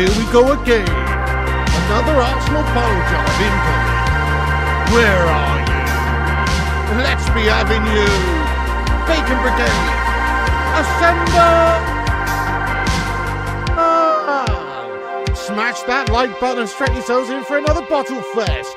here we go again. Another Arsenal bottle job incoming. Where are you? Let's be having you. Bacon Brigade. Ascender. Smash that like button and stretch yourselves in for another bottle fest.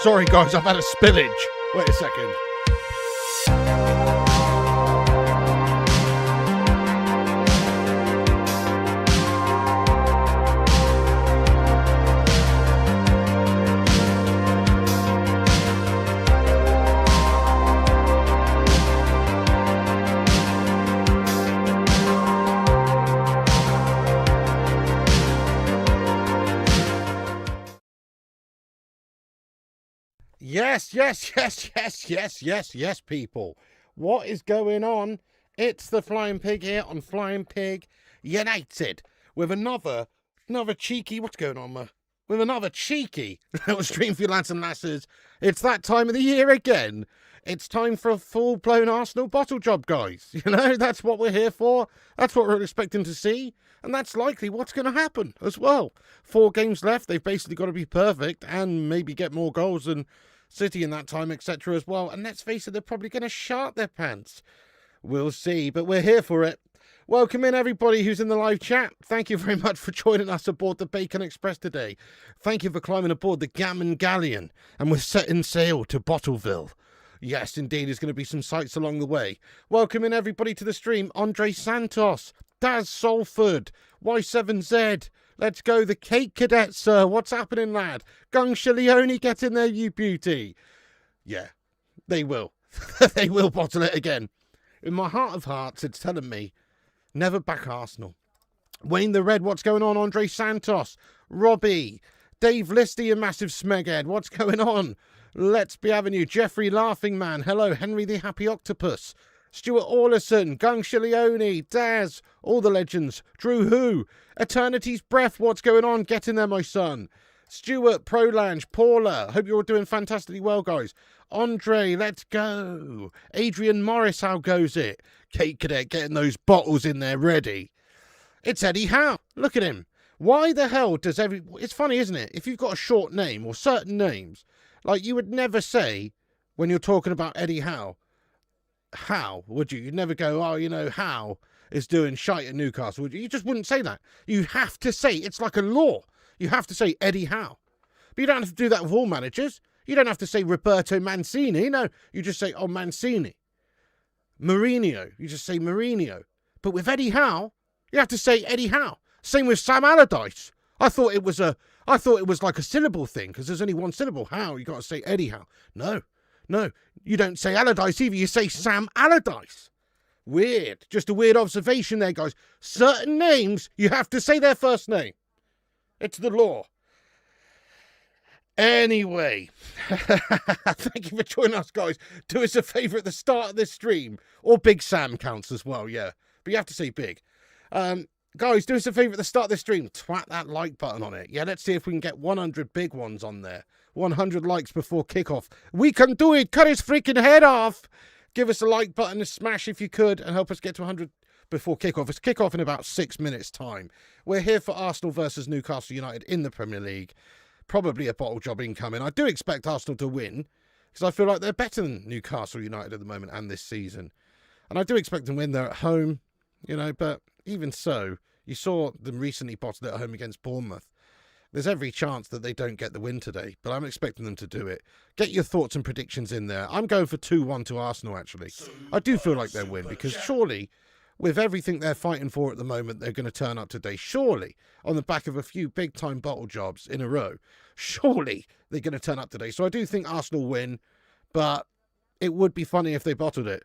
Sorry guys, I've had a spillage. Wait a second. Yes, people. What is going on? It's the Flying Pig here on Flying Pig United with another cheeky, what's going on, with another cheeky little stream for you lads and lasses. It's that time of the year again. It's time for a full-blown Arsenal bottle job, guys. You know, that's what we're here for. That's what we're expecting to see. And that's likely what's going to happen as well. 4 games left. They've basically got to be perfect and maybe get more goals than City in that time, etc. as well. And let's face it, they're probably going to shart their pants. We'll see, but we're here for it. Welcome in everybody who's in the live chat. Thank you very much for joining us aboard the Bacon Express today. Thank you for climbing aboard the Gammon Galleon. And we're setting sail to Bottleville. Yes, indeed, there's going to be some sights along the way. Welcome in everybody to the stream. Andre Santos, Daz Salford, Y7Z. Let's go, the Cake Cadet, sir. What's happening, lad? Gung Leone, get in there, you beauty. Yeah, they will. They will bottle it again. In my heart of hearts, it's telling me, never back Arsenal. Wayne the Red, what's going on? Andre Santos, Robbie, Dave Listy, a massive smeghead. What's going on? Let's be having you. Jeffrey Laughing Man. Hello, Henry the Happy Octopus. Stuart Orlison, Gung Leone, Daz, all the legends. Drew Who, Eternity's Breath, what's going on? Get in there, my son. Stuart, Prolange, Paula, hope you're all doing fantastically well, guys. Andre, let's go. Adrian Morris, how goes it? Kate Cadet getting those bottles in there ready. It's Eddie Howe. Look at him. Why the hell does It's funny, isn't it? If you've got a short name or certain names, like you would never say when you're talking about Eddie Howe, how would you? You'd never go, oh, you know, Howe is doing shite at Newcastle, would you? You just wouldn't say that. You have to say, it's like a law. You have to say Eddie Howe. But you don't have to do that with all managers. You don't have to say Roberto Mancini. No, you just say, oh, Mancini. Mourinho. You just say Mourinho. But with Eddie Howe, you have to say Eddie Howe. Same with Sam Allardyce. I thought it was like a syllable thing because there's only one syllable. Howe, you got to say Eddie Howe. No, you don't say Allardyce either. You say Sam Allardyce. Weird. Just a weird observation there, guys. Certain names, you have to say their first name. It's the law. Anyway, thank you for joining us, guys. Do us a favour at the start of this stream. Or Big Sam counts as well, yeah. But you have to say big. Guys, do us a favour at the start of this stream. Twat that like button on it. Yeah, let's see if we can get 100 big ones on there. 100 likes before kickoff. We can do it. Cut his freaking head off. Give us a like button, a smash if you could, and help us get to 100 before kickoff. It's kickoff in about 6 minutes' time. We're here for Arsenal versus Newcastle United in the Premier League. Probably a bottle job incoming. I do expect Arsenal to win. because I feel like they're better than Newcastle United at the moment and this season. And I do expect them to win. They're at home, but even so, you saw them recently bottle it at home against Bournemouth. There's every chance that they don't get the win today, but I'm expecting them to do it. Get your thoughts and predictions in there. I'm going for 2-1 to Arsenal, actually. I do feel like they'll win, because surely, with everything they're fighting for at the moment, they're going to turn up today. Surely, on the back of a few big-time bottle jobs in a row, surely they're going to turn up today. So I do think Arsenal win, but it would be funny if they bottled it.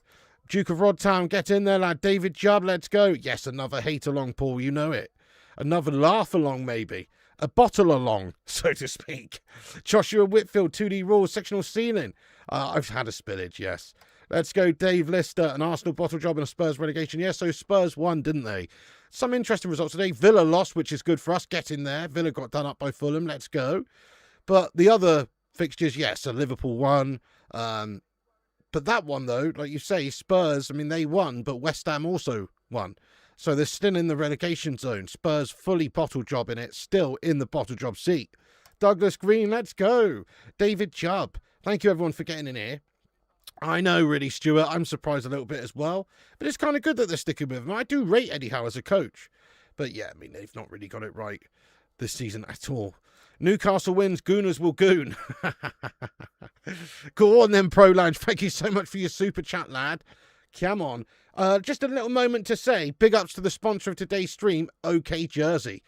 Duke of Rodtown, get in there, lad. David Jubb, let's go. Yes, another hate along, Paul, you know it. Another laugh along, maybe. A bottle along, so to speak. Joshua Whitfield, 2D rules, sectional ceiling. I've had a spillage, yes. Let's go, Dave Lister, an Arsenal bottle job and a Spurs relegation. Yes, so Spurs won, didn't they? Some interesting results today. Villa lost, which is good for us. Get in there. Villa got done up by Fulham. Let's go. But the other fixtures, yes, so Liverpool won. But that one, though, like you say, Spurs, they won, but West Ham also won. So they're still in the relegation zone. Spurs fully bottle job in it, still in the bottle job seat. Douglas Green, let's go. David Chubb, thank you everyone for getting in here. I know, really, Stuart, I'm surprised a little bit as well. But it's kind of good that they're sticking with him. I do rate Eddie Howe as a coach. But yeah, they've not really got it right this season at all. Newcastle wins, Gooners will goon. Go on then, Pro Lounge. Thank you so much for your super chat, lad. Come on. Just a little moment to say, big ups to the sponsor of today's stream, OK Jersey.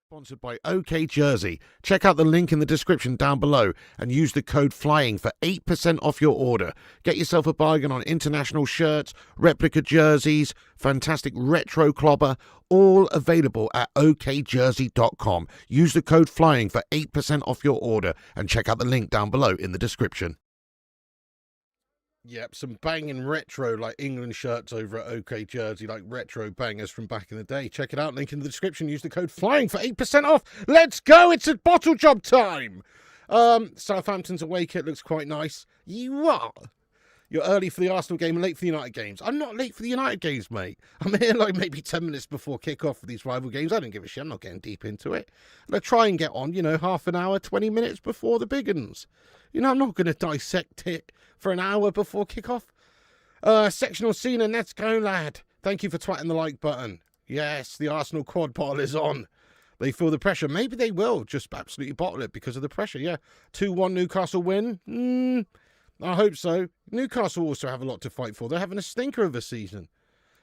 Sponsored by OK Jersey. Check out the link in the description down below and use the code FLYING for 8% off your order. Get yourself a bargain on international shirts, replica jerseys, fantastic retro clobber, all available at okjersey.com. Use the code FLYING for 8% off your order and check out the link down below in the description. Yep, some banging retro, like England shirts over at OK Jersey, like retro bangers from back in the day. Check it out, link in the description. Use the code FLYING for 8% off. Let's go, it's a bottle job time. Southampton's away kit looks quite nice. You are. You're early for the Arsenal game and late for the United games. I'm not late for the United games, mate. I'm here like maybe 10 minutes before kickoff for these rival games. I don't give a shit. I'm not getting deep into it. I'll try and get on, half an hour, 20 minutes before the big uns. I'm not going to dissect it for an hour before kickoff. Sectional scene, and let's go, lad. Thank you for twatting the like button. Yes, the Arsenal quad bottle is on. They feel the pressure. Maybe they will just absolutely bottle it because of the pressure. Yeah, 2-1 Newcastle win. I hope so. Newcastle also have a lot to fight for. They're having a stinker of a season.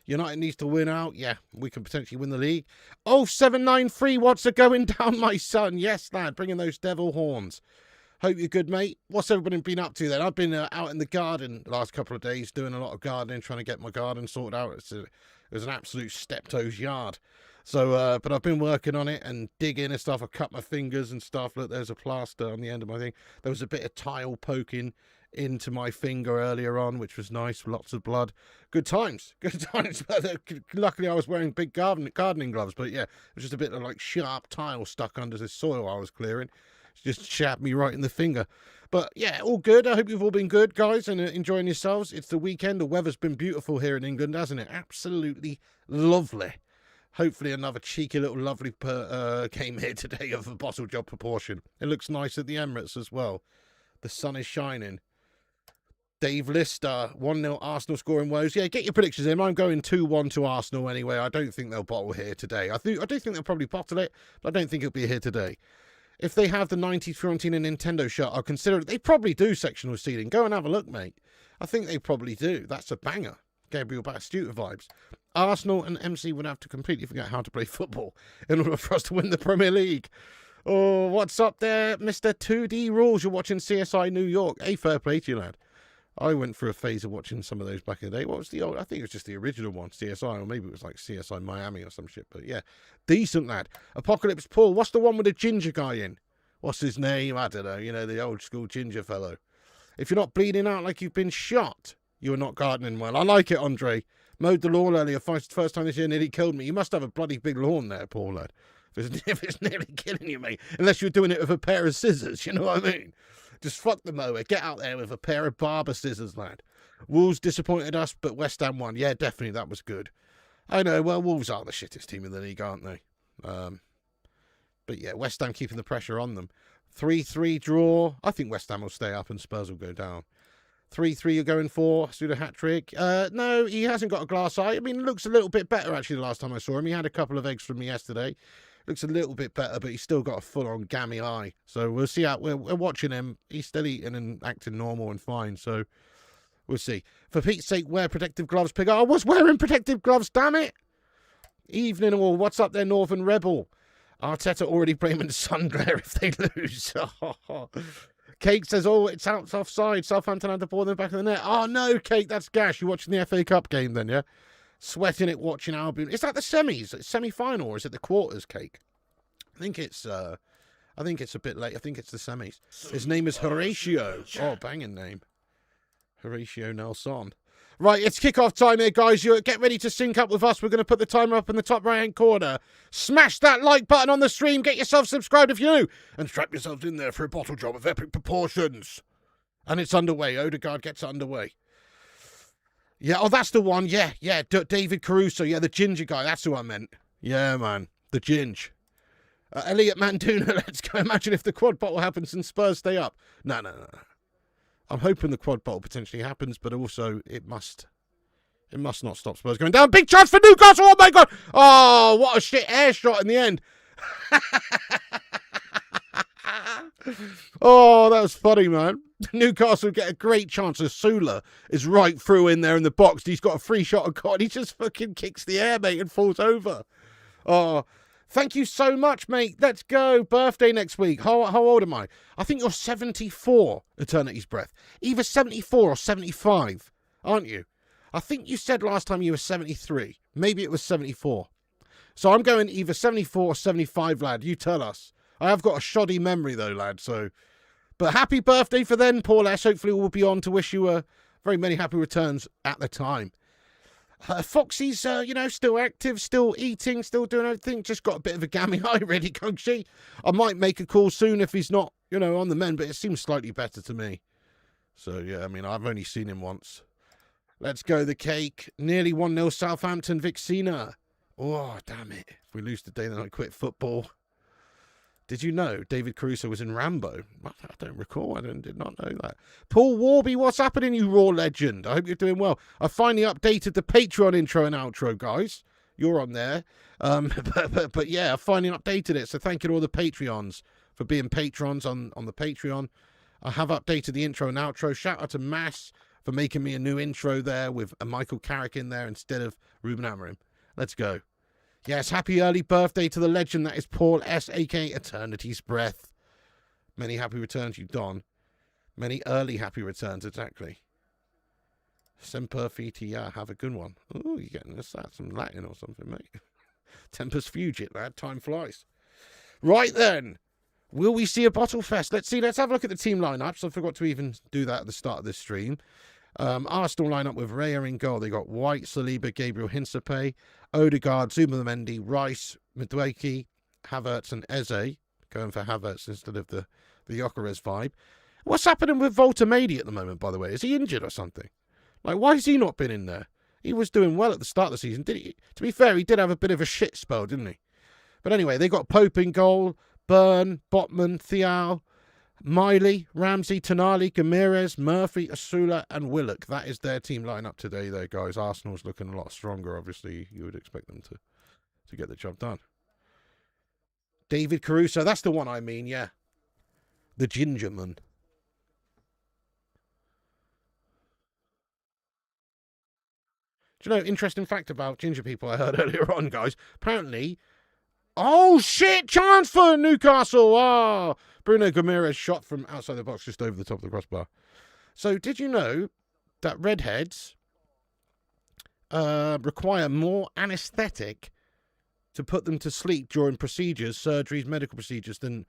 United needs to win out. Yeah, we can potentially win the league. Oh, 793 watts are going down, my son. Yes, lad, bringing those devil horns. Hope you're good, mate. What's everybody been up to then? I've been out in the garden the last couple of days doing a lot of gardening, trying to get my garden sorted out. It was an absolute steptoe's yard. So, but I've been working on it and digging and stuff. I cut my fingers and stuff. Look, there's a plaster on the end of my thing. There was a bit of tile poking into my finger earlier on, which was nice. Lots of blood. Good times. Good times. Luckily, I was wearing big gardening gloves. But yeah, it was just a bit of like sharp tile stuck under the soil I was clearing. Just chapped me right in the finger. But yeah, all good. I hope you've all been good, guys, and enjoying yourselves. It's the weekend. The weather's been beautiful here in England, hasn't it? Absolutely lovely. Hopefully another cheeky little lovely game here today of a bottle job proportion. It looks nice at the Emirates as well. The sun is shining. Dave Lister, 1-0 Arsenal scoring woes. Yeah, get your predictions in. I'm going 2-1 to Arsenal anyway. I don't think they'll bottle here today. I do think they'll probably bottle it, but I don't think it'll be here today. If they have the 90s Fiorentina Nintendo shirt, I'll consider it. They probably do sectional seating. Go and have a look, mate. I think they probably do. That's a banger. Gabriel Batistuta vibes. Arsenal and MC would have to completely forget how to play football in order for us to win the Premier League. Oh, what's up there, Mr. 2D Rules? You're watching CSI New York. Hey, fair play to you, lad. I went through a phase of watching some of those back in the day. What was the old? I think it was just the original one, CSI, or maybe it was like CSI Miami or some shit. But yeah, decent, lad. Apocalypse Paul, what's the one with the ginger guy in? What's his name? I don't know. The old school ginger fellow. If you're not bleeding out like you've been shot, you are not gardening well. I like it, Andre. Mowed the lawn earlier. First time this year, nearly killed me. You must have a bloody big lawn there, Paul, lad. If it's nearly killing you, mate. Unless you're doing it with a pair of scissors, you know what I mean? Just fuck the mower. Get out there with a pair of barber scissors, lad. Wolves disappointed us, but West Ham won. Yeah, definitely, that was good. I know, well, Wolves are the shittest team in the league, aren't they? But yeah, West Ham keeping the pressure on them. 3-3 draw. I think West Ham will stay up and Spurs will go down. 3-3 you're going for. Pseudo hat-trick. No, he hasn't got a glass eye. I mean, it looks a little bit better, actually, the last time I saw him. He had a couple of eggs from me yesterday. Looks a little bit better, but he's still got a full-on gammy eye. So we'll see how... We're watching him. He's still eating and acting normal and fine, so we'll see. For Pete's sake, wear protective gloves, Pig. I was wearing protective gloves, damn it! Evening all. What's up there, Northern Rebel? Arteta already blaming the sun glare if they lose. Cake says, oh, it's out offside. Southampton had the ball in the back of the net. Oh, no, Cake, that's gash. You're watching the FA Cup game then, yeah? Sweating it, watching Albion. Is that the semis? Semi-final, or is it the quarters, Cake? I think it's a bit late. I think it's the semis. His name is Horatio. Oh, banging name. Horatio Nelson. Right, it's kickoff time here, guys. You get ready to sync up with us. We're going to put the timer up in the top right-hand corner. Smash that like button on the stream. Get yourself subscribed if you new. And strap yourselves in there for a bottle job of epic proportions. And it's underway. Odegaard gets underway. Yeah, oh, that's the one. Yeah. David Caruso. Yeah, the ginger guy. That's who I meant. Yeah, man. The ginge. Elliot Manduna, let's go. Imagine if the quad bottle happens and Spurs stay up. No. I'm hoping the quad bottle potentially happens, but also it must not stop Spurs going down. Big chance for Newcastle. Oh, my God. Oh, what a shit air shot in the end. Oh, that was funny, man. Newcastle get a great chance as Sula is right through in there in the box. He's got a free shot on God. He just fucking kicks the air, mate, and falls over. Oh, thank you so much, mate. Let's go. Birthday next week. How old am I? I think you're 74, Eternity's Breath. Either 74 or 75, aren't you? I think you said last time you were 73. Maybe it was 74. So I'm going either 74 or 75, lad. You tell us. I have got a shoddy memory, though, lad. So, but happy birthday for then, Paul S. Hopefully we'll be on to wish you very many happy returns at the time. Foxy's, still active, still eating, still doing everything. Just got a bit of a gammy eye, really, can't she? I might make a call soon if he's not, on the mend, but it seems slightly better to me. So, yeah, I mean, I've only seen him once. Let's go, the Cake. Nearly 1-0 Southampton, Vixina. Oh, damn it. If we lose today, then I quit football. Did you know David Caruso was in Rambo? I don't recall. I did not know that. Paul Warby, what's happening, you Raw legend? I hope you're doing well. I finally updated the Patreon intro and outro, guys. You're on there. But yeah, I finally updated it. So thank you to all the Patreons for being patrons on the Patreon. I have updated the intro and outro. Shout out to Mass for making me a new intro there with a Michael Carrick in there instead of Ruben Amorim. Let's go. Yes, happy early birthday to the legend that is Paul S, a.k.a. Eternity's Breath. Many happy returns, you Don. Many early happy returns, exactly. Semper Fitia, have a good one. Oh, you're getting this, that's some Latin or something, mate. Tempus fugit, lad, time flies. Right then, will we see a bottle fest? Let's see, let's have a look at the team lineups. I forgot to even do that at the start of this stream. Arsenal line up with Raya in goal. They got White, Saliba, Gabriel Hinsape, Odegaard, Zubamendi, Rice, Madueke, Havertz and Eze. Going for Havertz instead of the Gyökeres vibe. What's happening with Voltamedi at the moment, by the way? Is he injured or something? Like, why has he not been in there? He was doing well at the start of the season, did he? To be fair, he did have a bit of a shit spell, didn't he? But anyway, they got Pope in goal, Byrne, Botman, Thial, Miley, Ramsey, Tonali, Gamirez, Murphy, Asula and Willock. That is their team lineup today there, guys. Arsenal's looking a lot stronger, obviously. You would expect them to get the job done. David Caruso, that's the one I mean, yeah. The Gingerman. Do you know, interesting fact about ginger people I heard earlier on, guys. Apparently, oh shit, chance for Newcastle. Oh, Bruno Gamirez shot from outside the box just over the top of the crossbar. So did you know that redheads require more anaesthetic to put them to sleep during procedures, surgeries, medical procedures than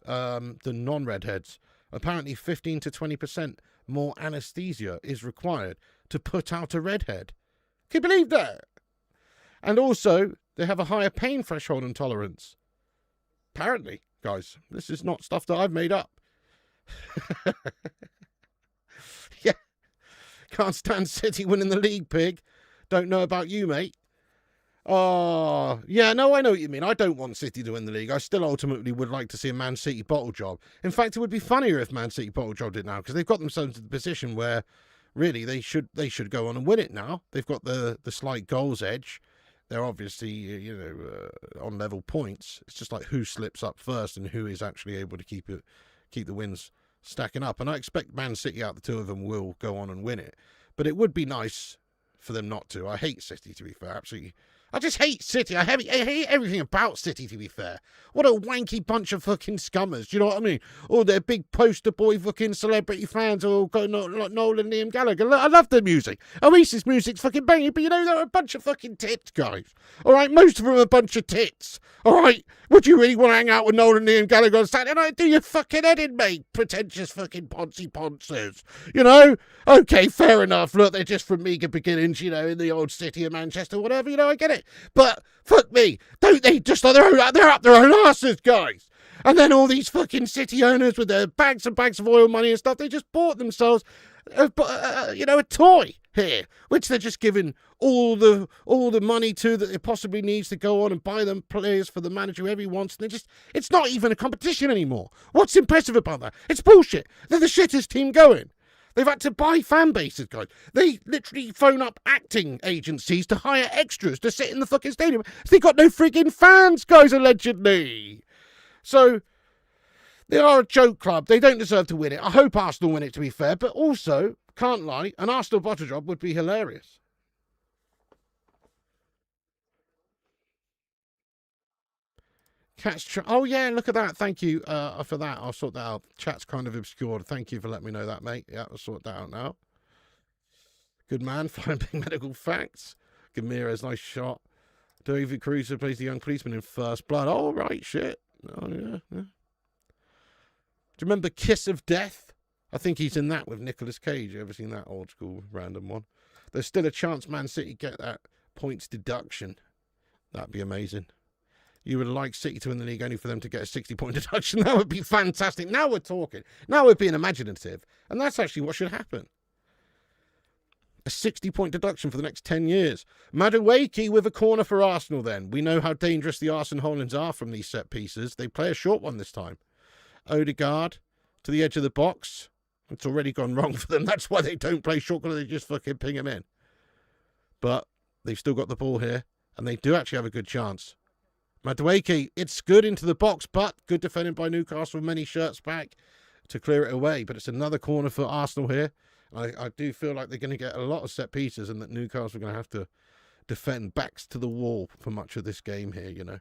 non-redheads? Apparently 15 to 20% more anaesthesia is required to put out a redhead. Can you believe that? And also, they have a higher pain threshold and tolerance. Apparently, guys, this is not stuff that I've made up. Yeah. Can't stand City winning the league, Pig. Don't know about you, mate. Oh, yeah, no, I know what you mean. I don't want City to win the league. I still ultimately would like to see a Man City bottle job. In fact, it would be funnier if Man City bottle jobbed it now, because they've got themselves in the position where really they should go on and win it now. They've got the slight goals edge. They're obviously, on level points. It's just like who slips up first and who is actually able to keep the wins stacking up. And I expect Man City, out the two of them, will go on and win it. But it would be nice for them not to. I hate City, to be fair. Absolutely. I just hate City. I hate everything about City, to be fair. What a wanky bunch of fucking scummers. Do you know what I mean? All their big poster boy fucking celebrity fans all going like Noel and Liam Gallagher. I love their music. Oasis music's fucking banging, but they're a bunch of fucking tits, guys. All right? Most of them are a bunch of tits. All right? Would you really want to hang out with Noel and Liam Gallagher on Saturday night? Do your fucking head in, mate. Pretentious fucking poncy ponces. Okay, fair enough. Look, they're just from meagre beginnings, in the old city of Manchester, whatever, I get it. But fuck me, don't they just they're up their own asses, guys? And then all these fucking city owners with their bags and bags of oil money and stuff, they just bought themselves, a toy here, which they're just giving all the money to that it possibly needs to go on and buy them players for the manager whoever he wants. And it's not even a competition anymore. What's impressive about that? It's bullshit. They're the shittest team going. They've had to buy fan bases, guys. They literally phone up acting agencies to hire extras to sit in the fucking stadium. They've got no frigging fans, guys, allegedly. So, they are a joke club. They don't deserve to win it. I hope Arsenal win it, to be fair. But also, can't lie, an Arsenal bottle job would be hilarious. Oh, yeah, look at that. Thank you for that. I'll sort that out. Chat's kind of obscured. Thank you for letting me know that, mate. Yeah, I'll sort that out now. Good man. Flying big medical facts. Gamirez, nice shot. David Caruso plays the young policeman in First Blood. Oh, right, shit. Oh, yeah. Do you remember Kiss of Death? I think he's in that with Nicolas Cage. You ever seen that old school random one? There's still a chance Man City get that points deduction. That'd be amazing. You would like City to win the league only for them to get a 60-point deduction. That would be fantastic. Now we're talking. Now we're being imaginative. And that's actually what should happen. A 60-point deduction for the next 10 years. Madueke with a corner for Arsenal then. We know how dangerous the Arsene Hollands are from these set pieces. They play a short one this time. Odegaard to the edge of the box. It's already gone wrong for them. That's why they don't play short, because they just fucking ping him in. But they've still got the ball here. And they do actually have a good chance. Madueke, it's good into the box, but good defending by Newcastle with many shirts back to clear it away. But it's another corner for Arsenal here. I do feel like they're going to get a lot of set pieces and that Newcastle are going to have to defend backs to the wall for much of this game here,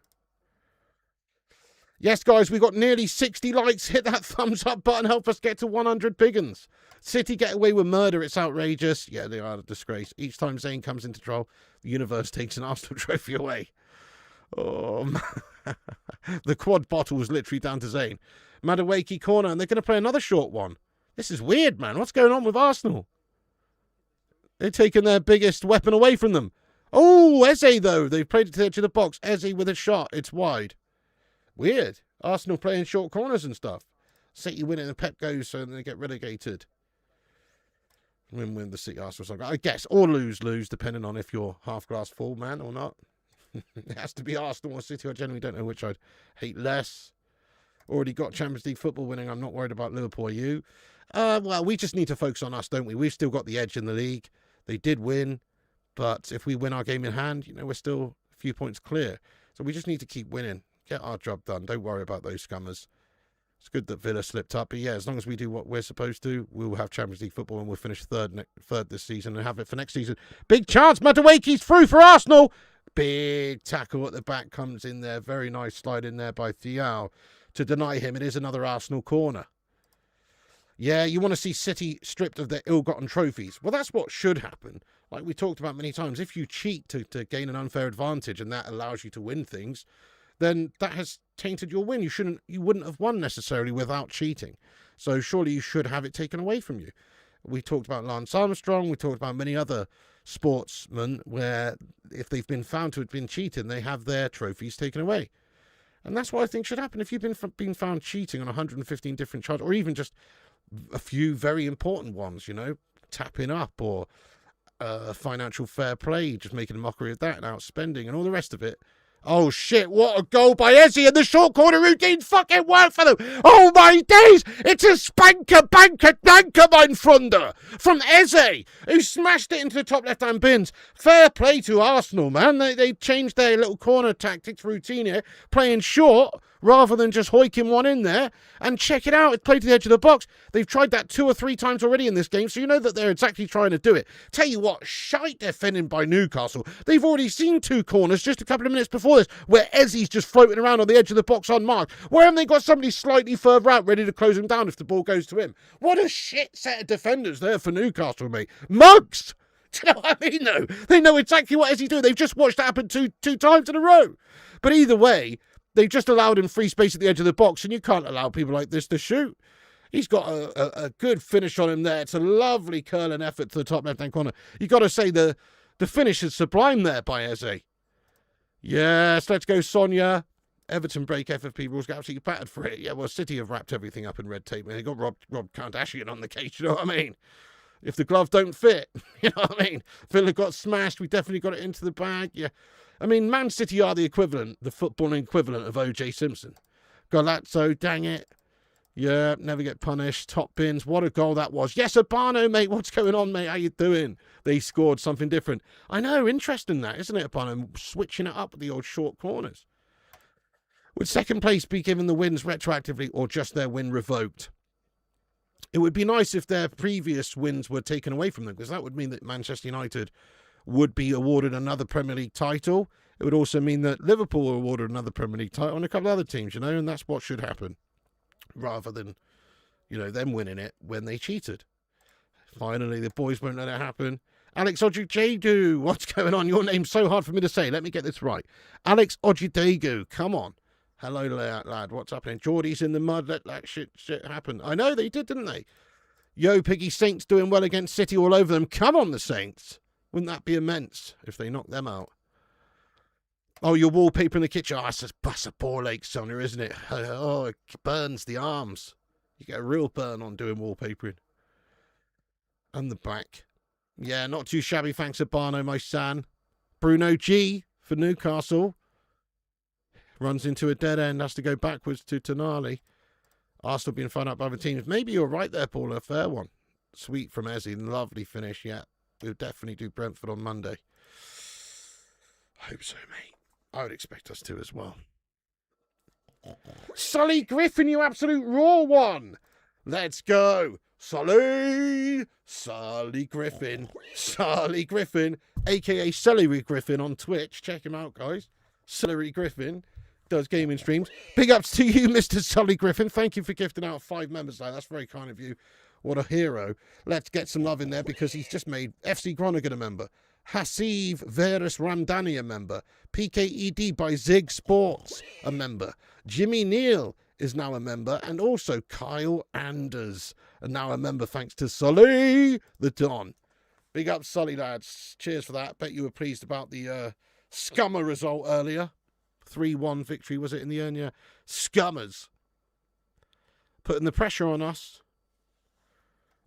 Yes, guys, we got nearly 60 likes. Hit that thumbs up button. Help us get to 100 biggins. City get away with murder. It's outrageous. Yeah, they are a disgrace. Each time Zayn comes into trouble, the universe takes an Arsenal trophy away. Oh, the quad bottle was literally down to Zayn. Madueke corner, and they're going to play another short one. This is weird, man. What's going on with Arsenal? They're taking their biggest weapon away from them. Oh, Eze, though. They've played it to the edge of the box. Eze with a shot. It's wide. Weird. Arsenal playing short corners and stuff. City winning and Pep goes, so they get relegated. Win the City Arsenal song. I guess. Or lose, depending on if you're half glass full, man, or not. It has to be Arsenal or City. I generally don't know which I'd hate less. Already got Champions League football winning. I'm not worried about Liverpool or you. Well, we just need to focus on us, don't we? We've still got the edge in the league. They did win, but if we win our game in hand, we're still a few points clear. So we just need to keep winning. Get our job done. Don't worry about those scummers. It's good that Villa slipped up, but yeah, as long as we do what we're supposed to, we'll have Champions League football and we'll finish third this season and have it for next season. Big chance. Madueke's through for Arsenal. Big tackle at the back comes in there. Very nice slide in there by Thiaw to deny him. It is another Arsenal corner. Yeah, you want to see City stripped of their ill-gotten trophies. Well, that's what should happen. Like we talked about many times, if you cheat to gain an unfair advantage and that allows you to win things, then that has tainted your win. You wouldn't have won necessarily without cheating. So surely you should have it taken away from you. We talked about Lance Armstrong. We talked about many other sportsmen where if they've been found to have been cheating, they have their trophies taken away. And that's what I think should happen. If you've been found cheating on 115 different charges, or even just a few very important ones, tapping up or financial fair play, just making a mockery of that and outspending and all the rest of it. Oh shit, what a goal by Eze, and the short corner routine fucking worked for them. Oh my days, it's a spanker, banker, danker, mein Freunde, from Eze, who smashed it into the top left-hand bins. Fair play to Arsenal, man. They changed their little corner tactics routine here, playing short rather than just hoiking one in there. And check it out, it's played to the edge of the box. They've tried that 2 or 3 times already in this game, so you know that they're exactly trying to do it. Tell you what, shite defending by Newcastle. They've already seen 2 corners just a couple of minutes before this, where Eze's just floating around on the edge of the box unmarked. Where haven't they got somebody slightly further out ready to close him down if the ball goes to him? What a shit set of defenders there for Newcastle, mate. Mugs! Do you know what I mean, though? They know exactly what Eze's doing. They've just watched it happen two times in a row. But either way, they've just allowed him free space at the edge of the box, and you can't allow people like this to shoot. He's got a good finish on him there. It's a lovely curling effort to the top left-hand corner. You've got to say the finish is sublime there by Eze. Yes, let's go, Sonia. Everton break FFP rules, got absolutely battered for it. Yeah, well, City have wrapped everything up in red tape. They got Rob Kardashian on the case, you know what I mean? If the glove don't fit, you know what I mean? Villa got smashed. We definitely got it into the bag. Yeah. I mean, Man City are the equivalent, the footballing equivalent of O.J. Simpson. Golazzo, dang it. Yeah, never get punished. Top bins. What a goal that was. Yes, Urbano, mate. What's going on, mate? How you doing? They scored something different. I know, interesting that, isn't it, Urbano? Switching it up with the old short corners. Would second place be given the wins retroactively or just their win revoked? It would be nice if their previous wins were taken away from them, because that would mean that Manchester United would be awarded another Premier League title. It would also mean that Liverpool were awarded another Premier League title and a couple of other teams, you know, and that's what should happen. Rather than, you know, them winning it when they cheated. Finally, the boys won't let it happen. Alex Ojidegu, what's going on? Your name's so hard for me to say. Let me get this right. Alex Ojidegu, come on. Hello, lad. What's happening? Geordie's in the mud. Let that shit happen. I know they did, didn't they? Yo, Piggy Saints doing well against City all over them. Come on, the Saints. Wouldn't that be immense if they knocked them out? Oh, your wallpaper in the kitchen. Oh, that's a ball ache, Sonia, isn't it? Oh, it burns the arms. You get a real burn on doing wallpapering. And the back. Yeah, not too shabby, thanks, Urbano, my son. Bruno G for Newcastle. Runs into a dead end, has to go backwards to Tonali. Arsenal being found out by other teams. Maybe you're right there, Paul. A fair one. Sweet from Eze. Lovely finish, yeah. We'll definitely do Brentford on Monday. Hope so, mate. I would expect us to as well. Sully Griffin, you absolute raw one. Let's go. Sully Griffin, a.k.a. Celery Griffin on Twitch. Check him out, guys. Celery Griffin does gaming streams. Big ups to you, Mr. Sully Griffin. Thank you for gifting out 5 members there. That's very kind of you. What a hero. Let's get some love in there because he's just made FC Groningen a member. Hasib Verus Ramdani a member. PKED by Zig Sports a member. Jimmy Neal is now a member. And also Kyle Anders are now a member thanks to Sully the Don. Big up, Sully, lads. Cheers for that. Bet you were pleased about the Scummer result earlier. 3-1 victory, was it, in the end? Yeah. Scummers. Putting the pressure on us.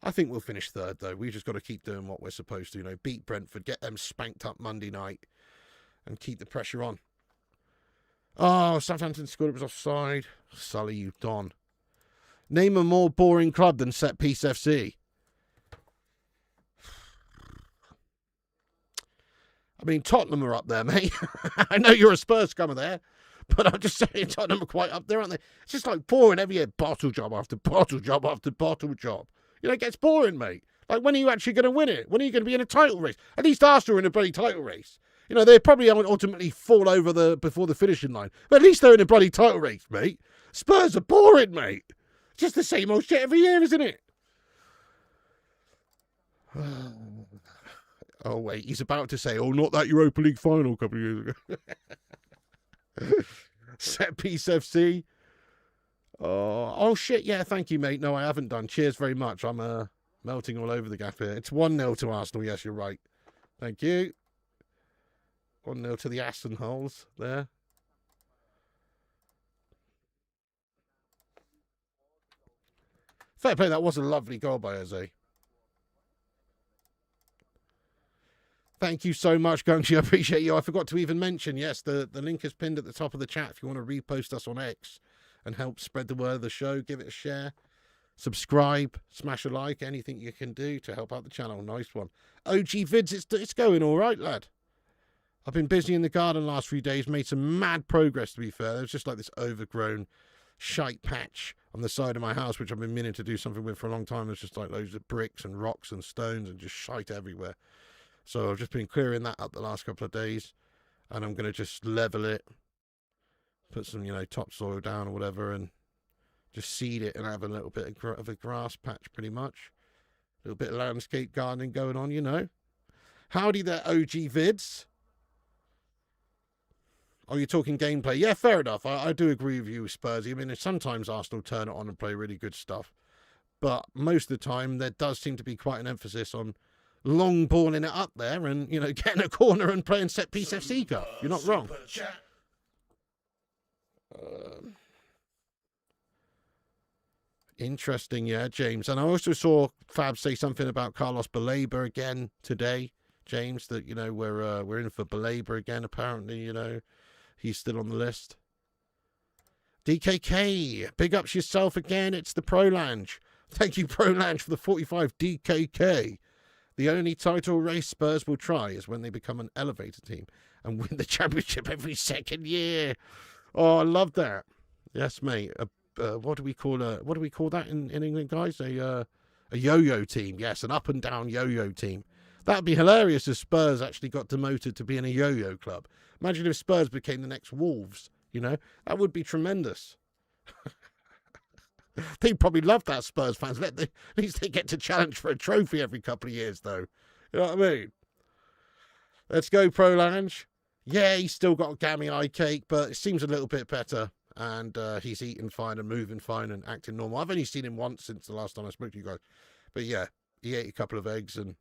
I think we'll finish third, though. We've just got to keep doing what we're supposed to. You know, beat Brentford, get them spanked up Monday night, and keep the pressure on. Oh, Southampton scored. It was offside. Sully, you don. Name a more boring club than Set Piece FC. I mean, Tottenham are up there, mate. I know you're a Spurs scummer there, but I'm just saying Tottenham are quite up there, aren't they? It's just like boring every year. Bottle job after bottle job after bottle job. You know, it gets boring, mate. Like, when are you actually going to win it? When are you going to be in a title race? At least Arsenal are in a bloody title race. You know, they probably won't ultimately fall over before the finishing line. But at least they're in a bloody title race, mate. Spurs are boring, mate. It's just the same old shit every year, isn't it? Oh, wait. He's about to say, oh, not that Europa League final a couple of years ago. Set Piece FC. Oh, shit, yeah, thank you, mate. No, I haven't done. Cheers very much. I'm melting all over the gap here. It's 1-0 to Arsenal. Yes, you're right. Thank you. 1-0 to the Aston Holes there. Fair play, that was a lovely goal by Eze. Thank you so much, Gunksy. I appreciate you. I forgot to even mention, yes, the link is pinned at the top of the chat if you want to repost us on X and help spread the word of the show. Give it a share. Subscribe. Smash a like. Anything you can do to help out the channel. Nice one. OG Vids, it's going all right, lad. I've been busy in the garden last few days. Made some mad progress, to be fair. There's just like this overgrown shite patch on the side of my house, which I've been meaning to do something with for a long time. There's just like loads of bricks and rocks and stones and just shite everywhere. So I've just been clearing that up the last couple of days, and I'm going to just level it, put some, topsoil down or whatever, and just seed it and have a little bit of a grass patch, pretty much. A little bit of landscape gardening going on, Howdy there, OG Vids. Oh, you're talking gameplay. Yeah, fair enough. I do agree with you, Spursy. I mean, sometimes Arsenal turn it on and play really good stuff, but most of the time there does seem to be quite an emphasis on long balling it up there and, getting a corner and playing set piece FC Cup. You're not wrong. Interesting, yeah, James. And I also saw Fab say something about Carlos Baleba again today, James, that, we're in for Baleba again, apparently, he's still on the list. DKK, big ups yourself again. It's the Pro Lounge. Thank you, Pro Lounge, for the 45 DKK. The only title race Spurs will try is when they become an elevator team and win the championship every second year. Oh, I love that. Yes, mate. What do we call that in England, guys? A yo-yo team. Yes, an up and down yo-yo team. That'd be hilarious if Spurs actually got demoted to being a yo-yo club. Imagine if Spurs became the next Wolves. That would be tremendous. They'd probably love that, Spurs fans. At least they get to challenge for a trophy every couple of years, though. You know what I mean? Let's go, Pro Lounge. Yeah, he's still got a gammy eye cake, but it seems a little bit better. And he's eating fine and moving fine and acting normal. I've only seen him once since the last time I spoke to you guys. But yeah, he ate a couple of eggs and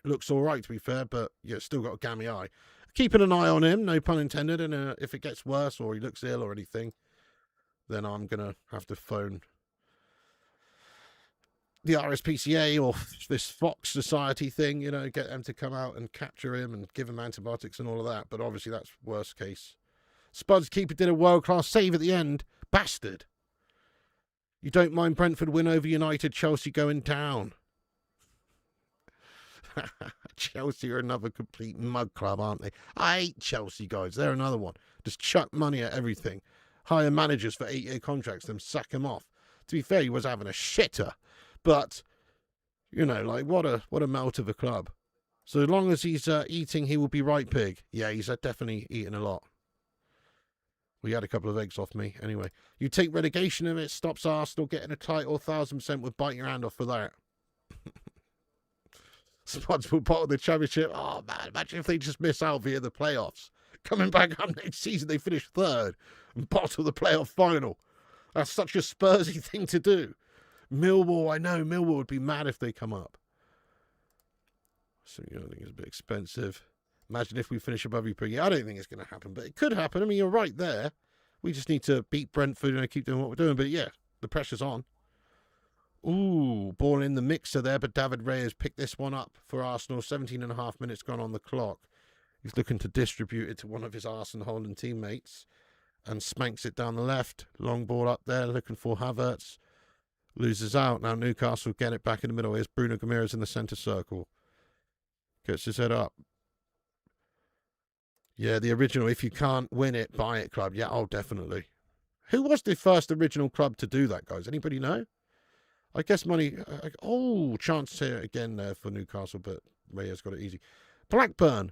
looks all right, to be fair. But yeah, still got a gammy eye. Keeping an eye on him, no pun intended. And if it gets worse or he looks ill or anything, then I'm going to have to phone the RSPCA or this Fox Society thing, get them to come out and capture him and give him antibiotics and all of that. But obviously that's worst case. Spud's keeper did a world-class save at the end. Bastard. You don't mind Brentford win over United, Chelsea going down. Chelsea are another complete mug club, aren't they? I hate Chelsea, guys. They're another one. Just chuck money at everything. Hire managers for 8-year contracts, then sack him off. To be fair, he was having a shitter. But, what a melt of a club. So as long as he's eating, he will be right, pig. Yeah, he's definitely eating a lot. Well, he had a couple of eggs off me. Anyway, you take relegation of it, stops Arsenal getting a title, 1,000% would bite your hand off for that. Spuds will bottle the championship. Oh, man, imagine if they just miss out via the playoffs. Coming back up next season, they finish third and bottle the playoff final. That's such a Spursy thing to do. Millwall, I know, Millwall would be mad if they come up. So, I think it's a bit expensive. Imagine if we finish above you. I don't think it's going to happen, but it could happen. I mean, you're right there. We just need to beat Brentford and keep doing what we're doing. But yeah, the pressure's on. Ooh, ball in the mixer there, but David Reyes picked this one up for Arsenal. 17.5 minutes gone on the clock. He's looking to distribute it to one of his Arsenal Holland teammates and smanks it down the left. Long ball up there, looking for Havertz. Loses out. Now Newcastle get it back in the middle. Here's Bruno Guimaraes in the centre circle. Gets his head up. Yeah, the original, if you can't win it, buy it club. Yeah, oh, definitely. Who was the first original club to do that, guys? Anybody know? I guess money... chance here again there for Newcastle, but Reyes got it easy. Blackburn.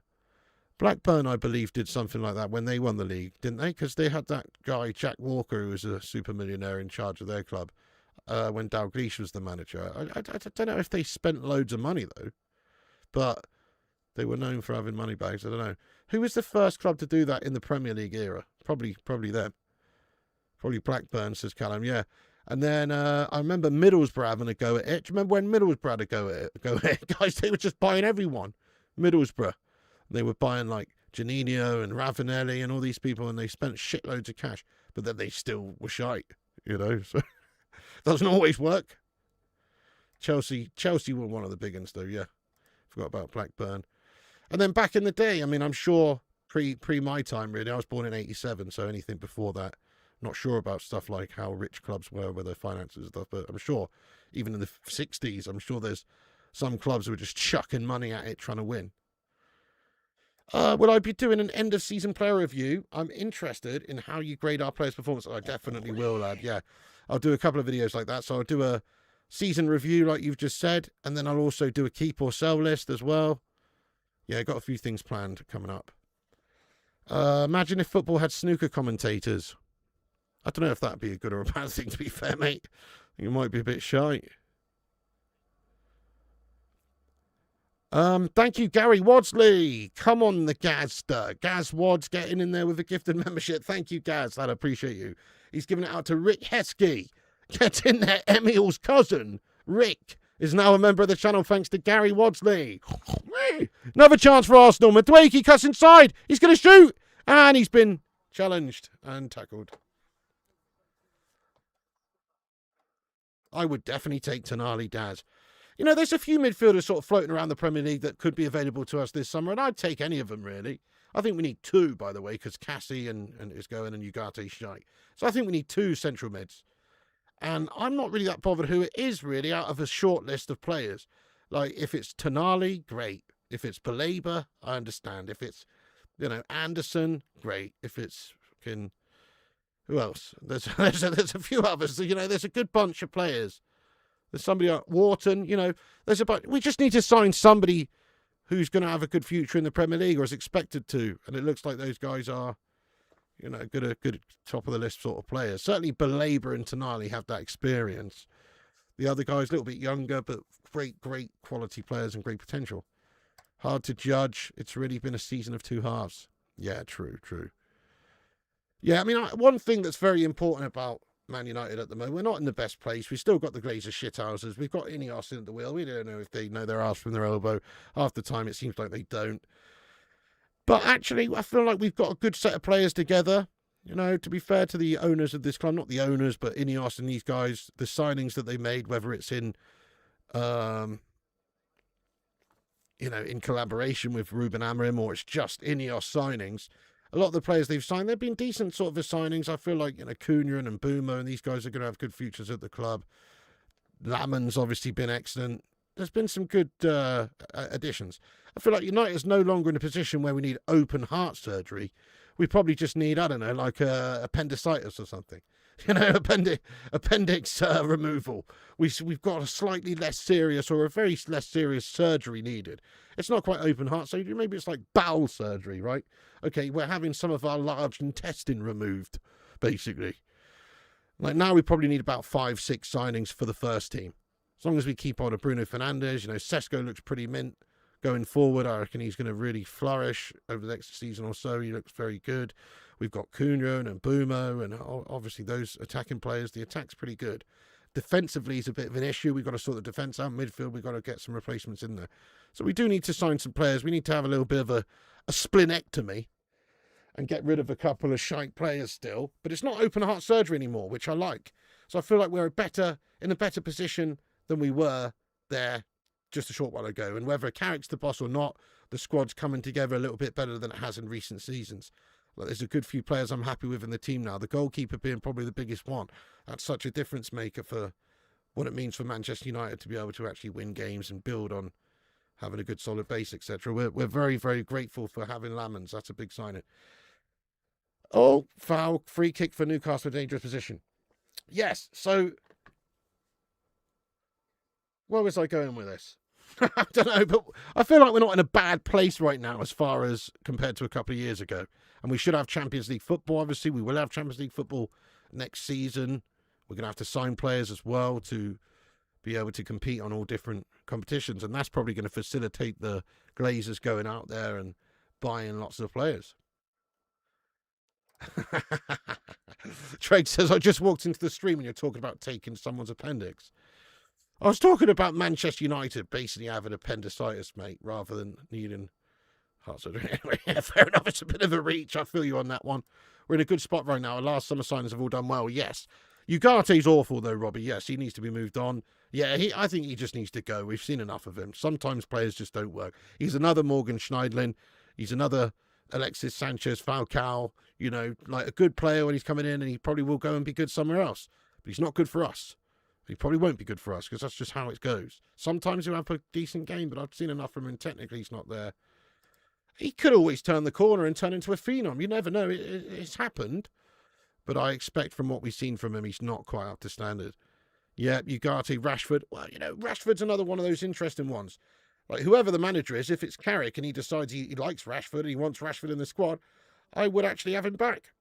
Blackburn, I believe, did something like that when they won the league, didn't they? Because they had that guy, Jack Walker, who was a super millionaire in charge of their club when Dalglish was the manager. I don't know if they spent loads of money, though. But they were known for having money bags. I don't know. Who was the first club to do that in the Premier League era? Probably them. Probably Blackburn, says Callum. Yeah. And then I remember Middlesbrough having a go at it. Do you remember when Middlesbrough had a go at it? Guys, they were just buying everyone. Middlesbrough. They were buying like Janino and Ravanelli and all these people, and they spent shitloads of cash, but then they still were shite, So doesn't always work. Chelsea were one of the big ones, though. Yeah, forgot about Blackburn. And then back in the day, I mean, I'm sure pre my time, really, I was born in 87, so anything before that, not sure about stuff like how rich clubs were with their finances and stuff, but I'm sure even in the 60s, I'm sure there's some clubs who were just chucking money at it trying to win. Will I be doing an end of season player review? I'm interested in how you grade our players' performance. I definitely will, lad. Yeah, I'll do a couple of videos like that. So I'll do a season review like you've just said, and then I'll also do a keep or sell list as well. Yeah, got a few things planned coming up. Imagine if football had snooker commentators. I don't know if that'd be a good or a bad thing, to be fair, mate. You might be a bit shy. Thank you, Gary Wadsley. Come on, the Gazster. Gaz Wads getting in there with a gifted membership. Thank you, Gaz. I'd appreciate you. He's giving it out to Rick Heskey. Get in there. Emil's cousin, Rick, is now a member of the channel thanks to Gary Wadsley. Another chance for Arsenal. Madueke cuts inside. He's going to shoot. And he's been challenged and tackled. I would definitely take Tonali, Daz. You know, there's a few midfielders sort of floating around the Premier League that could be available to us this summer, and I'd take any of them, really. I think we need two, by the way, because Cassie and is going and Ugarte shite. So I think we need two central mids. And I'm not really that bothered who it is, really, out of a short list of players. Like, if it's Tonali, great. If it's Baleba, I understand. If it's, you know, Anderson, great. If it's fucking... Who else? There's a few others. You know, there's a good bunch of players. There's somebody like Wharton, you know. We just need to sign somebody who's going to have a good future in the Premier League or is expected to. And it looks like those guys are, you know, good top of the list sort of players. Certainly Baleba and Tonali have that experience. The other guys a little bit younger, but great quality players and great potential. Hard to judge. It's really been a season of two halves. Yeah, true. Yeah, I mean, one thing that's very important about Man United at the moment, we're not in the best place. We've still got the Glazer shithouses. We've got Ineos in at the wheel. We don't know if they know their arse from their elbow. Half the time, it seems like they don't. But actually, I feel like we've got a good set of players together. You know, to be fair to the owners of this club, not the owners, but Ineos and these guys, the signings that they made, whether it's in, you know, in collaboration with Ruben Amorim or it's just Ineos signings. A lot of the players they've signed, they've been decent sort of signings. I feel like, you know, Cunha and Mbeumo and these guys are going to have good futures at the club. Laman's obviously been excellent. There's been some good additions. I feel like United is no longer in a position where we need open heart surgery. We probably just need, I don't know, like appendicitis or something. You know, appendix removal. We've got a slightly less serious or a very less serious surgery needed. It's not quite open heart surgery. Maybe it's like bowel surgery, right? Okay, we're having some of our large intestine removed, basically. Like now we probably need about 5-6 signings for the first team. As long as we keep on to Bruno Fernandes, you know, Sesko looks pretty mint going forward. I reckon he's going to really flourish over the next season or so. He looks very good. We've got Cunha and Mbeumo and obviously those attacking players. The attack's pretty good. Defensively is a bit of an issue. We've got to sort the defence out. Midfield, we've got to get some replacements in there. So we do need to sign some players. We need to have a little bit of a splenectomy and get rid of a couple of shite players still. But it's not open heart surgery anymore, which I like. So I feel like we're in a better position than we were there just a short while ago. And whether Carrick's the boss or not, the squad's coming together a little bit better than it has in recent seasons. Like, there's a good few players I'm happy with in the team now. The goalkeeper being probably the biggest one. That's such a difference maker for what it means for Manchester United to be able to actually win games and build on having a good solid base, etc. We're very, very grateful for having Lamans. That's a big signing. Oh, foul, free kick for Newcastle, dangerous position. Yes, so where was I going with this? I don't know, but I feel like we're not in a bad place right now as far as compared to a couple of years ago. And we should have Champions League football, obviously. We will have Champions League football next season. We're going to have to sign players as well to be able to compete on all different competitions. And that's probably going to facilitate the Glazers going out there and buying lots of players. Trade says, I just walked into the stream and you're talking about taking someone's appendix. I was talking about Manchester United basically having appendicitis, mate, rather than needing heart surgery. Anyway, yeah, fair enough. It's a bit of a reach. I feel you on that one. We're in a good spot right now. Our last summer signings have all done well, yes. Ugarte's awful, though, Robbie. Yes, he needs to be moved on. Yeah, I think he just needs to go. We've seen enough of him. Sometimes players just don't work. He's another Morgan Schneidlin. He's another Alexis Sanchez Falcao. You know, like a good player when he's coming in, and he probably will go and be good somewhere else. But he's not good for us. He probably won't be good for us because that's just how it goes. Sometimes he'll have a decent game, but I've seen enough from him, and technically he's not there. He could always turn the corner and turn into a phenom. You never know. It's happened. But I expect from what we've seen from him, he's not quite up to standard. Yeah, Ugarte, Rashford. Well, you know, Rashford's another one of those interesting ones. Like, whoever the manager is, if it's Carrick and he decides he likes Rashford and he wants Rashford in the squad, I would actually have him back.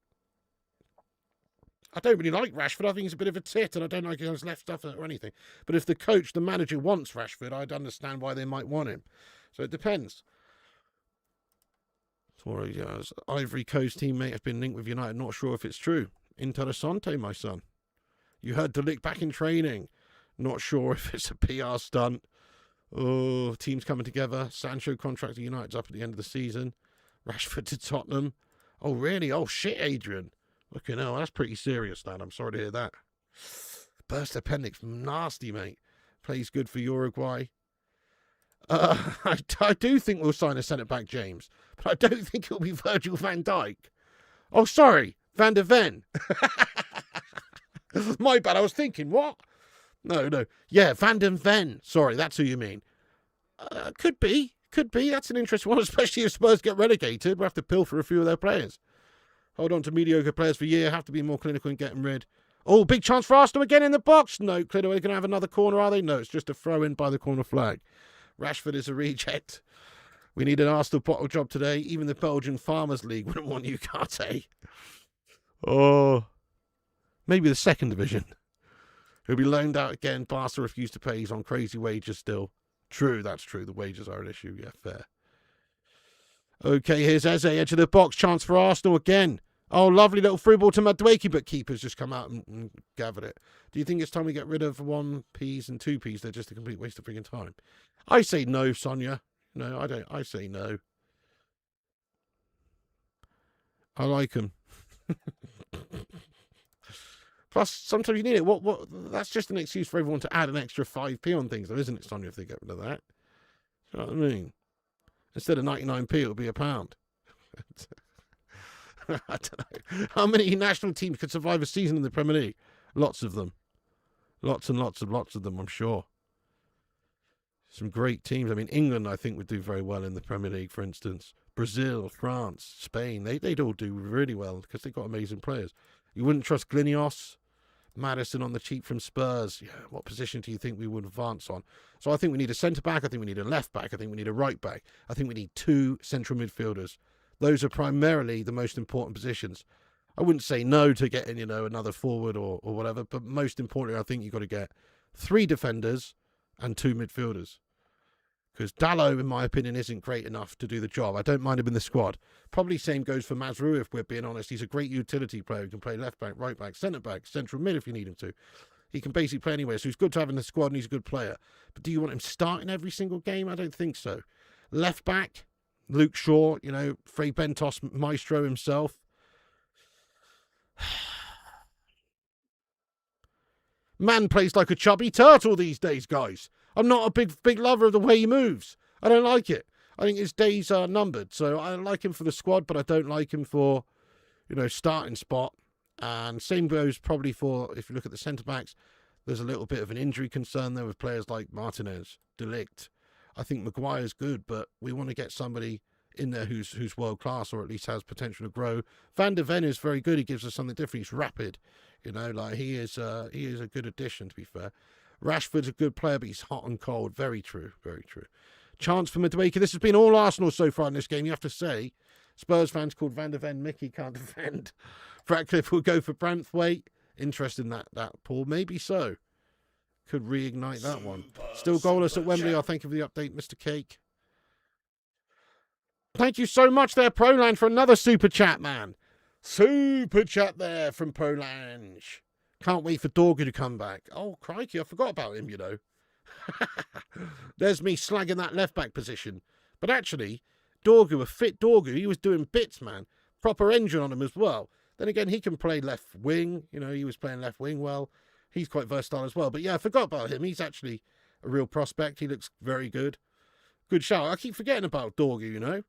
I don't really like Rashford. I think he's a bit of a tit and I don't like his left stuff or anything. But if the coach, the manager wants Rashford, I'd understand why they might want him. So it depends. Ivory Coast teammate has been linked with United. Not sure if it's true. Interessante, my son. You heard De Ligt back in training. Not sure if it's a PR stunt. Oh, teams coming together. Sancho contract to United's up at the end of the season. Rashford to Tottenham. Oh, really? Oh, shit, Adrian. Looking, oh, that's pretty serious, Dan. I'm sorry to hear that. Burst appendix. Nasty, mate. Plays good for Uruguay. I do think we'll sign a centre-back, James. But I don't think it'll be Virgil van Dijk. Oh, sorry. Van der Ven. My bad. I was thinking, what? No. Yeah, Van der Ven. Sorry, that's who you mean. Could be. That's an interesting one, especially if Spurs get relegated. We'll have to pilfer a few of their players. Hold on to mediocre players for a year. Have to be more clinical in getting rid. Oh, big chance for Arsenal again in the box. No, Clido, are they going to have another corner, are they? No, it's just a throw-in by the corner flag. Rashford is a reject. We need an Arsenal bottle job today. Even the Belgian Farmers League wouldn't want Ugarte. Oh, maybe the second division. He'll be loaned out again. Barca refused to pay. He's on crazy wages still. True, that's true. The wages are an issue. Yeah, fair. Okay, here's Eze, edge of the box. Chance for Arsenal again. Oh, lovely little through ball to Madueke, but keeper's just come out and gathered it. Do you think it's time we get rid of 1Ps and 2Ps? They're just a complete waste of freaking time. I say no, Sonia. No, I don't. I say no. I like them. Plus, sometimes you need it. What? That's just an excuse for everyone to add an extra 5p on things, though, isn't it, Sonia, if they get rid of that? You know what I mean? Instead of 99p, it'll be £1. I don't know. How many national teams could survive a season in the Premier League? Lots of them. Lots and lots of them, I'm sure. Some great teams. I mean, England, I think, would do very well in the Premier League, for instance. Brazil, France, Spain, they'd all do really well because they've got amazing players. You wouldn't trust Glinios, Maddison on the cheap from Spurs. Yeah, what position do you think we would advance on? So I think we need a centre-back. I think we need a left-back. I think we need a right-back. I think we need 2 central midfielders. Those are primarily the most important positions. I wouldn't say no to getting, another forward or whatever, but most importantly, I think you've got to get 3 defenders and 2 midfielders. Because Dalot, in my opinion, isn't great enough to do the job. I don't mind him in the squad. Probably same goes for Mazraoui, if we're being honest. He's a great utility player. He can play left-back, right-back, centre-back, central mid if you need him to. He can basically play anywhere. So he's good to have in the squad and he's a good player. But do you want him starting every single game? I don't think so. Left-back, Luke Shaw, Frey Bentos, maestro himself. Man plays like a chubby turtle these days, guys. I'm not a big lover of the way he moves. I don't like it. I think his days are numbered. So I like him for the squad, but I don't like him for, starting spot. And same goes probably for, if you look at the centre-backs, there's a little bit of an injury concern there with players like Martinez, De Ligt. I think Maguire's good, but we want to get somebody in there who's world-class or at least has potential to grow. Van der Ven is very good. He gives us something different. He's rapid. He is a good addition, to be fair. Rashford's a good player, but he's hot and cold. Very true, very true. Chance for Madueke. This has been all Arsenal so far in this game, you have to say. Spurs fans called Van der Ven Mickey can't defend. Ratcliffe will go for Branthwaite. Interested in that, Paul. Maybe so. Could reignite that one. Still goalless at Wembley. I'll thank you for the update, Mr. Cake. Thank you so much there, Proland, for another super chat, man. Super chat there from Prolange. Can't wait for Dorgu to come back. Oh, crikey, I forgot about him, There's me slagging that left-back position. But actually, Dorgu, a fit Dorgu, he was doing bits, man. Proper engine on him as well. Then again, he can play left wing. You know, he was playing left wing well. He's quite versatile as well. But yeah, I forgot about him. He's actually a real prospect. He looks very good. Good shout. I keep forgetting about Dorgu, you know.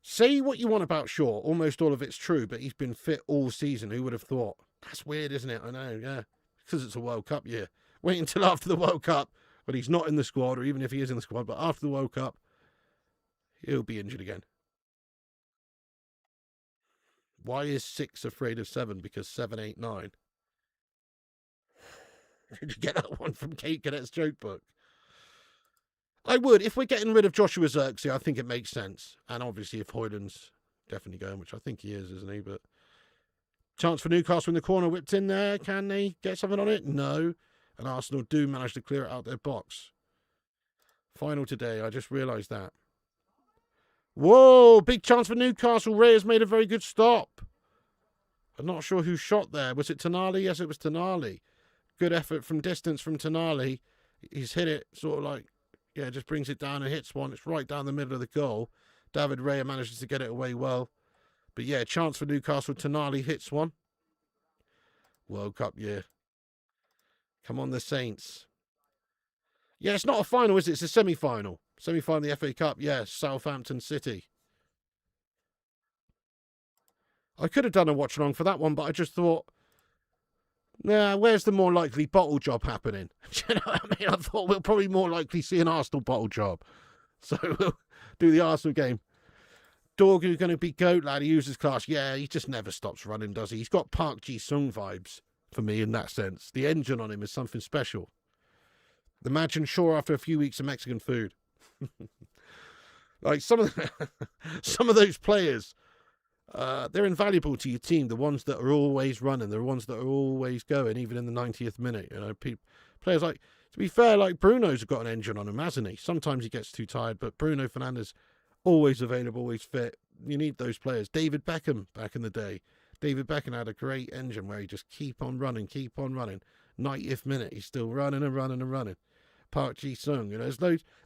Say what you want about Shaw. Almost all of it's true, but he's been fit all season. Who would have thought? That's weird, isn't it? I know, yeah. Because it's a World Cup year. Wait until after the World Cup, but he's not in the squad, or even if he is in the squad, but after the World Cup, he'll be injured again. Why is 6 afraid of 7? Because 7, 8, 9. Did you get that one from Kate Cadet's joke book? I would. If we're getting rid of Joshua Zirkzee, I think it makes sense. And obviously if Hoyland's definitely going, which I think he is, isn't he? But chance for Newcastle in the corner, whipped in there. Can they get something on it? No. And Arsenal do manage to clear it out their box. Final today. I just realised that. Whoa! Big chance for Newcastle. Reyes made a very good stop. I'm not sure who shot there. Was it Tonali? Yes, it was Tonali. Good effort from distance from Tonali. He's hit it sort of like, yeah, just brings it down and hits one. It's right down the middle of the goal. David Raya manages to get it away well. But yeah, chance for Newcastle. Tonali hits one. World Cup year. Come on, the Saints. Yeah, it's not a final, is it? It's a semi-final. Semi-final of the FA Cup. Yes, Southampton City. I could have done a watch-along for that one, but I just thought, nah, where's the more likely bottle job happening? Do you know what I mean? I thought we'll probably more likely see an Arsenal bottle job. So we'll do the Arsenal game. Dorgu going to be GOAT, lad. He uses class. Yeah, he just never stops running, does he? He's got Park Ji-sung vibes for me in that sense. The engine on him is something special. Imagine Shaw after a few weeks of Mexican food. Like some of those players, they're invaluable to your team. The ones that are always running, the ones that are always going, even in the 90th minute. You know, players like, to be fair, like Bruno's got an engine on him, hasn't he? Sometimes he gets too tired, but Bruno Fernandes, always available, always fit. You need those players. David Beckham back in the day. David Beckham had a great engine where he just keep on running. 90th minute, he's still running and running and running. Park Ji-sung, you know,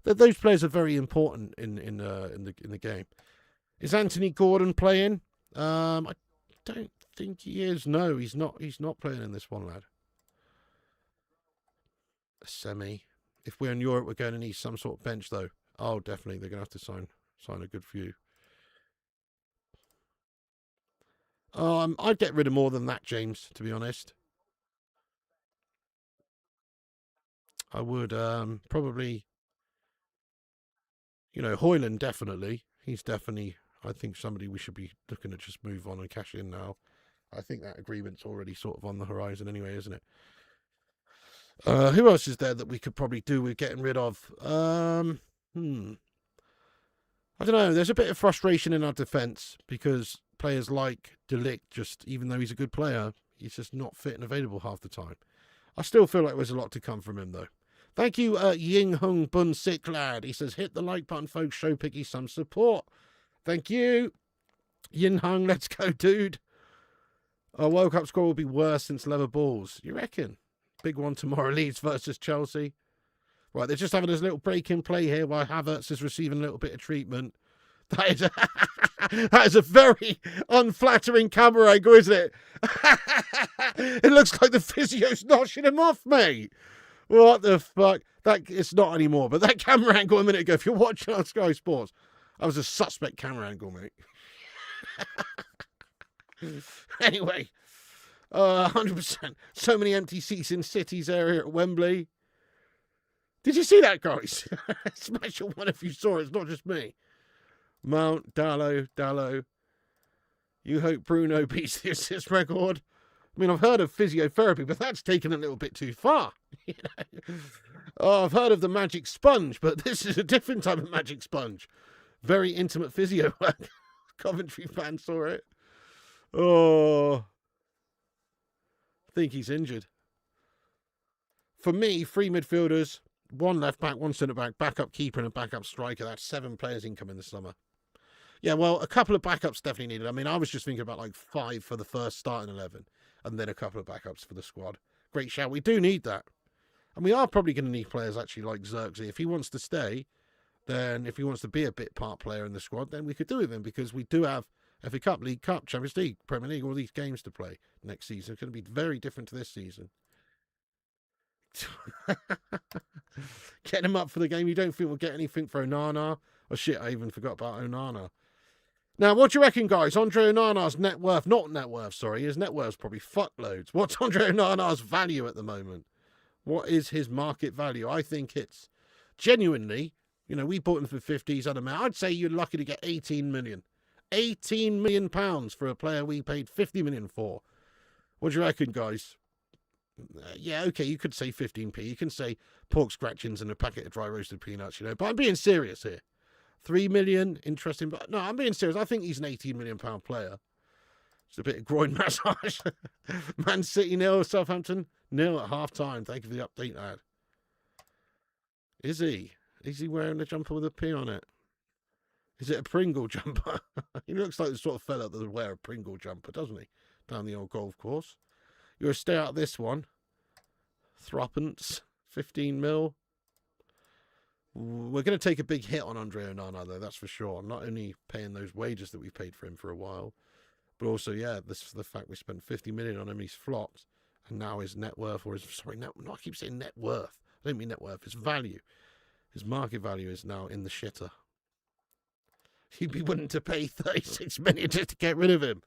those players are very important in the game. Is Anthony Gordon playing? I don't think he is. No, he's not. He's not playing in this one, lad. A semi. If we're in Europe, we're going to need some sort of bench, though. Oh, definitely, they're going to have to sign a good few. I'd get rid of more than that, James. To be honest. I would probably, you know, Hoyland definitely. He's definitely, I think, somebody we should be looking to just move on and cash in now. I think that agreement's already sort of on the horizon anyway, isn't it? Who else is there that we could probably do with getting rid of? I don't know. There's a bit of frustration in our defence because players like De Ligt, just even though he's a good player, he's just not fit and available half the time. I still feel like there's a lot to come from him, though. Thank you, Ying Hung Bun Sik Lad. He says, hit the like button, folks. Show Piggy some support. Thank you. Yin Hung, let's go, dude. Our World Cup score will be worse since leather balls. You reckon? Big one tomorrow, Leeds versus Chelsea. Right, they're just having this little break in play here while Havertz is receiving a little bit of treatment. That is a very unflattering camera angle, isn't it? It looks like the physio's notching him off, mate. What the fuck? It's not anymore, but that camera angle a minute ago, if you're watching on Sky Sports, that was a suspect camera angle, mate. Anyway, 100%. So many empty seats in City's area at Wembley. Did you see that, guys? Smash one if you saw it. It's not just me. Mount, Dallo. You hope Bruno beats the assist record. I mean, I've heard of physiotherapy, but that's taken a little bit too far. You know? Oh, I've heard of the magic sponge, but this is a different type of magic sponge. Very intimate physio work. Coventry fans saw it. Oh, I think he's injured. For me, 3 midfielders, 1 left back, 1 centre back, backup keeper and a backup striker. That's 7 players incoming this summer. Yeah, well, a couple of backups definitely needed. I mean, I was just thinking about like 5 for the first starting 11 and then a couple of backups for the squad. Great shout. We do need that. And we are probably going to need players actually like Zirkzee. If he wants to stay, then if he wants to be a bit part player in the squad, then we could do with him, because we do have FA Cup, League Cup, Champions League, Premier League, all these games to play next season. It's going to be very different to this season. Getting him up for the game. You don't think we'll get anything for Onana? Oh shit, I even forgot about Onana. Now, what do you reckon, guys? Andre Onana's net worth, not net worth, sorry, his net worth's probably fuckloads. What's Andre Onana's value at the moment? What is his market value? I think it's genuinely, you know, we bought him for 50, he's had a man. I'd say you're lucky to get 18 million. 18 million pounds for a player we paid 50 million for. What do you reckon, guys? Yeah, okay, you could say 15p. You can say pork scratchings and a packet of dry roasted peanuts, you know, but I'm being serious here. 3 million, interesting, but no, I'm being serious. I think he's an 18 million pound player. It's a bit of groin massage. Man City 0, Southampton 0 at half time. Thank you for the update, lad. Is he? Is he wearing a jumper with a P on it? Is it a Pringle jumper? He looks like the sort of fella that would wear a Pringle jumper, doesn't he? Down the old golf course. You're a stay out of this one. Threepence, 15 mil. We're going to take a big hit on Andre Onana, though, that's for sure. Not only paying those wages that we paid for him for a while, but also, yeah, the fact we spent 50 million on him, he's flopped, and now his net worth, or his, sorry, no, I keep saying net worth. I don't mean net worth, his value. His market value is now in the shitter. You'd be willing to pay 36 million just to get rid of him.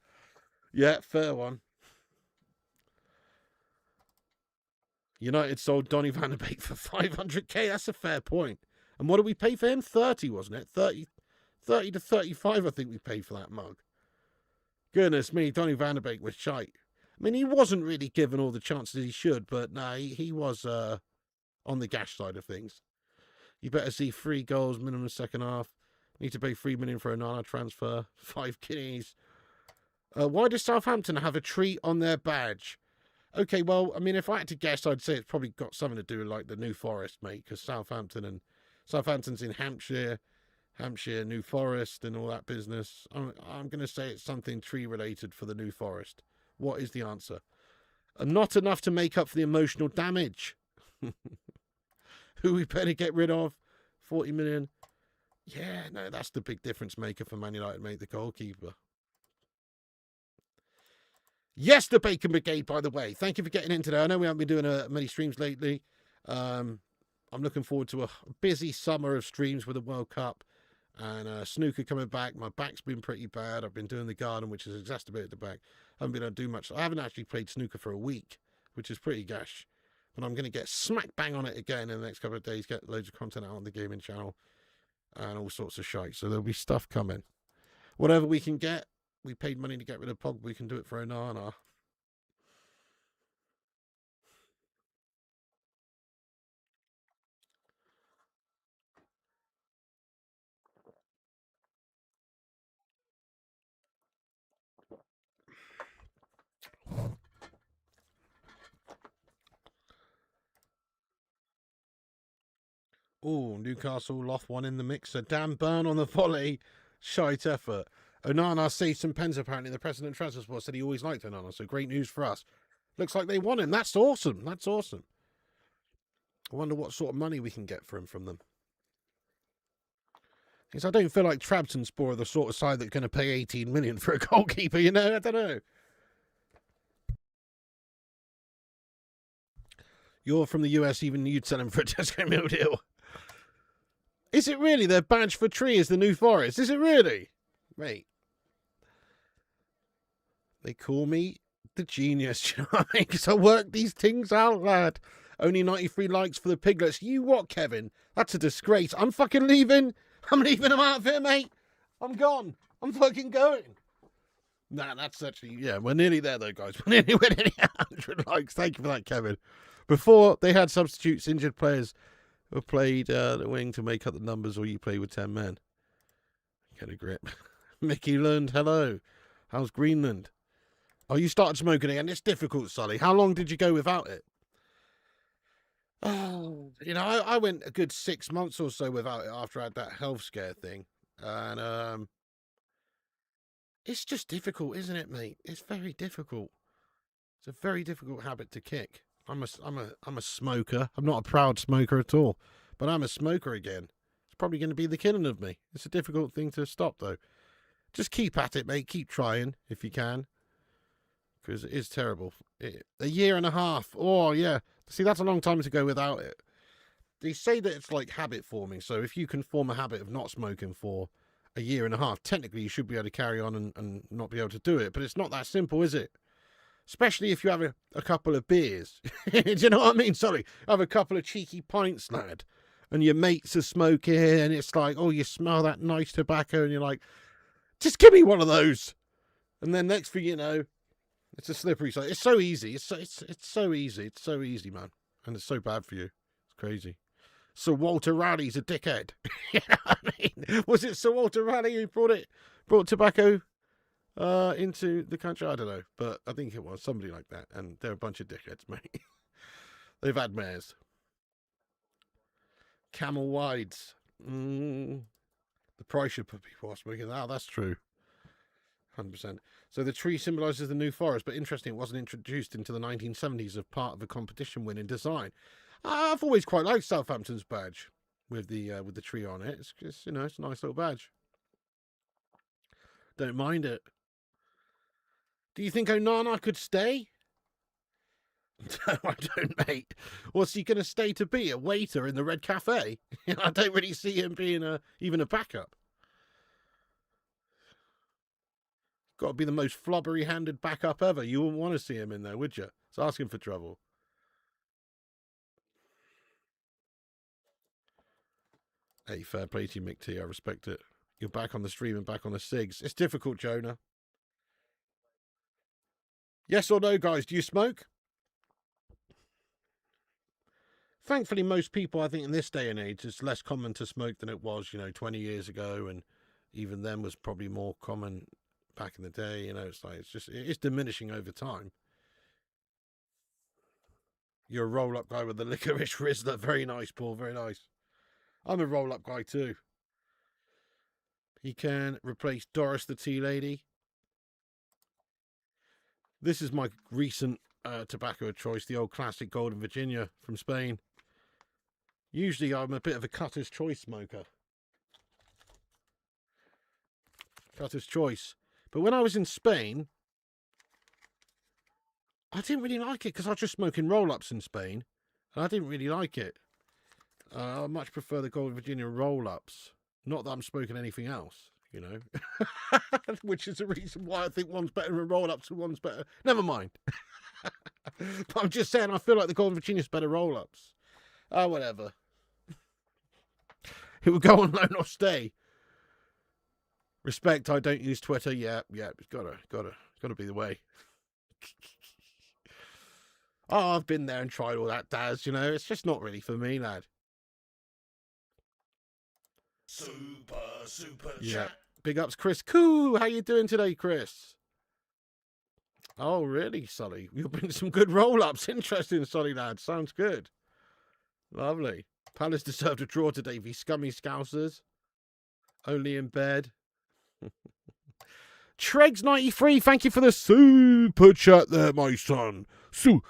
Yeah, fair one. United sold Donny van de Beek for 500k. That's a fair point. And what did we pay for him? 30, wasn't it? 30 to 35, I think we paid for that mug. Goodness me, Donny van de Beek was shite. I mean, he wasn't really given all the chances he should, but no, he was on the gash side of things. You better see 3 goals minimum second half. Need to pay 3 million for a Nana transfer. 5 guineas. Why does Southampton have a tree on their badge? Okay, well, I mean, if I had to guess, I'd say it's probably got something to do with, like, the New Forest, mate, because Southampton's in Hampshire, New Forest, and all that business. I'm going to say it's something tree-related for the New Forest. What is the answer? Not enough to make up for the emotional damage. Who we better get rid of? 40 million. Yeah, no, that's the big difference maker for Man United, mate, the goalkeeper. Yes, the Bacon Brigade, by the way. Thank you for getting in today. I know we haven't been doing many streams lately. I'm looking forward to a busy summer of streams with the World Cup and snooker coming back. My back's been pretty bad. I've been doing the garden, which has exacerbated the back. I haven't been able to do much. I haven't actually played snooker for a week, which is pretty gash. But I'm going to get smack bang on it again in the next couple of days, get loads of content out on the gaming channel and all sorts of shite. So there'll be stuff coming. Whatever we can get. We paid money to get rid of Pogba. We can do it for Onana. Oh, Newcastle lost one in the mixer. Dan Burn on the volley. Shite effort. Onana saved some pens, apparently. The president transfer sport said he always liked Onana, so great news for us. Looks like they won him. That's awesome. That's awesome. I wonder what sort of money we can get from them. Because I don't feel like Trabzonspor are the sort of side that's going to pay 18 million for a goalkeeper, you know? I don't know. You're from the US, even you'd sell him for a Tesco meal deal. Is it really? Their badge for tree is the New Forest. Is it really? Mate. They call me the genius, you know what I mean? Because I work these things out, lad. Only 93 likes for the piglets. You what, Kevin? That's a disgrace. I'm fucking leaving. I'm leaving them out of here, mate. I'm gone. I'm fucking going. Nah, that's actually, yeah, we're nearly there, though, guys. We're nearly 100 likes. Thank you for that, Kevin. Before, they had substitutes, injured players who played the wing to make up the numbers, or you play with 10 men. Get a grip. Mickey Lund, hello. How's Greenland? Oh, you started smoking again. It's difficult, Sully. How long did you go without it? Oh, you know, I went a good 6 months or so without it after I had that health scare thing. And it's just difficult, isn't it, mate? It's very difficult. It's a very difficult habit to kick. I'm a smoker. I'm not a proud smoker at all, but I'm a smoker again. It's probably going to be the killing of me. It's a difficult thing to stop, though. Just keep at it, mate. Keep trying if you can. Because it is terrible. A year and a half. Oh, yeah. See, that's a long time to go without it. They say that it's like habit forming. So if you can form a habit of not smoking for a year and a half, technically you should be able to carry on and not be able to do it. But it's not that simple, is it? Especially if you have a couple of beers. Do you know what I mean? Sorry. Have a couple of cheeky pints, lad. And your mates are smoking. And it's like, oh, you smell that nice tobacco. And you're like, just give me one of those. And then next thing you know, it's a slippery slope. It's so easy. It's so easy. It's so easy, man. And it's so bad for you. It's crazy. Sir Walter Raleigh's a dickhead. You know what I mean? Was it Sir Walter Raleigh who brought tobacco into the country? I don't know. But I think it was somebody like that. And they're a bunch of dickheads, mate. They've had mayors. Camel Wides. The price should put people off smoking. Oh, that's true. 100%. So the tree symbolises the New Forest, but interesting, it wasn't introduced into the 1970s as part of a competition winning design. I've always quite liked Southampton's badge with the tree on it. It's just, it's a nice little badge. Don't mind it. Do you think Onana could stay? No, I don't, mate. What's he going to stay to be? A waiter in the Red Cafe? I don't really see him being even a backup. Got to be the most flobbery-handed backup ever. You wouldn't want to see him in there, would you? It's asking for trouble. Hey, fair play to you, Mick T. I respect it. You're back on the stream and back on the SIGs. It's difficult, Jonah. Yes or no, guys? Do you smoke? Thankfully, most people, I think, in this day and age, it's less common to smoke than it was, 20 years ago. And even then was probably more common back in the day. It's diminishing over time. You're a roll-up guy with the licorice Rizzler. Very nice, Paul. Very nice. I'm a roll-up guy too. He can replace Doris the Tea Lady. This is my recent tobacco of choice, the old classic Golden Virginia from Spain. Usually I'm a bit of a cutter's choice smoker. Cutter's choice. But when I was in Spain, I didn't really like it because I was just smoking roll-ups in Spain. And I didn't really like it. I much prefer the Golden Virginia roll-ups. Not that I'm smoking anything else, which is the reason why I think one's better than roll-ups and one's better. Never mind. But I'm just saying I feel like the Golden Virginia's better roll-ups. Whatever. It will go on loan or stay. Respect, I don't use Twitter. Yeah, it's gotta be the way. Oh, I've been there and tried all that, Daz, it's just not really for me, lad. Super chat. Big ups, Chris Koo. How you doing today, Chris? Oh, really, Sully? You'll bring some good roll-ups. Interesting, Sully, lad. Sounds good. Lovely. Palace deserved a draw today, v scummy Scousers. Only in bed. Tregs93, thank you for the super chat there, my son. Sue.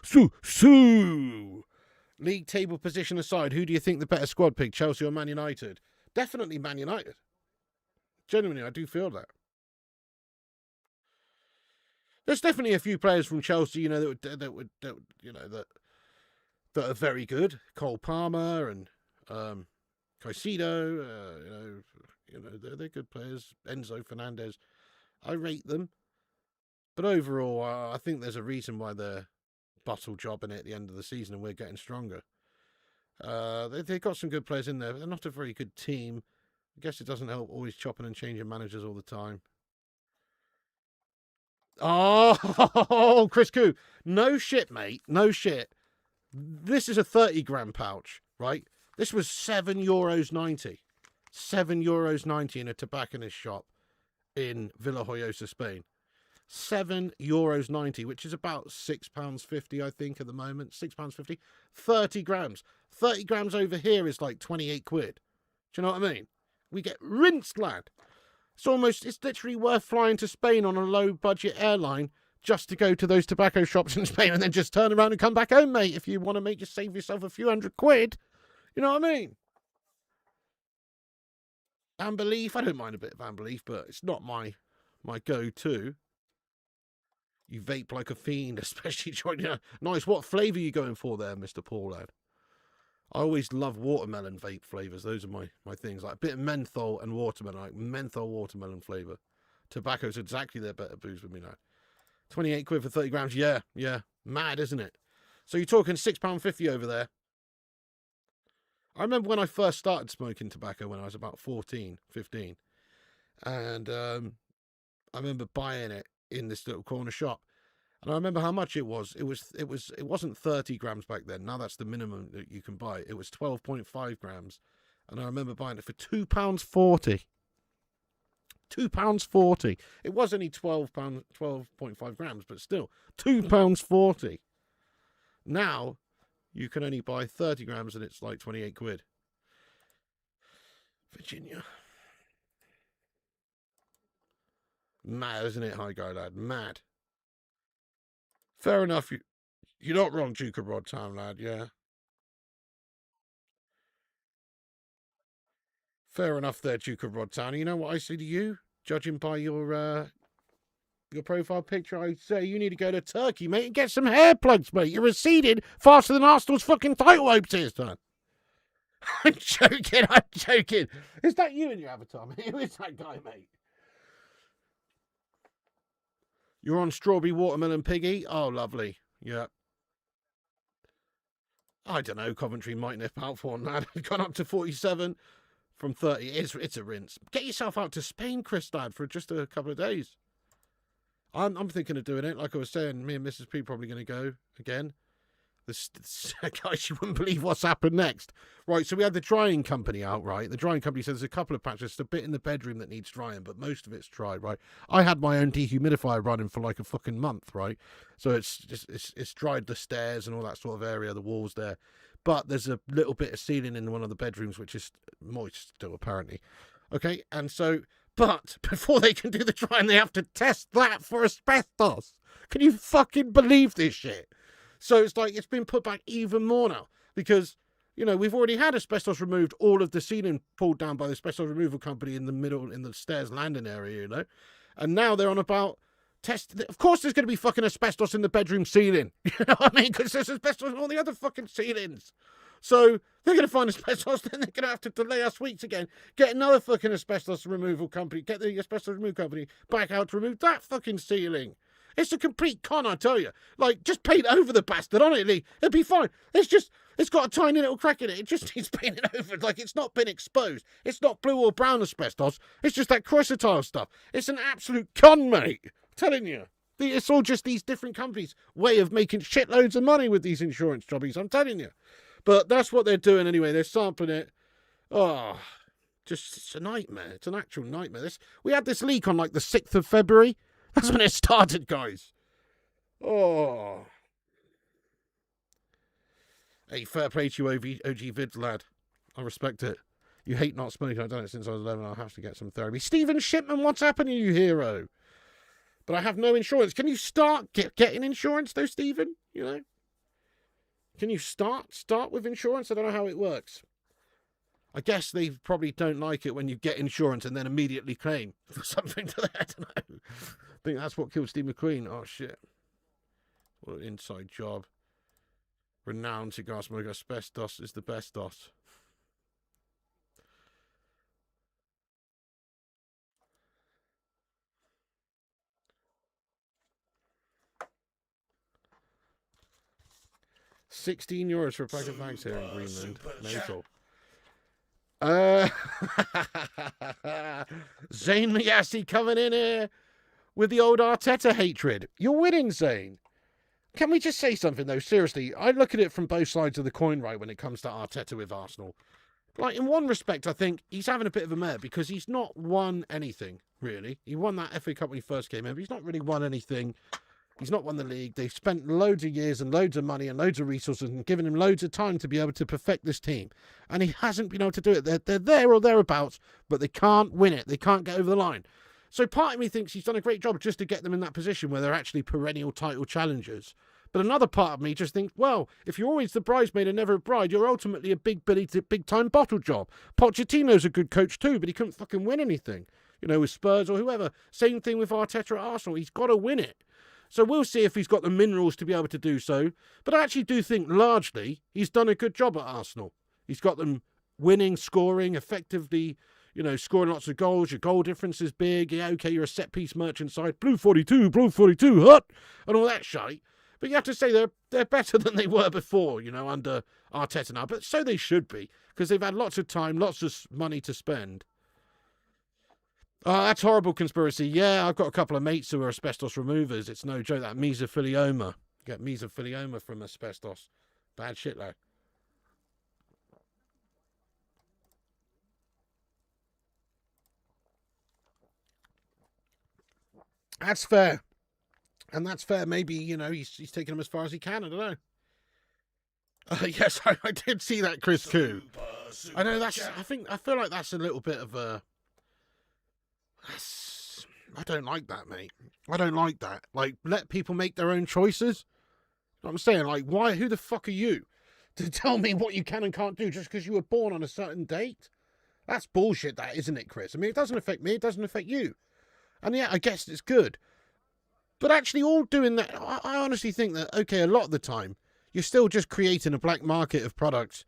League table position aside, who do you think the better squad pick, Chelsea or Man United? Definitely Man United. Genuinely, I do feel that. There's definitely a few players from Chelsea, that are very good. Cole Palmer and Caicedo, they're good players. Enzo Fernandez, I rate them. But overall, I think there's a reason why they're bottle jobbing it at the end of the season and we're getting stronger. They've got some good players in there, but they're not a very good team. I guess it doesn't help always chopping and changing managers all the time. Oh, Chris Koo. No shit, mate. No shit. This is a 30-gram pouch, right? This was €7.90. €7.90 in a tobacconist shop in Villajoyosa, Spain. €7.90, which is about £6.50, I think, at the moment. £6.50. 30 grams. 30 grams over here is like 28 quid. Do you know what I mean? We get rinsed, lad. It's literally worth flying to Spain on a low-budget airline just to go to those tobacco shops in Spain and then just turn around and come back home, mate, if you want to save yourself a few £100. You know what I mean? Amber Leaf, I don't mind a bit of Amber Leaf, but it's not my go-to. You vape like a fiend, especially joining. Nice. What flavour are you going for there, Mr. Paul lad? I always love watermelon vape flavours. Those are my things. Like a bit of menthol and watermelon, like menthol watermelon flavour. Tobacco's exactly their better booze with me now. 28 quid for 30 grams. Yeah. Mad, isn't it? So you're talking £6.50 over there. I remember when I first started smoking tobacco when I was about 14, 15. And I remember buying it in this little corner shop. And I remember how much it was. It wasn't 30 grams back then. Now that's the minimum that you can buy. It was 12.5 grams. And I remember buying it for £2.40. £2.40. It was only 12.5 grams, but still, £2.40. Now, you can only buy 30 grams and it's like 28 quid. Virginia. Mad, isn't it, High Guy lad? Mad. Fair enough. You're not wrong, Duke of Rodtown, lad, yeah. Fair enough there, Duke of Rodtown. You know what I say to you? Judging by your profile picture, I'd say you need to go to Turkey, mate, and get some hair plugs, mate. You're receding faster than Arsenal's fucking title hopes here, son. I'm joking. Is that you in your avatar, mate? Who is that guy, mate? You're on Strawberry Watermelon Piggy? Oh, lovely. Yeah. I don't know. Coventry might nip out for one, lad. Gone up to 47 from 30. It's a rinse. Get yourself out to Spain, Chris, lad, for just a couple of days. I'm thinking of doing it. Like I was saying, me and Mrs. P probably going to go again. Guys, you wouldn't believe what's happened next. Right, so we had the drying company out, right? The drying company says there's a couple of patches, just a bit in the bedroom that needs drying, but most of it's dry, right? I had my own dehumidifier running for like a fucking month, right? So it's dried the stairs and all that sort of area, the walls there. But there's a little bit of ceiling in one of the bedrooms, which is moist still, apparently. Okay, and so, but before they can do the drying, they have to test that for asbestos. Can you fucking believe this shit? So it's like it's been put back even more now because, you know, we've already had asbestos removed, all of the ceiling pulled down by the asbestos removal company in the middle, in the stairs landing area, you know. And now they're on about test. Of course there's going to be fucking asbestos in the bedroom ceiling. You know what I mean? Because there's asbestos in all the other fucking ceilings. So they're going to find asbestos, then they're going to have to delay us weeks again, get another fucking asbestos removal company, get the asbestos removal company back out to remove that fucking ceiling. It's a complete con, I tell you. Like, just paint over the bastard, honestly. It'll be fine. It's got a tiny little crack in it. It just needs painting over. Like, it's not been exposed. It's not blue or brown asbestos. It's just that chrysotile stuff. It's an absolute con, mate. I'm telling you. It's all just these different companies' way of making shitloads of money with these insurance jobbies. I'm telling you. But that's what they're doing anyway. They're sampling it. Oh, it's a nightmare. It's an actual nightmare. We had this leak on, like, the 6th of February. That's when it started, guys. Oh. Hey, fair play to you, OG Vids, lad. I respect it. You hate not smoking. I've done it since I was 11. I'll have to get some therapy. Stephen Shipman, what's happening, you hero? But I have no insurance. Can you start getting insurance, though, Stephen? You know? Can you start with insurance? I don't know how it works. I guess they probably don't like it when you get insurance and then immediately claim for something to that. I don't know. I think that's what killed Steve McQueen. Oh, shit. What an inside job. Renowned cigar smoker. Asbestos is the best dos. €16 for a pack of bags here in Greenland. Mental. Zane Mayassi coming in here with the old Arteta hatred. You're winning, Zane. Can we just say something, though? Seriously, I look at it from both sides of the coin, right, when it comes to Arteta with Arsenal. Like, in one respect, I think he's having a bit of a mare because he's not won anything, really. He won that FA Cup when he first came in, but he's not really won anything. He's not won the league. They've spent loads of years and loads of money and loads of resources and given him loads of time to be able to perfect this team. And he hasn't been able to do it. They're there or thereabouts, but they can't win it. They can't get over the line. So part of me thinks he's done a great job just to get them in that position where they're actually perennial title challengers. But another part of me just thinks, well, if you're always the bridesmaid and never a bride, you're ultimately a big Billy to big time bottle job. Pochettino's a good coach too, but he couldn't fucking win anything. With Spurs or whoever. Same thing with Arteta at Arsenal. He's got to win it. So we'll see if he's got the minerals to be able to do so. But I actually do think largely he's done a good job at Arsenal. He's got them winning, scoring, effectively, scoring lots of goals. Your goal difference is big. Yeah, okay, you're a set-piece merchant side. Blue 42, hut, and all that shite. But you have to say they're better than they were before, under Arteta now. But so they should be, because they've had lots of time, lots of money to spend. Oh, that's horrible conspiracy. Yeah, I've got a couple of mates who are asbestos removers. It's no joke, that mesothelioma. You get mesothelioma from asbestos. Bad shit, though. That's fair. And that's fair. Maybe, he's taking them as far as he can. I don't know. Yes, I did see that, Chris Koo. I know I feel like that's a little bit of a... I don't like that, mate. I don't like that. Like, let people make their own choices. You know what I'm saying? Like, why? Who the fuck are you to tell me what you can and can't do just because you were born on a certain date? That's bullshit, that, isn't it, Chris? I mean, it doesn't affect me. It doesn't affect you. And yeah, I guess it's good. But actually, all doing that, I honestly think that, okay, a lot of the time, you're still just creating a black market of products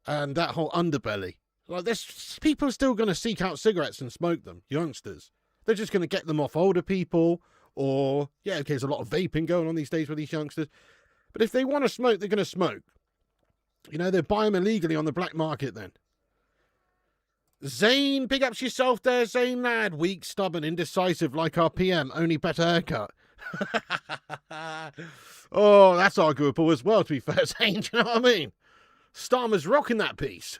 and that whole underbelly. Like, there's people still going to seek out cigarettes and smoke them, youngsters. They're just going to get them off older people, or, yeah, okay, there's a lot of vaping going on these days with these youngsters. But if they want to smoke, they're going to smoke. They buy them illegally on the black market then. Zane, big ups yourself there, Zane lad. Weak, stubborn, indecisive, like our PM, only better haircut. Oh, that's arguable as well, to be fair, Zane, do you know what I mean? Starmer's rocking that piece.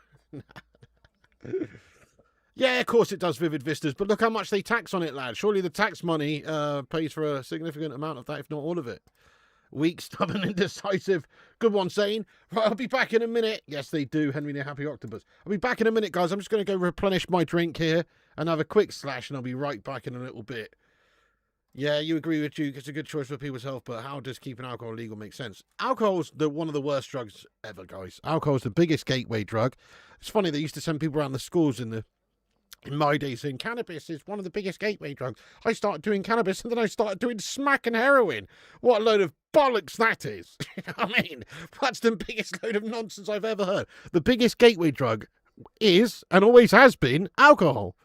Yeah, of course it does, Vivid Vistas, but look how much they tax on it, lad. Surely the tax money pays for a significant amount of that, if not all of it. Weak, stubborn, indecisive. Good one, Zane. Right, I'll be back in a minute. Yes, they do, Henry the Happy Octopus. I'll be back in a minute, guys. I'm just going to go replenish my drink here and have a quick slash, and I'll be right back in a little bit. Yeah, you agree with you. It's a good choice for people's health, but how does keeping alcohol legal make sense? Alcohol's one of the worst drugs ever, guys. Alcohol's the biggest gateway drug. It's funny, they used to send people around the schools in my day saying cannabis is one of the biggest gateway drugs. I started doing cannabis and then I started doing smack and heroin. What a load of bollocks that is. I mean, that's the biggest load of nonsense I've ever heard. The biggest gateway drug is, and always has been, alcohol.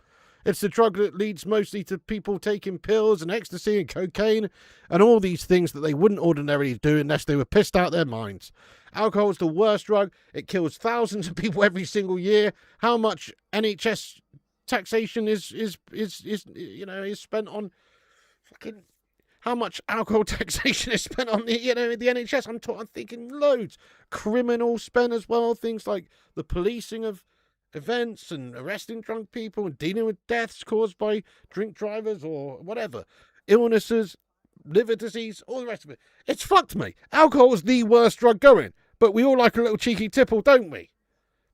It's the drug that leads mostly to people taking pills and ecstasy and cocaine and all these things that they wouldn't ordinarily do unless they were pissed out their minds. Alcohol is the worst drug. It kills thousands of people every single year. How much NHS taxation is spent on fucking... How much alcohol taxation is spent on the NHS? I'm thinking loads. Criminal spend as well. Things like the policing of events and arresting drunk people and dealing with deaths caused by drink drivers or whatever. Illnesses, liver disease, all the rest of it. It's fucked, mate. Alcohol is the worst drug going. But we all like a little cheeky tipple, don't we?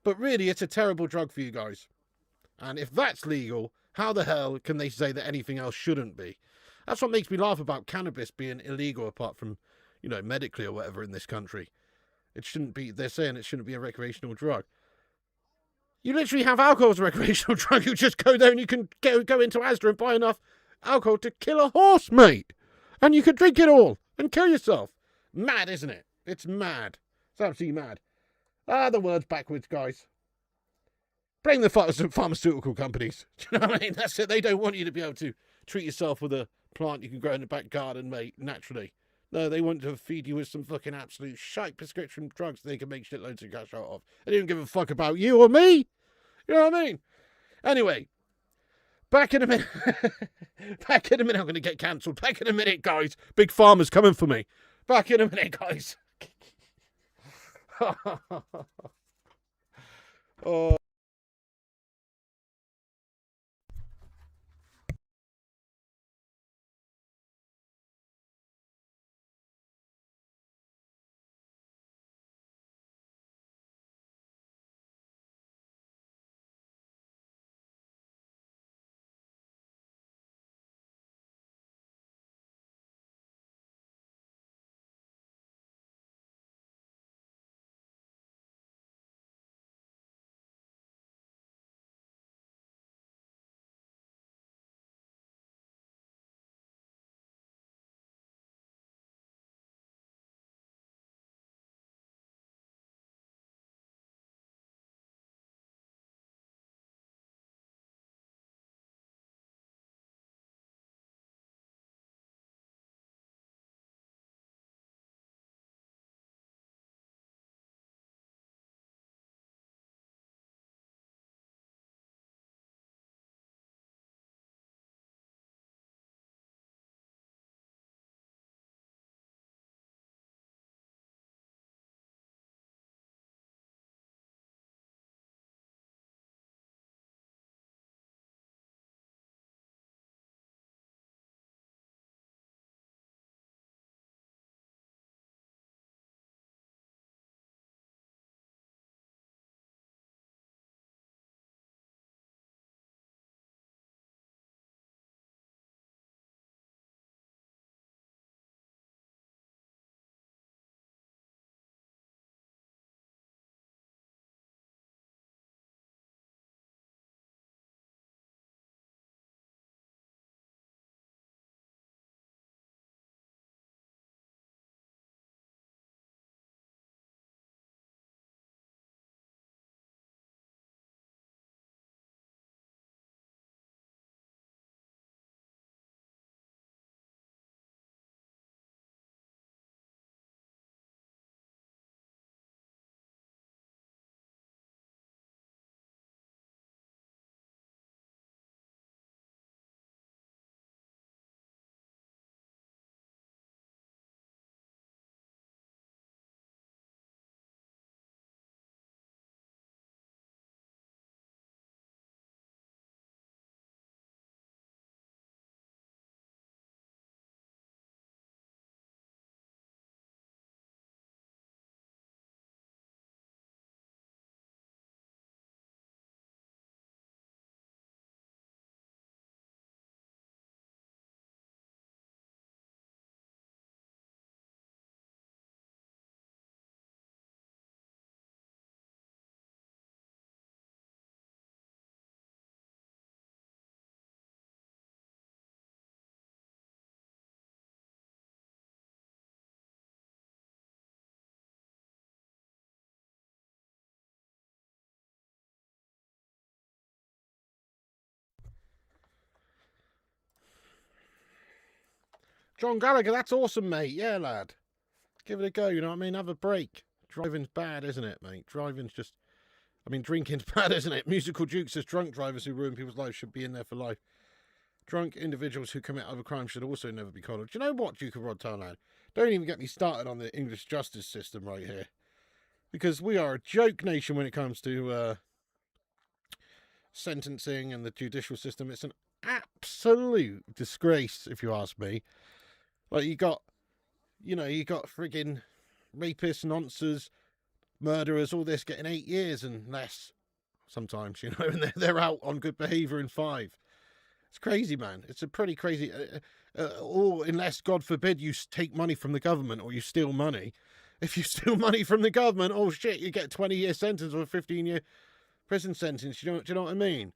But really, it's a terrible drug for you guys. And if that's legal, how the hell can they say that anything else shouldn't be? That's what makes me laugh about cannabis being illegal apart from, medically or whatever in this country. It shouldn't be, they're saying it shouldn't be a recreational drug. You literally have alcohol as a recreational drug. You just go there and you can go into Asda and buy enough alcohol to kill a horse, mate. And you can drink it all and kill yourself. Mad, isn't it? It's mad. It's absolutely mad. The word's backwards, guys. Blame the pharmaceutical companies. Do you know what I mean? That's it. They don't want you to be able to treat yourself with a plant you can grow in the back garden, mate, naturally. No, they want to feed you with some fucking absolute shite prescription drugs they can make shitloads of cash out of. They don't give a fuck about you or me. You know what I mean? Anyway, back in a minute. Back in a minute. I'm going to get cancelled. Back in a minute, guys. Big Pharma's coming for me. Back in a minute, guys. Oh. John Gallagher, that's awesome, mate. Yeah, lad. Give it a go, you know what I mean? Have a break. Driving's bad, isn't it, mate? Driving's just... I mean, drinking's bad, isn't it? Musical Duke says drunk drivers who ruin people's lives should be in there for life. Drunk individuals who commit other crimes should also never be collared. Do you know what, Duke of Rodtown, lad? Don't even get me started on the English justice system right here. Because we are a joke nation when it comes to sentencing and the judicial system. It's an absolute disgrace, if you ask me. Like, you got friggin' rapists, nonces, murderers, all this getting 8 years and less sometimes, you know, and they're out on good behaviour in 5. It's crazy, man. It's a pretty crazy... or unless, God forbid, you take money from the government or you steal money. If you steal money from the government, oh shit, you get a 20-year sentence or a 15-year prison sentence. Do you know what I mean?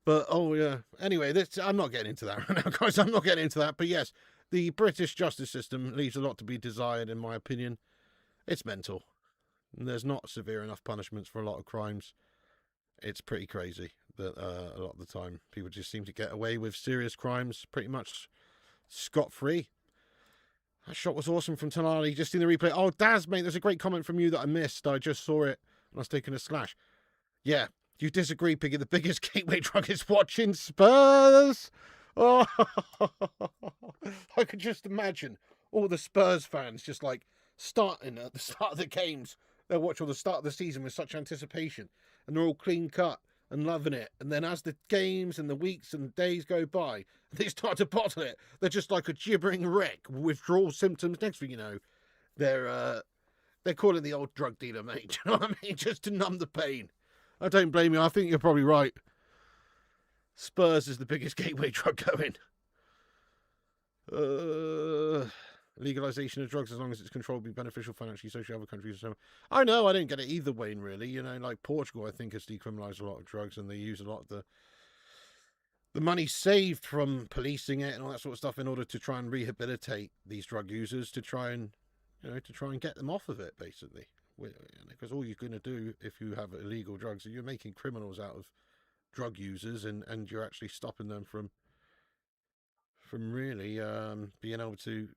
But, oh yeah. Anyway, I'm not getting into that right now, guys. I'm not getting into that. But yes, the British justice system leaves a lot to be desired, in my opinion. It's mental. There's not severe enough punishments for a lot of crimes. It's pretty crazy that a lot of the time people just seem to get away with serious crimes pretty much scot-free. That shot was awesome from Tonali, just in the replay. Oh, Daz, mate, there's a great comment from you that I missed. I just saw it when I was taking a slash. Yeah, you disagree, Piggy. The biggest gateway drug is watching Spurs. Oh, I could just imagine all the Spurs fans just like starting at the start of the games. They'll watch all the start of the season with such anticipation, and they're all clean cut and loving it. And then as the games and the weeks and days go by, they start to bottle it. They're just like a gibbering wreck, withdrawal symptoms. Next thing you know, they're calling the old drug dealer, mate. Do you know what I mean? Just to numb the pain. I don't blame you. I think you're probably right. Spurs is the biggest gateway drug going. Legalization of drugs, as long as it's controlled, will be beneficial financially, socially, other countries. So I know, I don't get it either way, really. You know, like Portugal, I think, has decriminalised a lot of drugs, and they use a lot of the money saved from policing it and all that sort of stuff in order to try and rehabilitate these drug users, to try and get them off of it, basically. Because all you're going to do if you have illegal drugs, you're making criminals out of drug users, and you're actually stopping them from really being able to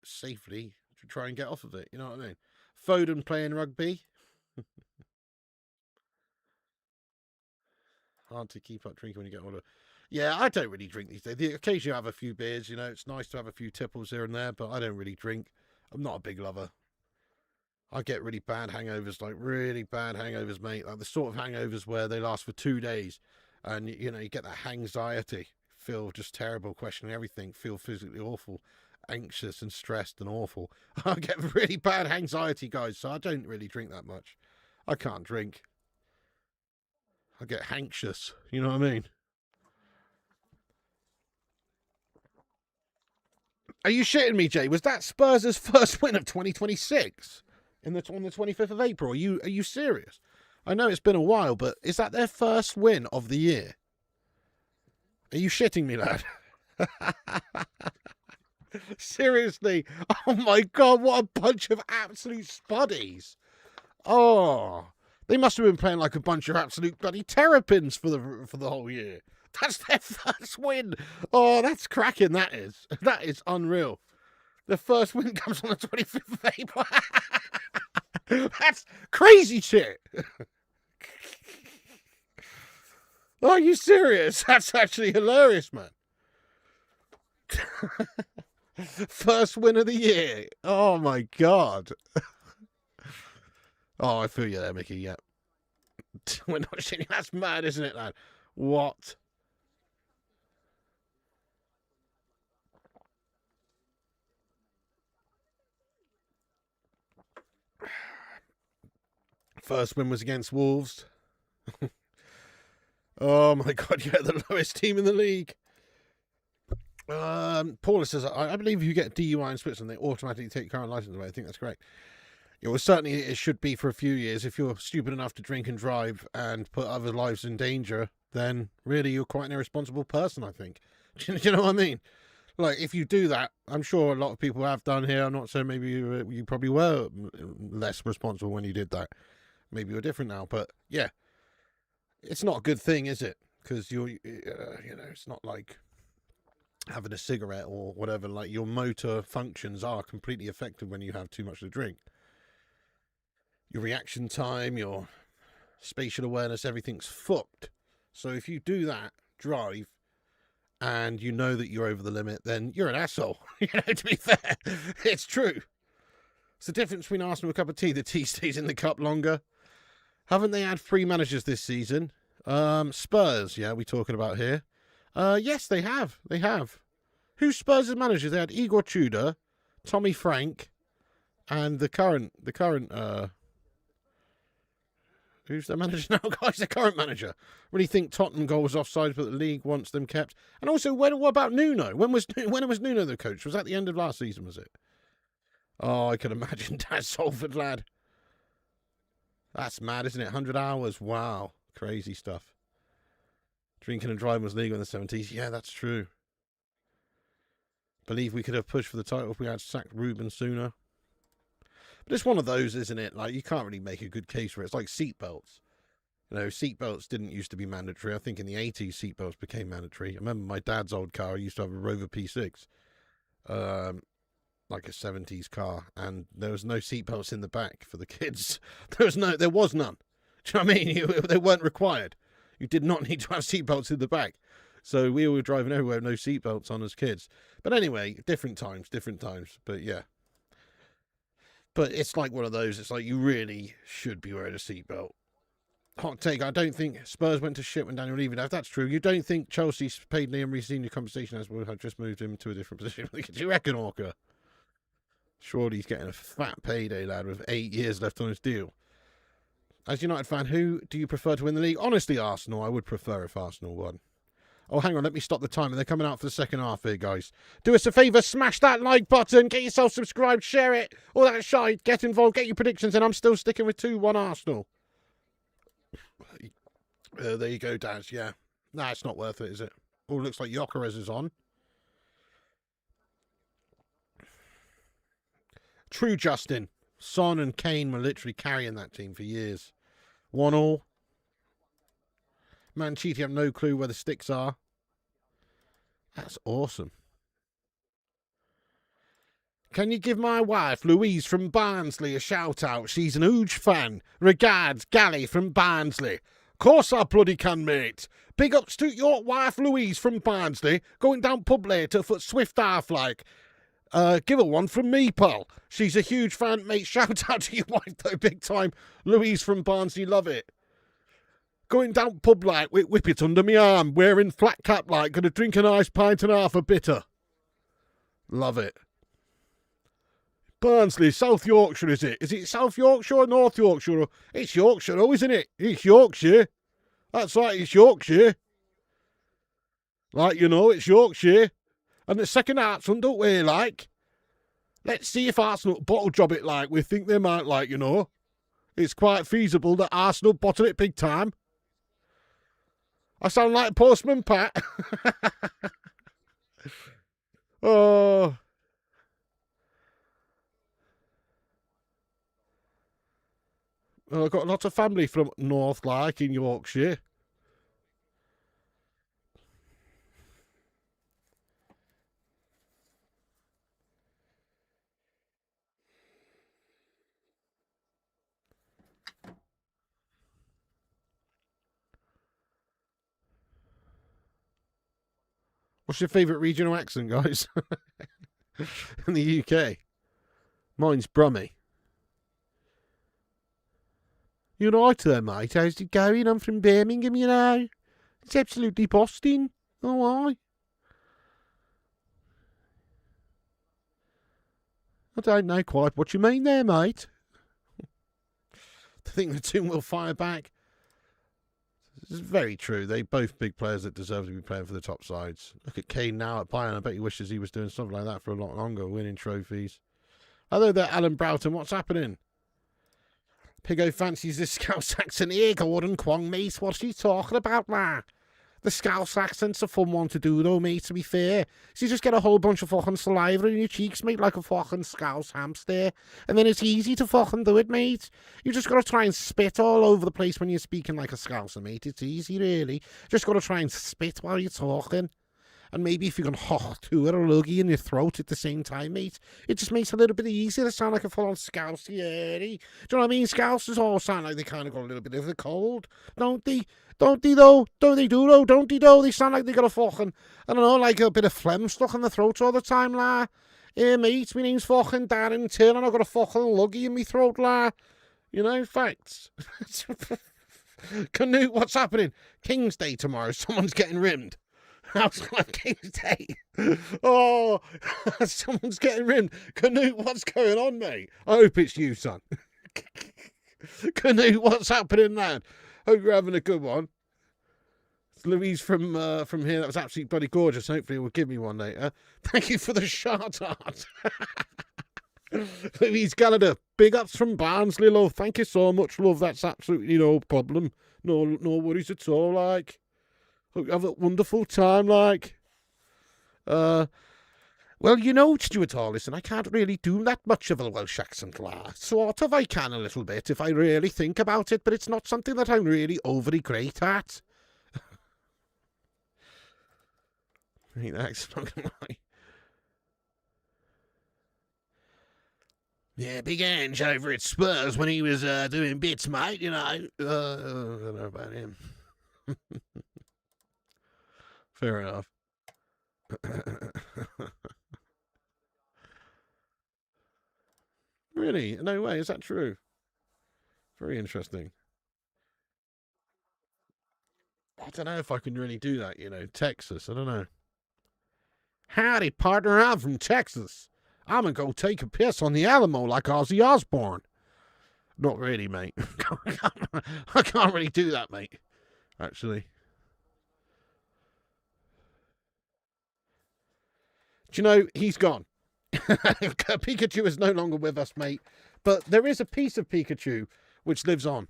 safely to try and get off of it. You know what I mean? Foden playing rugby. Hard to keep up drinking when you get older. Yeah, I don't really drink these days. Occasionally I have a few beers, you know. It's nice to have a few tipples here and there, but I don't really drink. I'm not a big lover. I get really bad hangovers, like really bad hangovers, mate. Like the sort of hangovers where they last for 2 days, and you know, you get that anxiety, feel just terrible, questioning everything, feel physically awful, anxious and stressed and awful. I get really bad anxiety, guys, so I don't really drink that much. I can't drink. I get anxious, you know what I mean? Are you shitting me, Jay? Was that Spurs' first win of 2026 on the 25th of April? Are you serious? I know it's been a while, but is that their first win of the year? Are you shitting me, lad? Seriously? Oh my God, what a bunch of absolute spuddies. Oh, they must have been playing like a bunch of absolute bloody terrapins for the whole year. That's their first win. Oh, that's cracking, that is. That is unreal. The first win comes on the 25th of April. That's crazy shit. Are you serious? That's actually hilarious, man. First win of the year. Oh, my God. Oh, I feel you there, Mickey, yeah. We're not shitting. That's mad, isn't it, lad? What? First win was against Wolves. Oh my God, yeah, the lowest team in the league. Paula says, I believe if you get DUI in Switzerland, they automatically take your current license away. I think that's correct. Yeah, well, certainly it should be for a few years. If you're stupid enough to drink and drive and put other lives in danger, then really you're quite an irresponsible person, I think. Do you know what I mean? Like, if you do that, I'm sure a lot of people have done here. I'm not saying maybe you probably were less responsible when you did that. Maybe you're different now, but yeah, it's not a good thing, is it? Because it's not like having a cigarette or whatever. Like, your motor functions are completely affected when you have too much to drink. Your reaction time, your spatial awareness, everything's fucked. So if you do that, drive, and you know that you're over the limit, then you're an asshole. To be fair, it's true. It's the difference between Arsenal and a cup of tea. The tea stays in the cup longer. Haven't they had 3 managers this season? Spurs, yeah, we're talking about here. Yes, they have. They have. Who's Spurs' managers? They had Igor Tudor, Tommy Frank, and the current, who's their manager now, guys? The current manager. Really think Tottenham goal was offside, but the league wants them kept. And also, what about Nuno? When was Nuno the coach? Was that the end of last season, was it? Oh, I can imagine that Salford lad. That's mad, isn't it? 100 hours. Wow. Crazy stuff. Drinking and driving was legal in the 70s. Yeah, that's true. Believe we could have pushed for the title if we had sacked Ruben sooner. But it's one of those, isn't it? Like, you can't really make a good case for it. It's like seatbelts. You know, seatbelts didn't used to be mandatory. I think in the 80s, seatbelts became mandatory. I remember my dad's old car. He used to have a Rover P6. Like a 70s car. And there was no seatbelts in the back for the kids. There was none. Do you know what I mean? They weren't required. You did not need to have seatbelts in the back. So we were driving everywhere with no seatbelts on as kids. But anyway, different times. But yeah. But it's like one of those. It's like you really should be wearing a seatbelt. Hot take. I don't think Spurs went to shit when Daniel Levy left. That's true. You don't think Chelsea paid Liam Rees senior compensation as well had just moved him to a different position? Do you reckon, Orca? Surely he's getting a fat payday, lad, with 8 years left on his deal. As a United fan, who do you prefer to win the league? Honestly, Arsenal. I would prefer if Arsenal won. Oh, hang on, let me stop the timer. They're coming out for the second half here, guys. Do us a favour, smash that like button, get yourself subscribed, share it, all that shite, get involved, get your predictions, and I'm still sticking with 2-1 Arsenal. There you go, Daz, yeah. Nah, it's not worth it, is it? Oh, looks like Gyökeres is on. True, Justin. Son and Kane were literally carrying that team for years. 1-1. Man, Cheaty have no clue where the sticks are. That's awesome. Can you give my wife, Louise from Barnsley, a shout out? She's an huge fan. Regards, Gally from Barnsley. Course I bloody can, mate. Big ups to your wife, Louise from Barnsley. Going down pub later for Swift half like. Give her one from me, pal. She's a huge fan, mate. Shout out to your wife, though, big time. Louise from Barnsley, love it. Going down pub like with whippet under me arm, wearing flat cap like, gonna drink an ice pint and half a bitter. Love it. Barnsley, South Yorkshire, is it? Is it South Yorkshire or North Yorkshire? It's Yorkshire, though, isn't it? It's Yorkshire. That's right, it's Yorkshire. Like, you know, it's Yorkshire. And the second Arsenal, don't we, like? Let's see if Arsenal bottle job it like we think they might, like, you know. It's quite feasible that Arsenal bottle it big time. I sound like Postman Pat. Oh. Well, I've got lots of family from North, like, in Yorkshire. What's your favourite regional accent, guys? In the UK? Mine's Brummie. You're right there, mate. How's it going? I'm from Birmingham, you know. It's absolutely busting. Oh, I don't know quite what you mean there, mate. I think the two will fire back. It's very true. They're both big players that deserve to be playing for the top sides. Look at Kane now at Bayern. I bet he wishes he was doing something like that for a lot longer, winning trophies. Hello there, Alan Broughton. What's happening? Piggo fancies this Scouse accent here, Gordon Kwong, mate. What's he talking about, man? The Scouse accent's a fun one to do, though, mate, to be fair. So you just get a whole bunch of fucking saliva in your cheeks, mate, like a fucking Scouse hamster. And then it's easy to fucking do it, mate. You just got to try and spit all over the place when you're speaking like a Scouser, mate. It's easy, really. Just got to try and spit while you're talking. And maybe if you can to it or luggy in your throat at the same time, mate, it just makes it a little bit easier to sound like a full-on Scousey. Do you know what I mean? Scousers all sound like they kind of got a little bit of a cold, don't they? Don't they though? Don't they do though? Don't they though? They sound like they got a fucking, I don't know, like a bit of phlegm stuck in the throat all the time, la. Hey mate, my name's fucking Darren Till and I got a fucking luggy in my throat, la. You know, facts. Canute, what's happening? King's Day tomorrow. Someone's getting rimmed. How's King's Day? Oh, someone's getting rimmed. Canute, what's going on, mate? I hope it's you, son. Canute, what's happening, lad? Hope you're having a good one. It's Louise from here. That was absolutely bloody gorgeous. Hopefully, will give me one later. Thank you for the shout out. Louise Gallagher, big ups from Barnsley, love. Thank you so much, love. That's absolutely no problem. No worries at all, like. Hope you have a wonderful time, like. Well, you know, Stuart Allison, I can't really do that much of a Welsh accent, la. Sort of, I can a little bit if I really think about it, but it's not something that I'm really overly great at. Hey, that's not gonna lie. Yeah, big Ange over at Spurs when he was doing bits, mate, you know. I don't know about him. Fair enough. Really? No way, is that true? Very interesting. I don't know if I can really do that, you know. Texas, I don't know. Howdy, partner, I'm from Texas. I'm going to go take a piss on the Alamo like Ozzy Osbourne. Not really, mate. I can't really do that, mate. Actually. Do you know, he's gone. Pikachu is no longer with us, mate. But there is a piece of Pikachu which lives on.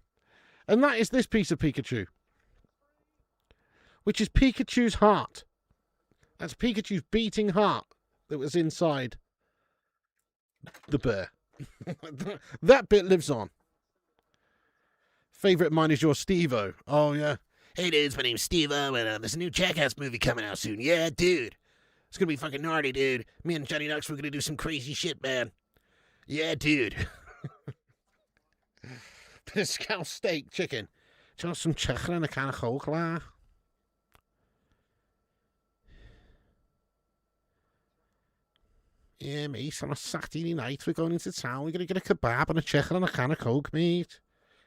And that is this piece of Pikachu. Which is Pikachu's heart. That's Pikachu's beating heart that was inside the bear. That bit lives on. Favourite of mine is your Steve-O. Oh, yeah. Hey, dudes, my name's Steve-O, and there's a new Jackass movie coming out soon. Yeah, dude. It's going to be fucking gnarly, dude. Me and Johnny Knox, we're going to do some crazy shit, man. Yeah, dude. Bit of scouse steak chicken. Do you want some chicken and a can of Coke, la? Yeah, mate, on a Saturday night, we're going into town. We're going to get a kebab and a chicken and a can of Coke, mate.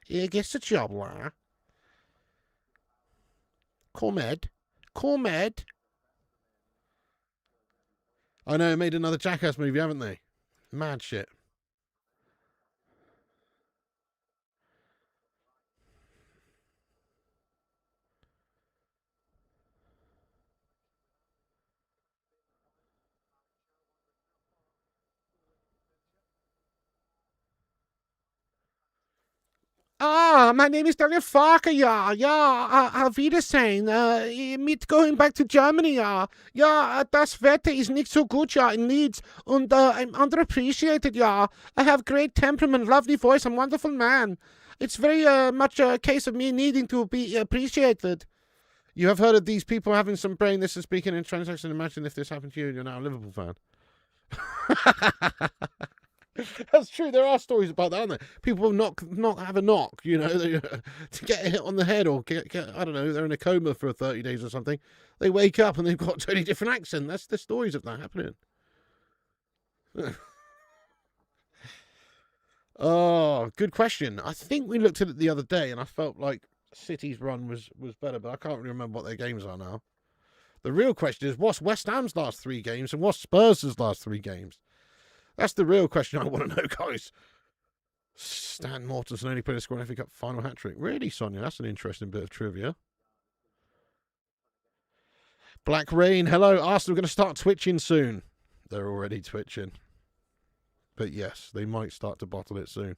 Yeah, gets the job, la. Comed. I know, made another Jackass movie, haven't they? Mad shit. Ah, my name is Daniel Farker, yeah. Auf Wiedersehen. Mit going back to Germany, ja. Ja, das Wetter is nicht so gut, ja, in Leeds. Und I'm underappreciated, ja. I have great temperament, lovely voice, I'm a wonderful man. It's very much a case of me needing to be appreciated. You have heard of these people having some brain. This is speaking in translation. Imagine if this happened to you and you're now a Liverpool fan. That's true. There are stories about that, aren't there? People not have a knock, you know, to get a hit on the head or get I don't know, they're in a coma for 30 days or something. They wake up and they've got a totally different accent. That's the stories of that happening. Oh, good question. I think we looked at it the other day and I felt like City's run was better, but I can't really remember what their games are now. The real question is, what's West Ham's last 3 games and what's Spurs' last 3 games? That's the real question I want to know, guys. Stan Mortensen only played a score in FA Cup final hat-trick. Really, Sonia? That's an interesting bit of trivia. Black Rain, hello. Arsenal going to start twitching soon. They're already twitching. But yes, they might start to bottle it soon.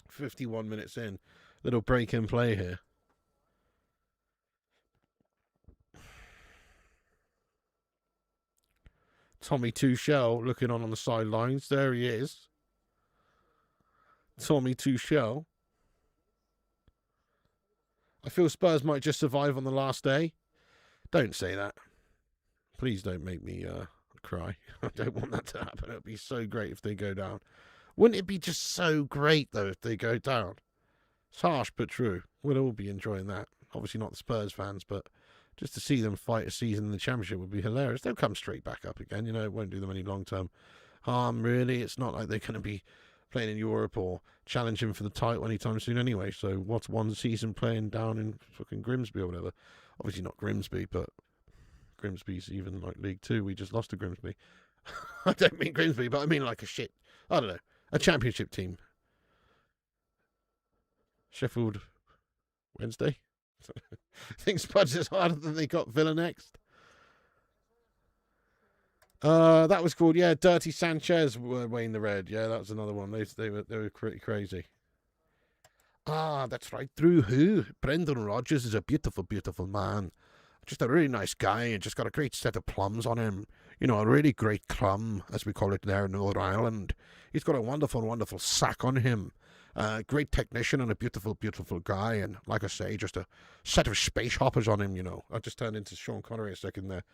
51 minutes in. Little break in play here. Tommy Tuchel looking on the sidelines. There he is. Tommy Tuchel. I feel Spurs might just survive on the last day. Don't say that. Please don't make me cry. I don't want that to happen. It would be so great if they go down. Wouldn't it be just so great, though, if they go down? It's harsh, but true. We'll all be enjoying that. Obviously not the Spurs fans, but just to see them fight a season in the Championship would be hilarious. They'll come straight back up again. You know, it won't do them any long-term harm, really. It's not like they're going to be playing in Europe or challenging for the title anytime soon anyway. So what's one season playing down in fucking Grimsby or whatever? Obviously not Grimsby, but Grimsby's even like League Two. We just lost to Grimsby. I don't mean Grimsby, but I mean like I don't know, a Championship team. Sheffield Wednesday. I think Spuds is harder than they got Villa next. That was called, Dirty Sanchez were weighing the red. Yeah, that was another one. They were pretty crazy. Ah, that's right. Through who? Brendan Rodgers is a beautiful, beautiful man. Just a really nice guy and just got a great set of plums on him. You know, a really great crumb, as we call it there in Northern Ireland. He's got a wonderful, wonderful sack on him. Great technician and a beautiful, beautiful guy. And like I say, just a set of space hoppers on him, you know. I just turned into Sean Connery a second there.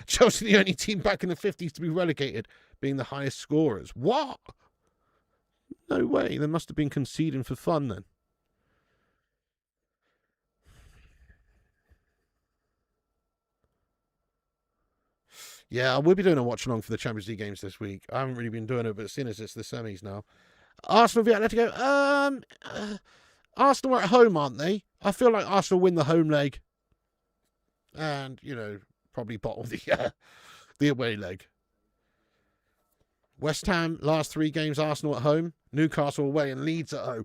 Chelsea, the only team back in the 50s to be relegated, being the highest scorers. What? No way. They must have been conceding for fun then. Yeah, I will be doing a watch along for the Champions League games this week. I haven't really been doing it, but seeing as it's the semis now. Arsenal v Atletico. Arsenal are at home, aren't they? I feel like Arsenal win the home leg. And, you know, probably bottle the away leg. West Ham, last 3 games, Arsenal at home. Newcastle away and Leeds at home.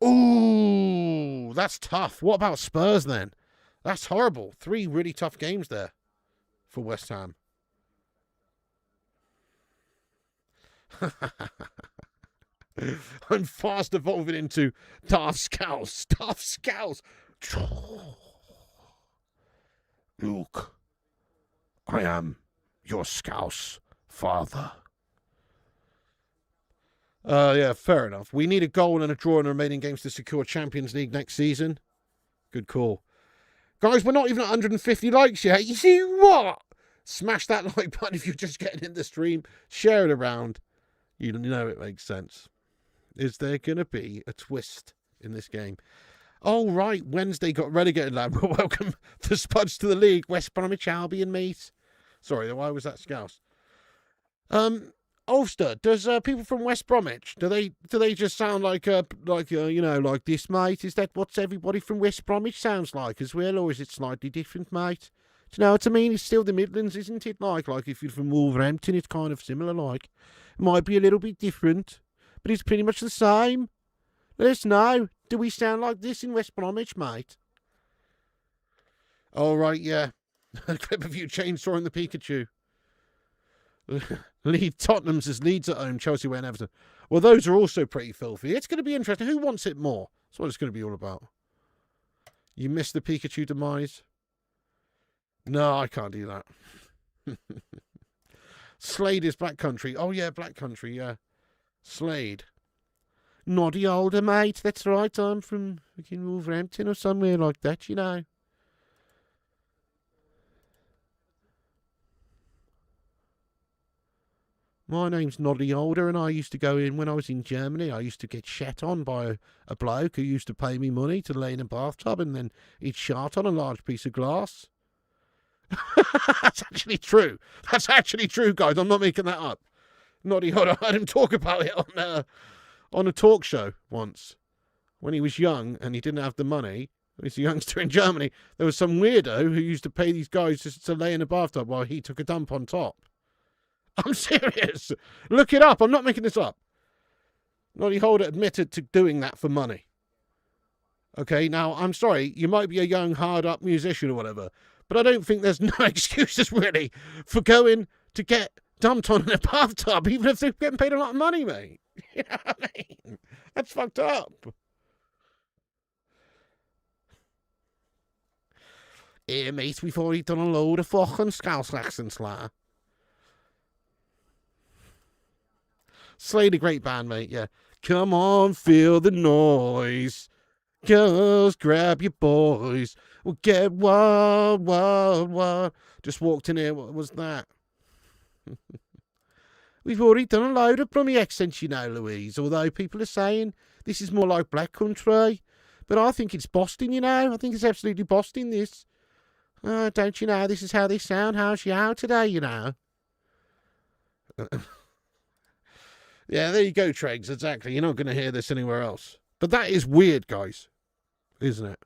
Ooh, that's tough. What about Spurs then? That's horrible. 3 really tough games there for West Ham. I'm fast evolving into Darth Scouse. Darth Scouse. Luke, I am your Scouse father. Yeah, fair enough. We need a goal and a draw in the remaining games to secure Champions League next season. Good call. Guys, we're not even at 150 likes yet. You see what? Smash that like button if you're just getting in the stream. Share it around. You know it makes sense. Is there going to be a twist in this game? Oh, right. Wednesday got relegated, lad. Well, welcome the Spuds to the league. West Bromwich Albion, mate. Sorry, why was that Scouse? Ulster, does people from West Bromwich, do they just sound like this, mate? Is that what everybody from West Bromwich sounds like as well, or is it slightly different, mate? Do you know what I mean? It's still the Midlands, isn't it? Like if you're from Wolverhampton, it's kind of similar, like. It might be a little bit different, but it's pretty much the same. Let us know. Do we sound like this in West Bromwich, mate? All right, yeah. A clip of you chainsawing the Pikachu. Tottenham says Leeds at home, Chelsea away and Everton. Well, those are also pretty filthy. It's going to be interesting. Who wants it more? That's what it's going to be all about. You missed the Pikachu demise? No, I can't do that. Slade is Black Country. Oh, yeah, Black Country, yeah. Slade. Noddy older, mate. That's right. I'm from fucking Wolverhampton or somewhere like that, you know. My name's Noddy Older, and I used to go in when I was in Germany. I used to get shat on by a bloke who used to pay me money to lay in a bathtub, and then he'd shart on a large piece of glass. That's actually true. That's actually true, guys. I'm not making that up. Noddy Older. I heard him talk about it on a talk show once. When he was young and he didn't have the money, he was a youngster in Germany, there was some weirdo who used to pay these guys just to lay in a bathtub while he took a dump on top. I'm serious. Look it up. I'm not making this up. Noddy Holder admitted to doing that for money. Okay, now, I'm sorry. You might be a young, hard-up musician or whatever, but I don't think there's no excuses, really, for going to get dumped on in a bathtub, even if they're getting paid a lot of money, mate. You know what I mean? That's fucked up. Here, mate, we've already done a load of fucking Scouse accents, like. Slade, a great band, mate, yeah. Come on, feel the noise. Girls, grab your boys. We'll get what. Just walked in here. What was that? We've already done a load of bloody accents, you know, Louise. Although people are saying this is more like Black Country. But I think it's Boston, you know. I think it's absolutely Boston, this. Don't you know, this is how they sound. How's you out today, you know? Yeah, there you go, Tregs. Exactly. You're not going to hear this anywhere else. But that is weird, guys. Isn't it?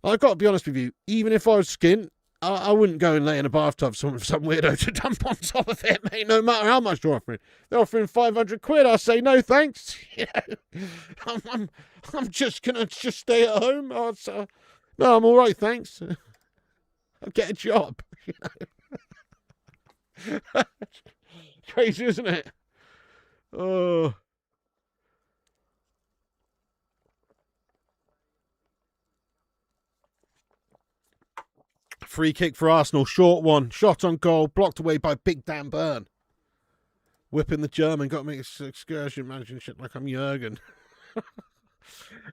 I've got to be honest with you. Even if I was skint, I wouldn't go and lay in a bathtub for some weirdo to dump on top of it, mate, no matter how much they're offering. They're offering 500 quid. I say, no, thanks. You know, I'm just going to stay at home. No, I'm all right, thanks. I'll get a job. You know? Crazy, isn't it? Oh. Free kick for Arsenal, short one, shot on goal, blocked away by Big Dan Burn. Whipping the German, got me excursion managing shit like I'm Jurgen.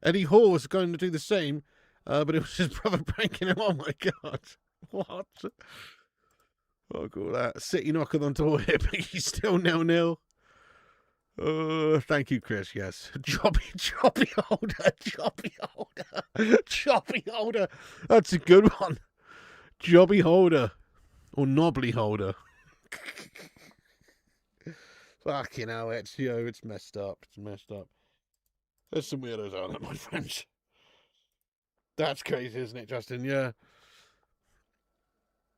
Eddie Hall was going to do the same, but it was his brother pranking him. Oh my God. What? I'll call that. City knocking on door here, but he's still 0-0. Thank you, Chris. Yes. Choppy holder. That's a good one. Jobby holder. Or knobbly holder. Fucking hell, it's messed up. It's messed up. There's some weirdos out there, my friends. That's crazy, isn't it, Justin? Yeah.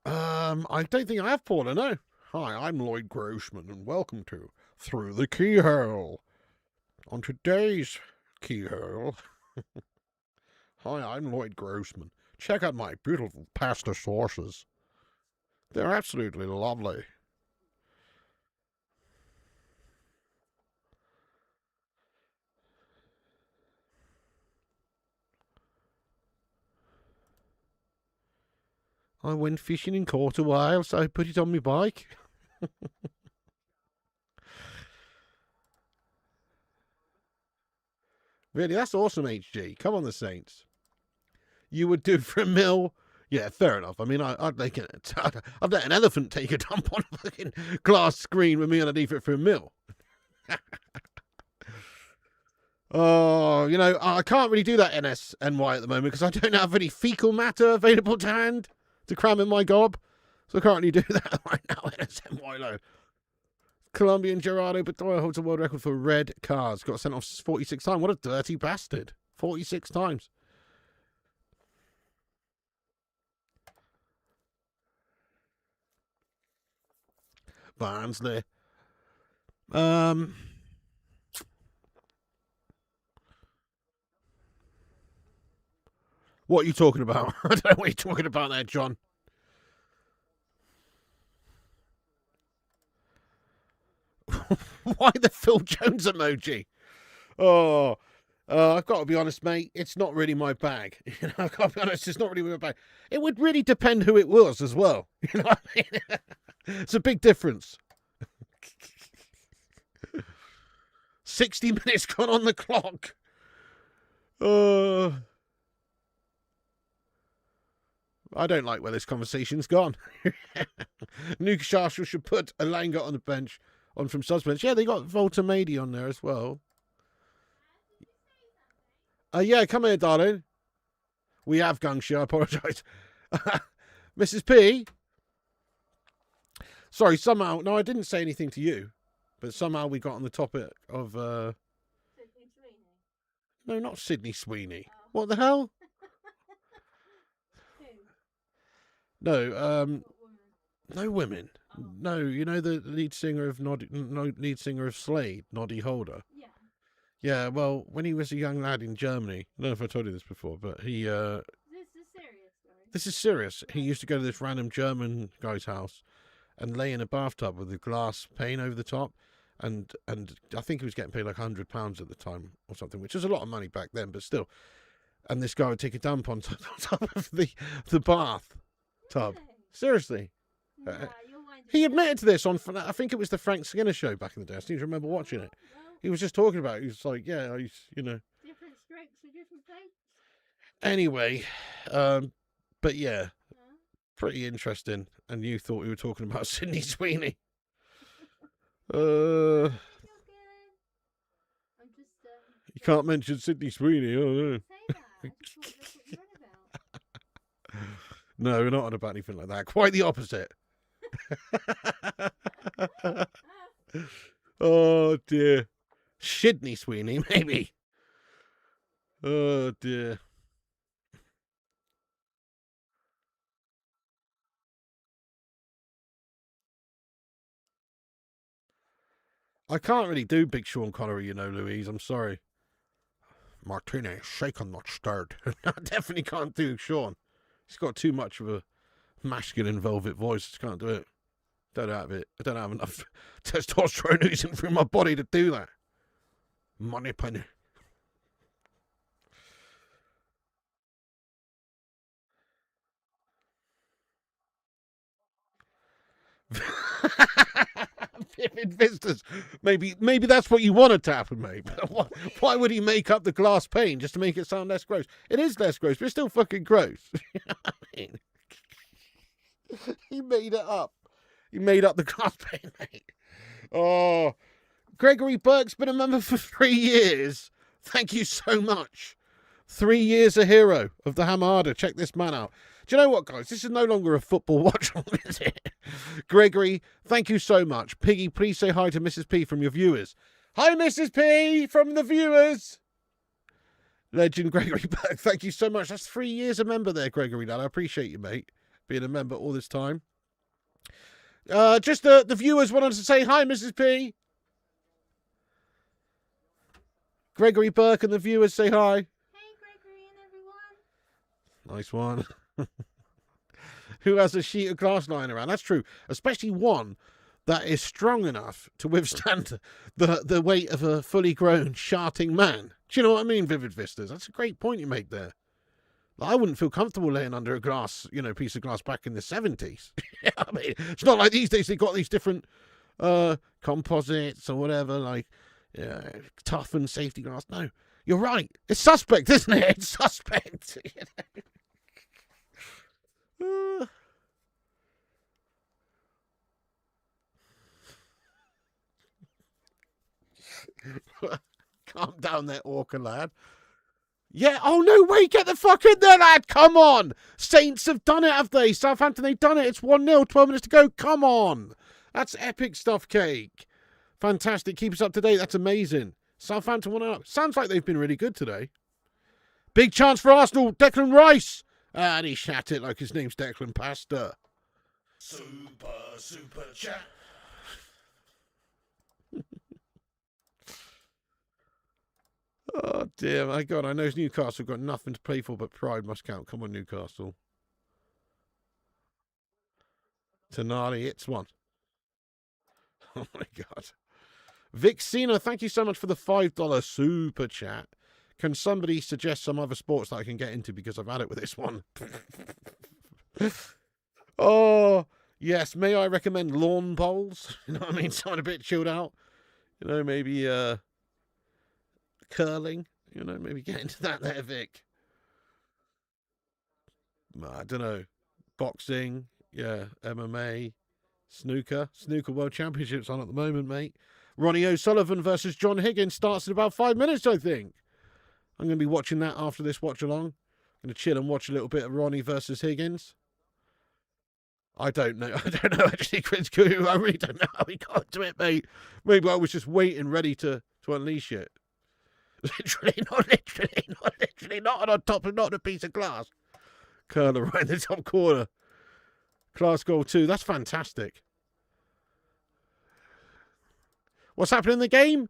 I don't think I have, Paula, no. Hi, I'm Lloyd Grossman, and welcome to Through the Keyhole. On today's Keyhole... Hi, I'm Lloyd Grossman. Check out my beautiful pasta sauces. They're absolutely lovely. I went fishing and caught a whale, so I put it on my bike. Really, that's awesome, HG. Come on, the Saints. You would do for a mill. Yeah, fair enough. I mean, I'd let an elephant take a dump on a fucking glass screen with me underneath it for a mill. Oh, you know, I can't really do that NSNY at the moment because I don't have any fecal matter available to hand to cram in my gob. So I can't really do that right now, NSNY low. Colombian Gerardo Bedoya holds a world record for red cards. Got sent off 46 times. What a dirty bastard. 46 times. Barnsley. What are you talking about? I don't know what you're talking about there, John. Why the Phil Jones emoji? Oh, I've got to be honest, mate. It's not really my bag. You know, I've got to be honest. It's not really my bag. It would really depend who it was as well. You know what I mean? It's a big difference. 60 minutes gone on the clock. I don't like where this conversation's gone. Newcastle should put Elanga on the bench on from Suspense. Yeah, they got Voltamedi on there as well. Yeah, come here, darling. We have Gungsha, I apologise. Mrs. P. Sorry, somehow... No, I didn't say anything to you. But somehow we got on the topic of... Sydney Sweeney? No, not Sydney Sweeney. Oh. What the hell? No, no women. Oh. No, you know the lead singer of Slade, Noddy Holder? Yeah. Yeah, well, when he was a young lad in Germany, I don't know if I told you this before, but he... This is serious, story. This is serious. He used to go to this random German guy's house and lay in a bathtub with a glass pane over the top, and I think he was getting paid like £100 at the time or something, which was a lot of money back then, but still. And this guy would take a dump on top of the bath tub. Really? Seriously. Nah, he admitted to this on, I think it was the Frank Skinner show back in the day. I seem to remember watching it. Well, He was just talking about it. He was like, yeah, you know. different strokes for different folks. Anyway, but yeah, Huh? pretty interesting. And you thought we were talking about Sydney Sweeney. You I'm just can't mention Sydney Sweeney. Oh no. say that. I just thought that's what you're on about. No, we're not on about anything like that. Quite the opposite. Oh dear. Sydney Sweeney, maybe. Oh dear. I can't really do Big Sean Connery, you know, Louise. I'm sorry. Martini, shaken, not stirred. I definitely can't do Sean. He's got too much of a masculine velvet voice. Just can't do it. Don't have it. I don't have enough testosterone oozing through my body to do that. Money penny. Vivid vistas. Maybe that's what you wanted to happen, mate. Why would he make up the glass pane just to make it sound less gross? It is less gross, but it's still fucking gross. You know what I mean? He made it up. He made up the glass pane, mate. Oh, Gregory Burke's been a member for 3 years. Thank you so much. 3 years a hero of the Hamada. Check this man out. Do you know what, guys? This is no longer a football watch on, is it? Gregory, thank you so much. Piggy, please say hi to Mrs. P from your viewers. Hi, Mrs. P from the viewers. Legend Gregory Burke, thank you so much. That's 3 years a member there, Gregory, lad. I appreciate you, mate, being a member all this time. Just the viewers wanted to say hi, Mrs. P. Gregory Burke and the viewers say hi. Hey, Gregory and everyone. Nice one. Who has a sheet of glass lying around? That's true. Especially one that is strong enough to withstand the weight of a fully grown, sharting man. Do you know what I mean, Vivid Vistas? That's a great point you make there. Like, I wouldn't feel comfortable laying under a glass, piece of glass back in the 70s. I mean, it's not like these days they've got these different composites or whatever, like tough and safety glass. No, you're right. It's suspect, isn't it? It's suspect. Calm down there, Orca lad. Yeah, oh no way, get the fuck in there, lad. Come on. Saints have done it, have they? Southampton, they've done it. It's 1-0, 12 minutes to go. Come on. That's epic stuff, Cake. Fantastic. Keep us up to date. That's amazing. Southampton 1-0. Sounds like they've been really good today. Big chance for Arsenal. Declan Rice. And he shat it like his name's Declan Pasta. Super chat. Oh, dear. My God, I know Newcastle got nothing to play for, but pride must count. Come on, Newcastle. Tonali, it's one. Oh, my God. Vic Cena, thank you so much for the $5 super chat. Can somebody suggest some other sports that I can get into, because I've had it with this one? Oh, yes. May I recommend lawn bowls? You know what I mean? Something a bit chilled out. Maybe curling. Maybe get into that there, Vic. I don't know. Boxing. Yeah. MMA. Snooker World Championships on at the moment, mate. Ronnie O'Sullivan versus John Higgins starts in about 5 minutes, I think. I'm going to be watching that after this watch along. I'm going to chill and watch a little bit of Ronnie versus Higgins. I don't know actually, Chris Guru. I really don't know how he got to it, mate. Maybe I was just waiting, ready to unleash it. Not literally, not on top of not a piece of glass. Curler right in the top corner. Class goal 2. That's fantastic. What's happening in the game?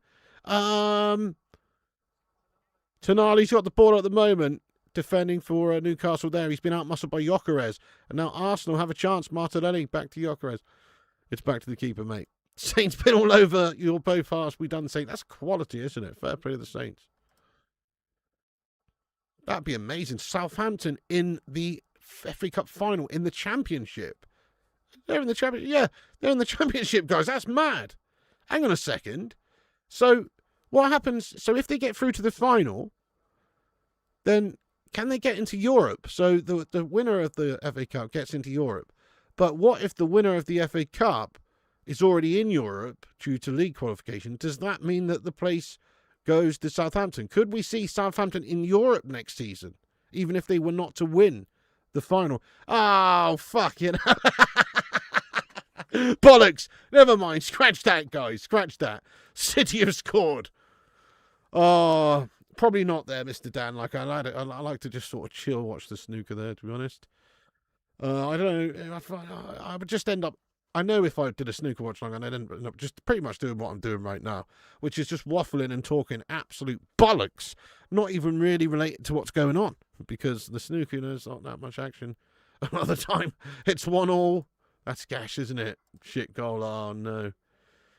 Tonali's got the ball at the moment, defending for Newcastle there. He's been outmuscled by Gyökeres. And now Arsenal have a chance. Martinelli back to Gyökeres. It's back to the keeper, mate. Saints been all over your both halves. We done Saints. That's quality, isn't it? Fair play to the Saints. That'd be amazing. Southampton in the FA Cup final in the Championship. They're in the Championship. Yeah, they're in the Championship, guys. That's mad. Hang on a second. So what happens? So if they get through to the final, then can they get into Europe? So the winner of the FA Cup gets into Europe. But what if the winner of the FA Cup is already in Europe due to league qualification? Does that mean that the place goes to Southampton? Could we see Southampton in Europe next season, even if they were not to win the final? Oh, fuck it. Bollocks. Never mind. Scratch that, guys. Scratch that. City have scored. Oh, probably not there, Mr. Dan. Like, I like to just sort of chill, watch the snooker there, to be honest. I don't know. I would just end up... I know if I did a snooker watch long, I'd end up just pretty much doing what I'm doing right now, which is just waffling and talking absolute bollocks, not even really related to what's going on, because the snooker, you know, there's not that much action. Another time, it's 1-1. That's gash, isn't it? Shit goal. Oh, no.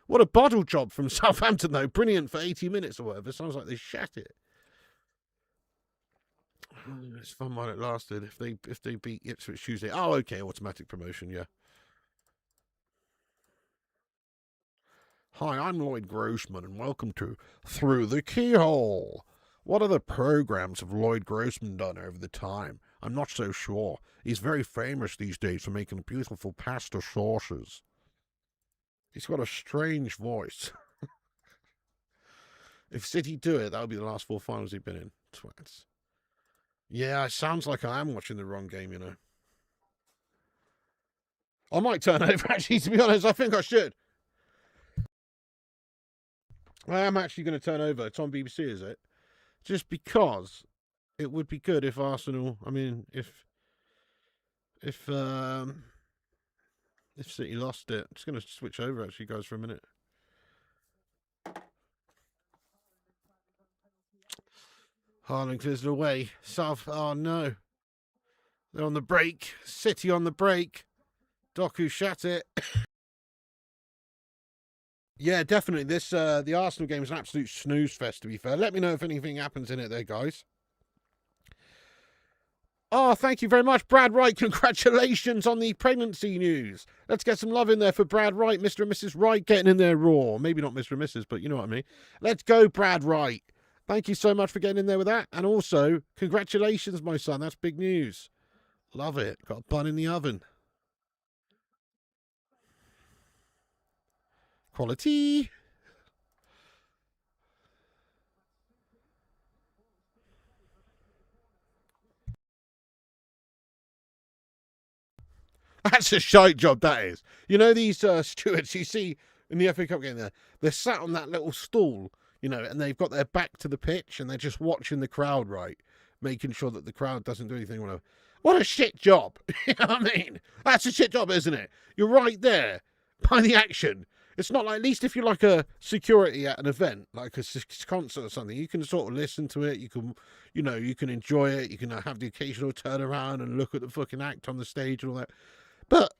What a bottle job from Southampton, though. Brilliant for 80 minutes or whatever. Sounds like they shat it. It's fun while it lasted. If they beat Ipswich Tuesday. Oh, okay. Automatic promotion, yeah. Hi, I'm Lloyd Grossman, and welcome to Through the Keyhole. What other programs have Lloyd Grossman done over the time? I'm not so sure. He's very famous these days for making beautiful pasta sauces. He's got a strange voice. If City do it, that would be the last 4 finals he've been in. Twats. Yeah, it sounds like I am watching the wrong game, you know. I might turn over, actually, to be honest. I think I should. I am actually going to turn over. It's on BBC, is it? Just because it would be good if Arsenal... I mean, if City lost it. I'm just going to switch over, actually, guys, for a minute. Haaland clears it away. South... Oh, no. They're on the break. City on the break. Doku shat it. Yeah, definitely. This the Arsenal game is an absolute snooze fest, to be fair. Let me know if anything happens in it there, guys. Oh, thank you very much, Brad Wright. Congratulations on the pregnancy news. Let's get some love in there for Brad Wright. Mr. and Mrs. Wright getting in there raw. Maybe not Mr. and Mrs., but you know what I mean. Let's go, Brad Wright. Thank you so much for getting in there with that. And also, congratulations, my son. That's big news. Love it. Got a bun in the oven. Quality. That's a shite job, that is. You know these stewards you see in the FA Cup game there? They're sat on that little stool, you know, and they've got their back to the pitch and they're just watching the crowd, right? Making sure that the crowd doesn't do anything. What a shit job. You know what I mean? That's a shit job, isn't it? You're right there by the action. It's not like, at least if you're like a security at an event, like a concert or something, you can sort of listen to it. You can, you know, you can enjoy it. You can have the occasional turn around and look at the fucking act on the stage and all that. But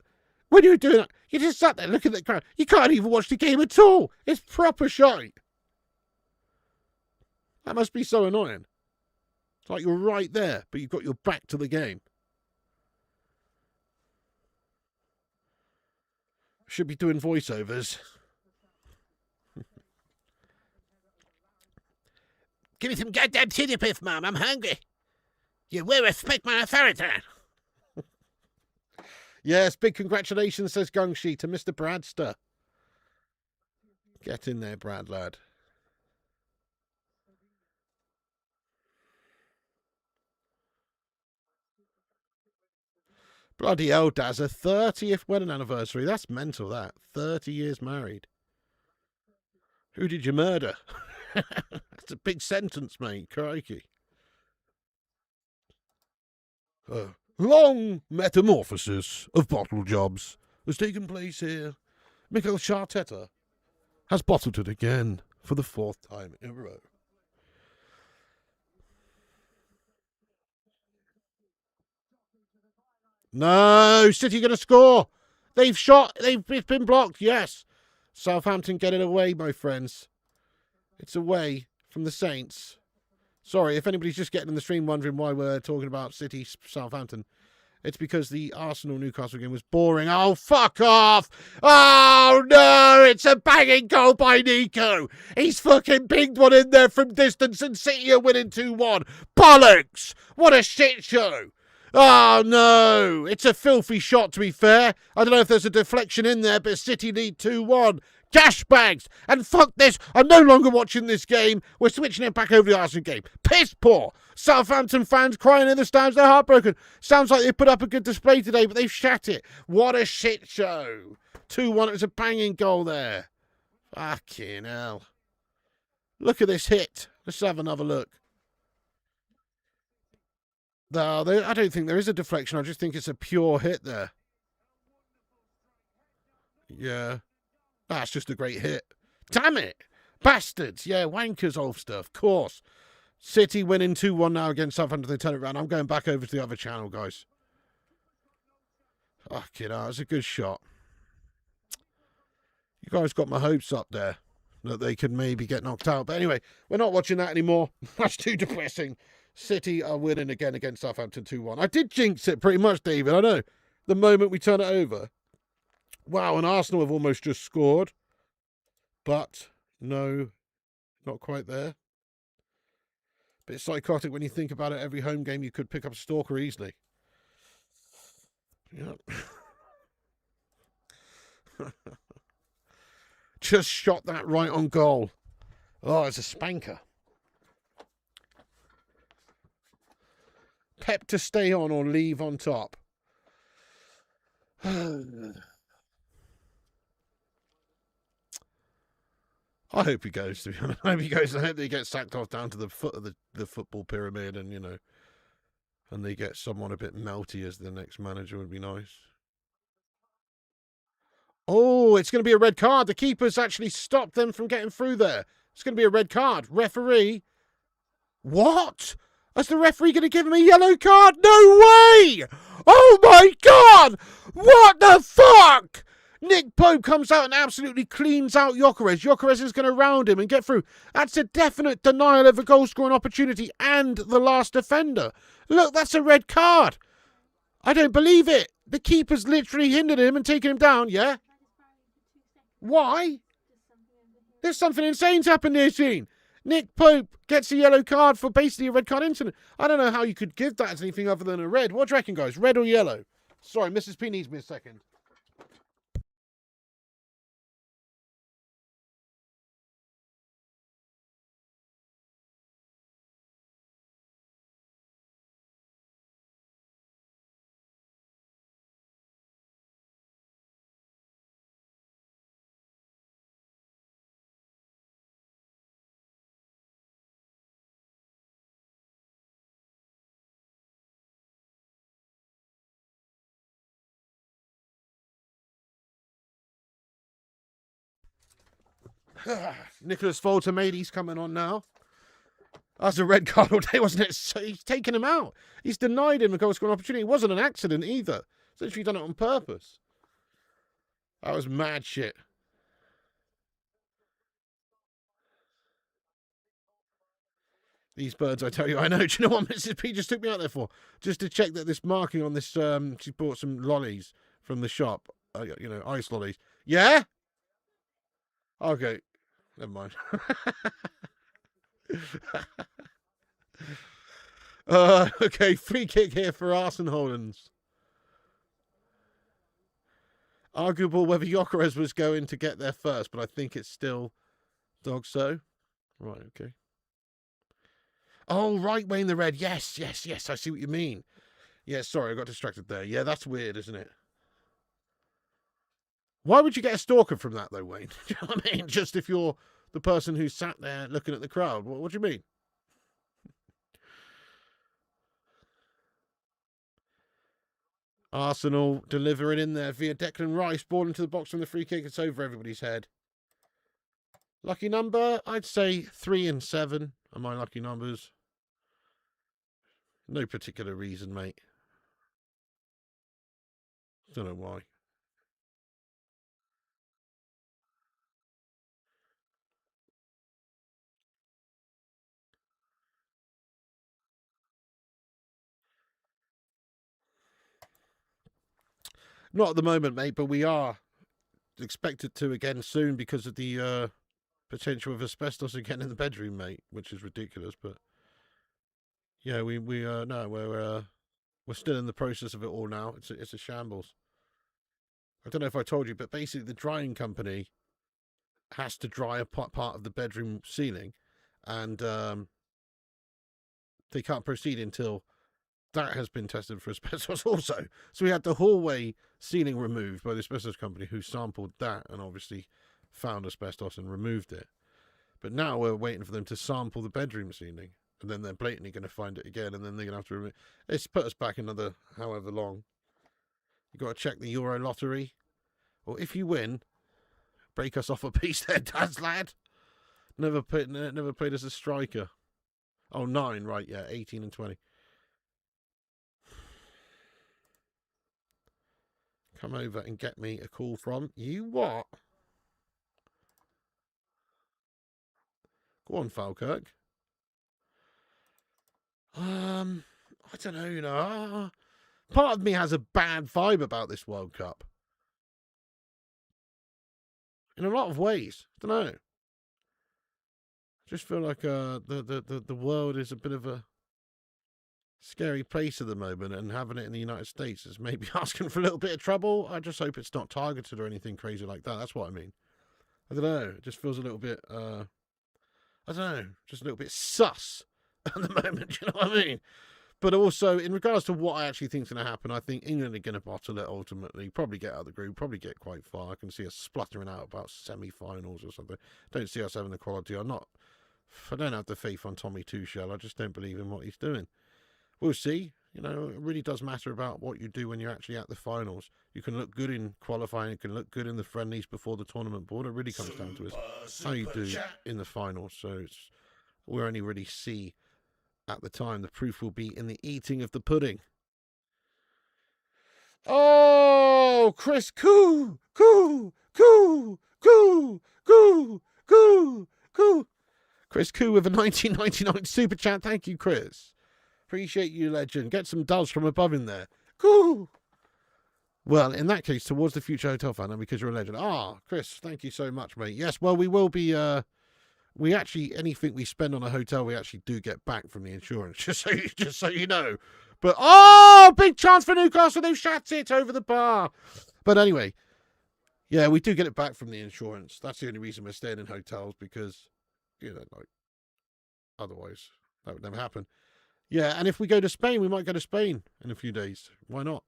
when you're doing that, you just sat there looking at the crowd. You can't even watch the game at all. It's proper shite. That must be so annoying. It's like you're right there, but you've got your back to the game. Should be doing voiceovers. Give me some goddamn chili piff, Mum. I'm hungry. You will respect my authority. Yes, big congratulations, says Gungshi, to Mr. Bradster. Get in there, Brad, lad. Bloody hell, Daz, a 30th wedding anniversary. That's mental, that. 30 years married. Who did you murder? That's a big sentence, mate. Crikey. Long metamorphosis of bottle jobs has taken place here. Mikel Arteta has bottled it again for the 4th time in a row. No, City going to score. They've shot. It's been blocked. Yes. Southampton get it away, my friends. It's away from the Saints. Sorry, if anybody's just getting in the stream wondering why we're talking about City Southampton. It's because the Arsenal-Newcastle game was boring. Oh, fuck off! Oh, no! It's a banging goal by Nico! He's fucking pinged one in there from distance and City are winning 2-1. Bollocks! What a shit show! Oh, no! It's a filthy shot, to be fair. I don't know if there's a deflection in there, but City lead 2-1. Cash bags! And fuck this! I'm no longer watching this game. We're switching it back over the Arsenal game. Piss poor! Southampton fans crying in the stands. They're heartbroken. Sounds like they put up a good display today, but they've shat it. What a shit show. 2-1. It was a banging goal there. Fucking hell. Look at this hit. Let's have another look. No, I don't think there is a deflection. I just think it's a pure hit there. Yeah. That's just a great hit. Damn it. Bastards. Yeah, wankers, Ulster, of course. City winning 2-1 now against Southampton. They turn it around. I'm going back over to the other channel, guys. Fucking hell, it's a good shot. You guys got my hopes up there that they could maybe get knocked out. But anyway, we're not watching that anymore. That's too depressing. City are winning again against Southampton 2-1. I did jinx it pretty much, David. I know. The moment we turn it over. Wow, and Arsenal have almost just scored. But no, not quite there. Bit psychotic when you think about it. Every home game you could pick up a stalker easily. Yep. Just shot that right on goal. Oh, it's a spanker. Pep to stay on or leave on top. I hope he goes, to be honest. I hope he goes. I hope they get sacked off down to the foot of the football pyramid and, you know, and they get someone a bit melty as the next manager would be nice. Oh, it's going to be a red card. The keeper's actually stopped them from getting through there. It's going to be a red card. Referee. What? Is the referee going to give him a yellow card? No way! Oh my God! What the fuck? Nick Pope comes out and absolutely cleans out Gyökeres. Gyökeres is going to round him and get through. That's a definite denial of a goal-scoring opportunity and the last defender. Look, that's a red card. I don't believe it. The keeper's literally hindered him and taken him down, yeah? Why? There's something insane's happened here, Sheen. Nick Pope gets a yellow card for basically a red card incident. I don't know how you could give that as anything other than a red. What do you reckon, guys? Red or yellow? Sorry, Mrs. P needs me a second. Nicholas Folter-Matey's coming on now. That's a red card all day, wasn't it? So he's taken him out. He's denied him a goal scoring opportunity. It wasn't an accident either. He's literally done it on purpose. That was mad shit. These birds, I tell you, I know. Do you know what Mrs. P just took me out there for? Just to check that this marking on this, she bought some lollies from the shop. You know, ice lollies. Yeah? Okay. Never mind. Okay, free kick here for Arsenal-Hollands. Arguable whether Gyökeres was going to get there first, but I think it's still Dog So. Right, okay. Oh, right, Wayne the Red. Yes, yes, yes. I see what you mean. Yeah, sorry, I got distracted there. Yeah, that's weird, isn't it? Why would you get a stalker from that, though, Wayne? Do you know what I mean? Just if you're the person who sat there looking at the crowd. What do you mean? Arsenal deliver it in there via Declan Rice. Ball into the box from the free kick. It's over everybody's head. Lucky number? I'd say 3 and 7 are my lucky numbers. No particular reason, mate. Don't know why. Not at the moment, mate, but we are expected to again soon because of the potential of asbestos again in the bedroom, mate, which is ridiculous. But yeah, we're still in the process of it all now. It's a shambles. I don't know if I told you, but basically the drying company has to dry a part of the bedroom ceiling, and they can't proceed until that has been tested for asbestos also. So we had the hallway ceiling removed by the asbestos company, who sampled that and obviously found asbestos and removed it. But now we're waiting for them to sample the bedroom ceiling, and then they're blatantly going to find it again, and then they're going to have to remove. It's put us back another however long. You've got to check the Euro lottery, or if you win, break us off a piece there, Dad's lad. Never played as a striker. Oh, 9, right, yeah, 18 and 20. Come over and get me a call from you. What? Go on, Falkirk. I don't know, you know. Part of me has a bad vibe about this World Cup. In a lot of ways. I don't know. I just feel like the world is a bit of a scary place at the moment, and having it in the United States is maybe asking for a little bit of trouble. I just hope it's not targeted or anything crazy like that. That's what I mean. I don't know. It just feels a little bit, I don't know, just a little bit sus at the moment. You know what I mean? But also, in regards to what I actually think is going to happen, I think England are going to bottle it ultimately. Probably get out of the group, probably get quite far. I can see us spluttering out about semi-finals or something. Don't see us having the quality. I don't have the faith on Tommy Tuchel. I just don't believe in what he's doing. We'll see. You know, it really does matter about what you do when you're actually at the finals. You can look good in qualifying, you can look good in the friendlies before the tournament, but what it really comes down to is how you do in the finals. So we'll only really see at the time. The proof will be in the eating of the pudding. Oh, Chris, coo. Chris Koo with a 1999 super chat. Thank you, Chris. Appreciate you, legend. Get some doves from above in there. Cool. Well, in that case, towards the future hotel fan, and because you're a legend. Chris, thank you so much, mate. Yes, well, we will be. We actually, anything we spend on a hotel, we actually do get back from the insurance. Just so you know. But big chance for Newcastle. They've shot it over the bar. But anyway, yeah, we do get it back from the insurance. That's the only reason we're staying in hotels, because, you know, like, otherwise that would never happen. Yeah, and if we go to Spain, we might go to Spain in a few days. Why not?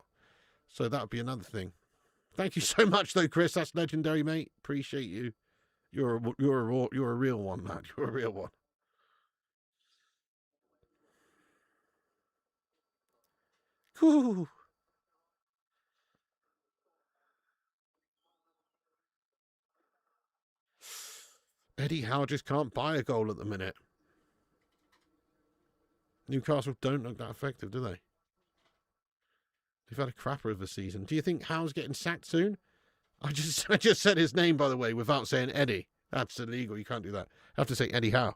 So that would be another thing. Thank you so much, though, Chris. That's legendary, mate. Appreciate you. You're a real one, man. You're a real one. Whew. Eddie Howe just can't buy a goal at the minute. Newcastle don't look that effective, do they? They've had a crapper of a season. Do you think Howe's getting sacked soon? I just said his name, by the way, without saying Eddie. That's illegal. You can't do that. I have to say Eddie Howe.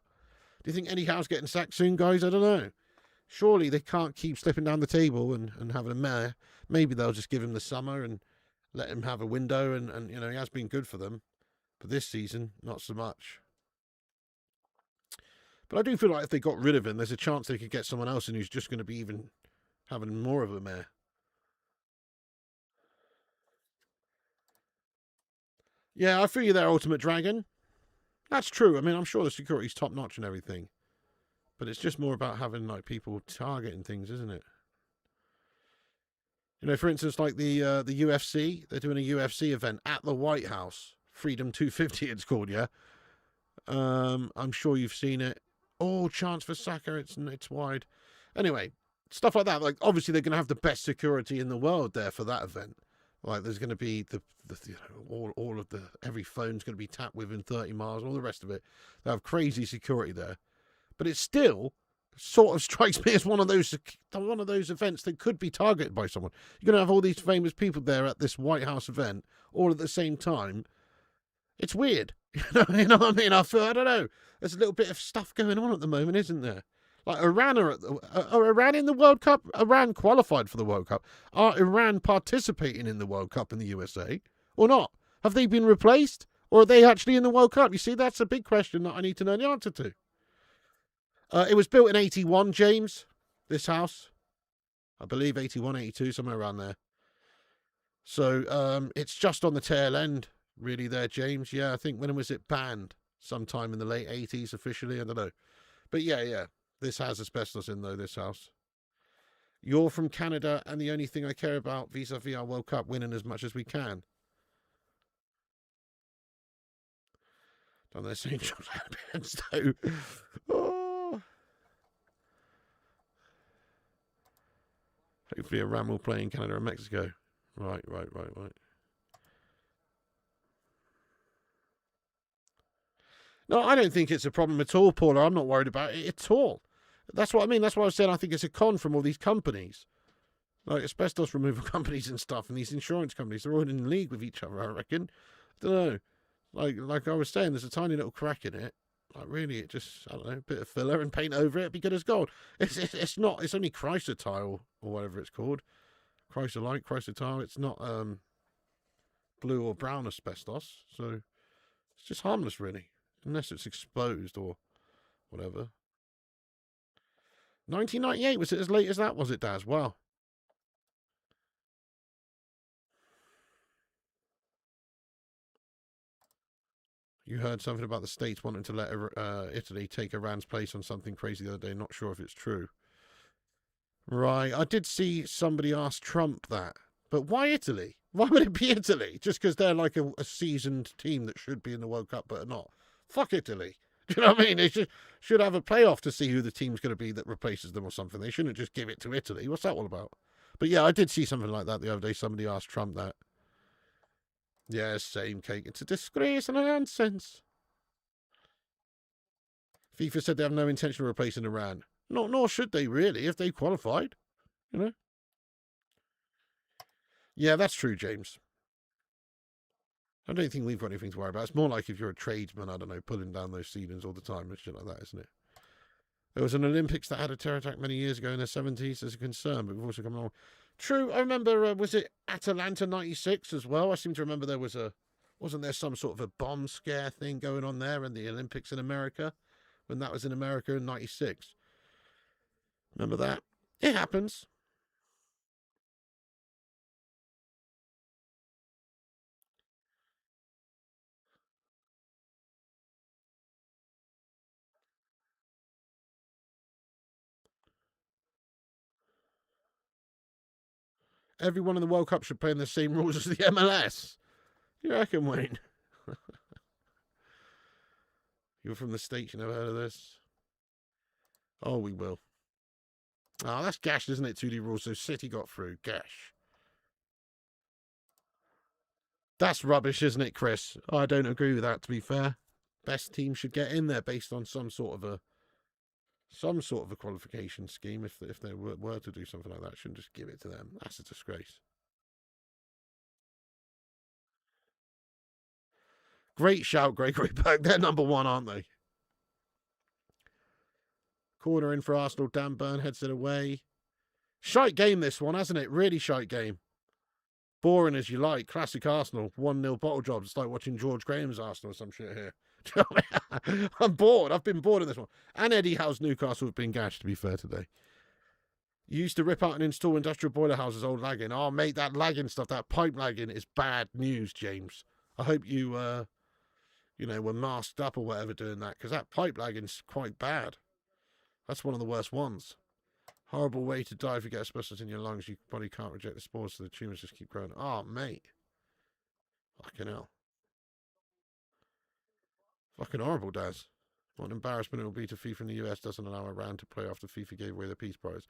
Do you think Eddie Howe's getting sacked soon, guys? I don't know. Surely they can't keep slipping down the table and having a mare. Maybe they'll just give him the summer and let him have a window, and you know, he has been good for them. But this season, not so much. But I do feel like if they got rid of him, there's a chance they could get someone else in who's just going to be even having more of a mare. Yeah, I feel you there, Ultimate Dragon. That's true. I mean, I'm sure the security's top notch and everything. But it's just more about having, like, people targeting things, isn't it? You know, for instance, like the UFC, they're doing a UFC event at the White House. Freedom 250, it's called, yeah? I'm sure you've seen it. Oh, chance for Saka, it's wide. Anyway, stuff like that. Like, obviously, they're going to have the best security in the world there for that event. Like, there's going to be all of the every phone's going to be tapped within 30 miles, all the rest of it. They have crazy security there, but it still sort of strikes me as one of those events that could be targeted by someone. You're going to have all these famous people there at this White House event, all at the same time. It's weird, you know what I mean? I don't know. There's a little bit of stuff going on at the moment, isn't there? Like Iran are Iran in the World Cup? Iran qualified for the World Cup. Are Iran participating in the World Cup in the USA or not? Have they been replaced or are they actually in the World Cup? You see, that's a big question that I need to know the answer to. It was built in 81, James, this house. I believe 81, 82, somewhere around there. So it's just on the tail end, really, there, James. Yeah, I think when was it banned? Sometime in the late 80s officially, I don't know. But yeah. This has asbestos in, though, this house. You're from Canada, and the only thing I care about vis-a-vis our World Cup winning as much as we can. Done their same job so. Oh. Hopefully Iran will play in Canada and Mexico. Right. No, I don't think it's a problem at all, Paula. I'm not worried about it at all. That's what I mean. That's why I was saying I think it's a con from all these companies. Like asbestos removal companies and stuff, and these insurance companies. They're all in league with each other, I reckon. I don't know. Like I was saying, there's a tiny little crack in it. Like really, it just, I don't know, a bit of filler and paint over it, it'd be good as gold. It's not, it's only chrysotile or whatever it's called. Chrysolite, chrysotile. It's not blue or brown asbestos. So it's just harmless, really. Unless it's exposed or whatever. 1998, was it as late as that, was it, Daz? Wow. You heard something about the States wanting to let Italy take Iran's place on something crazy the other day. Not sure if it's true. Right. I did see somebody ask Trump that. But why Italy? Why would it be Italy? Just because they're like a seasoned team that should be in the World Cup but are not. Fuck Italy. Do you know what I mean? They should have a playoff to see who the team's going to be that replaces them or something. They shouldn't just give it to Italy. What's that all about? But yeah, I did see something like that the other day. Somebody asked Trump that. Yeah, same cake. It's a disgrace and a nonsense. FIFA said they have no intention of replacing Iran. Nor should they really if they qualified. You know? Yeah, that's true, James. I don't think we've got anything to worry about. It's more like if you're a tradesman, I don't know, pulling down those ceilings all the time and shit like that, isn't it? There was an Olympics that had a terror attack many years ago in the 70s as a concern, but we've also come along. True, I remember, was it Atalanta 96 as well? I seem to remember there was wasn't there some sort of a bomb scare thing going on there in the Olympics in America? When that was in America in 96. Remember that? It happens. Everyone in the World Cup should play in the same rules as the MLS. You reckon, Wayne? You're from the States, you never heard of this? Oh, we will. Oh, that's gash, isn't it? 2D rules, so City got through. Gash. That's rubbish, isn't it, Chris? Oh, I don't agree with that, to be fair. Best team should get in there based on some sort of a qualification scheme. If they were to do something like that, shouldn't just give it to them. That's a disgrace. Great shout, Gregory Berg. They're number one, aren't they? Corner in for Arsenal. Dan Burn heads it away. Shite game, this one, hasn't it? Really shite game. Boring as you like. Classic Arsenal. 1-0 bottle jobs. It's like watching George Graham's Arsenal or some shit here. I'm bored. I've been bored of this one. And Eddie Howe's Newcastle have been gashed, to be fair, today. You used to rip out and install industrial boiler houses, old lagging. Oh, mate, that lagging stuff, that pipe lagging is bad news, James. I hope you, were masked up or whatever doing that, because that pipe lagging's quite bad. That's one of the worst ones. Horrible way to die if you get asbestos in your lungs. Your body can't reject the spores, so the tumours just keep growing. Oh, mate. Fucking hell. Fucking horrible, Daz. What an embarrassment it will be to FIFA in the US doesn't allow Iran to play after FIFA gave away the peace prize.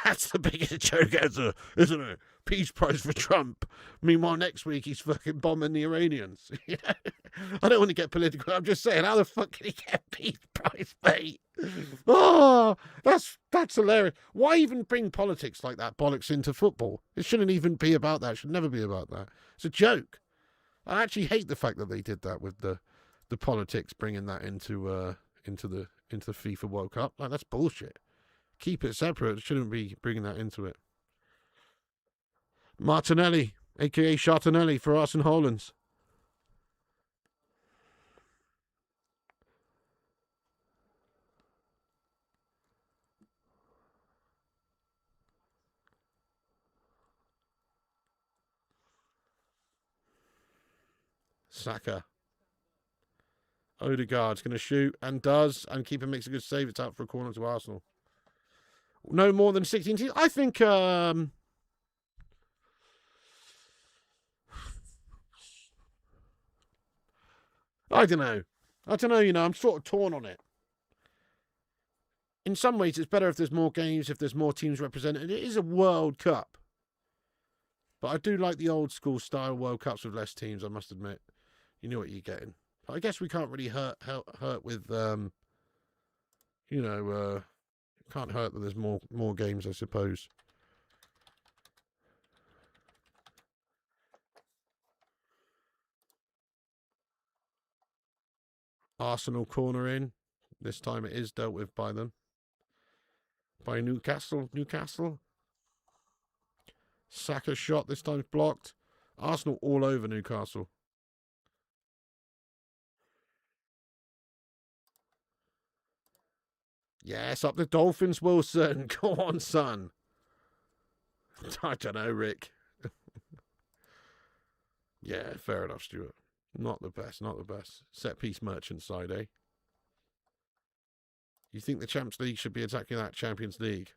That's the biggest joke ever, isn't it? Peace prize for Trump. Meanwhile, next week he's fucking bombing the Iranians. I don't want to get political. I'm just saying, how the fuck can he get a peace prize, mate? Oh, that's hilarious. Why even bring politics like that bollocks into football? It shouldn't even be about that. It should never be about that. It's a joke. I actually hate the fact that they did that with the politics, bringing that into the FIFA World Cup. Like, that's bullshit. Keep it separate. Shouldn't be bringing that into it. Martinelli, a.k.a. Chartinelli for Arsene Hollands. Saka. Odegaard's going to shoot and does, and keeper makes a good save. It's out for a corner to Arsenal. No more than 16 teams. I think I don't know. I'm sort of torn on it. In some ways, it's better if there's more games, if there's more teams represented. It is a World Cup. But I do like the old school style World Cups with less teams, I must admit. You know what you're getting. But I guess we can't really hurt with, can't hurt that there's more games, I suppose. Arsenal corner in. This time it is dealt with by them. By Newcastle. Saka shot. This time's blocked. Arsenal all over Newcastle. Yes, up the Dolphins, Wilson. Go on, son. I don't know, Rick. Yeah, fair enough, Stuart. Not the best. Set piece merchant side, eh? You think the Champions League should be exactly that, Champions League?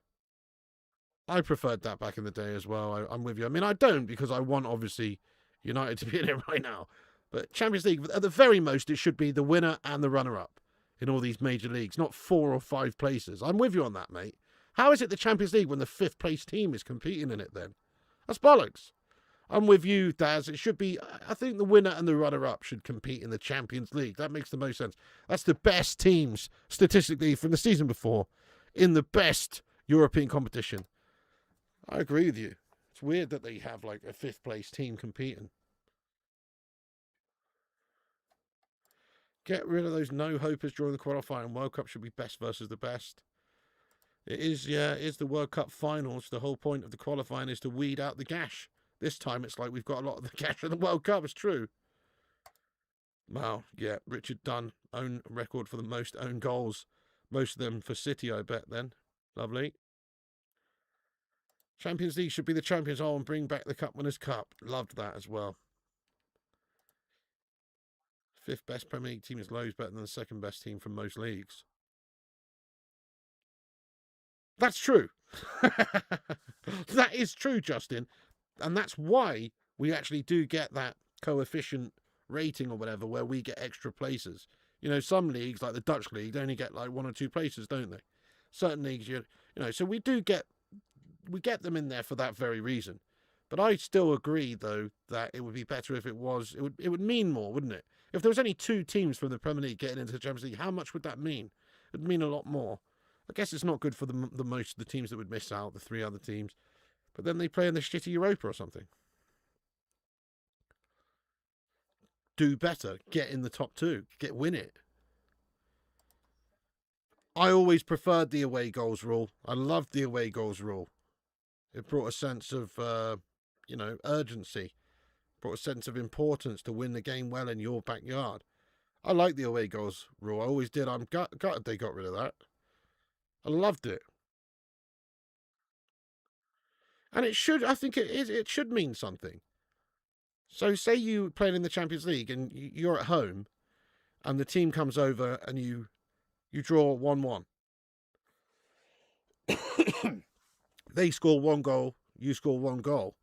I preferred that back in the day as well. I'm with you. I mean, I don't because I want, obviously, United to be in it right now. But Champions League, at the very most, it should be the winner and the runner-up in all these major leagues, not 4 or 5 places. I'm with you on that, mate. How is it the Champions League when the 5th place team is competing in it then? That's bollocks. I'm with you, Daz. It should be, I think the winner and the runner-up should compete in the Champions League. That makes the most sense. That's the best teams, statistically, from the season before, in the best European competition. I agree with you. It's weird that they have like a 5th place team competing. Get rid of those no-hopers during the qualifying. World Cup should be best versus the best. It is, yeah, it is the World Cup finals. The whole point of the qualifying is to weed out the gash. This time it's like we've got a lot of the gash in the World Cup. It's true. Wow, yeah, Richard Dunn, own record for the most own goals. Most of them for City, I bet then. Lovely. Champions League should be the Champions' and bring back the Cup Winners' Cup. Loved that as well. 5th best Premier League team is loads better than the 2nd best team from most leagues. That's true. That is true, Justin. And that's why we actually do get that coefficient rating or whatever where we get extra places. You know, some leagues, like the Dutch league, they only get like 1 or 2 places, don't they? Certain leagues, so we get them in there for that very reason. But I still agree, though, that it would be better if it would mean more, wouldn't it? If there was only 2 teams from the Premier League getting into the Champions League, how much would that mean? It would mean a lot more. I guess it's not good for the most of the teams that would miss out, the 3 other teams. But then they play in the shitty Europa or something. Do better. Get in the top 2. Win it. I always preferred the away goals rule. I loved the away goals rule. It brought a sense of, urgency. Brought a sense of importance to win the game well in your backyard. I like the away goals rule. I always did. I'm gutted they got rid of that. I loved it. And it should mean something. So say you playing in the Champions League and you're at home and the team comes over and you draw 1-1. They score 1 goal, you score 1 goal.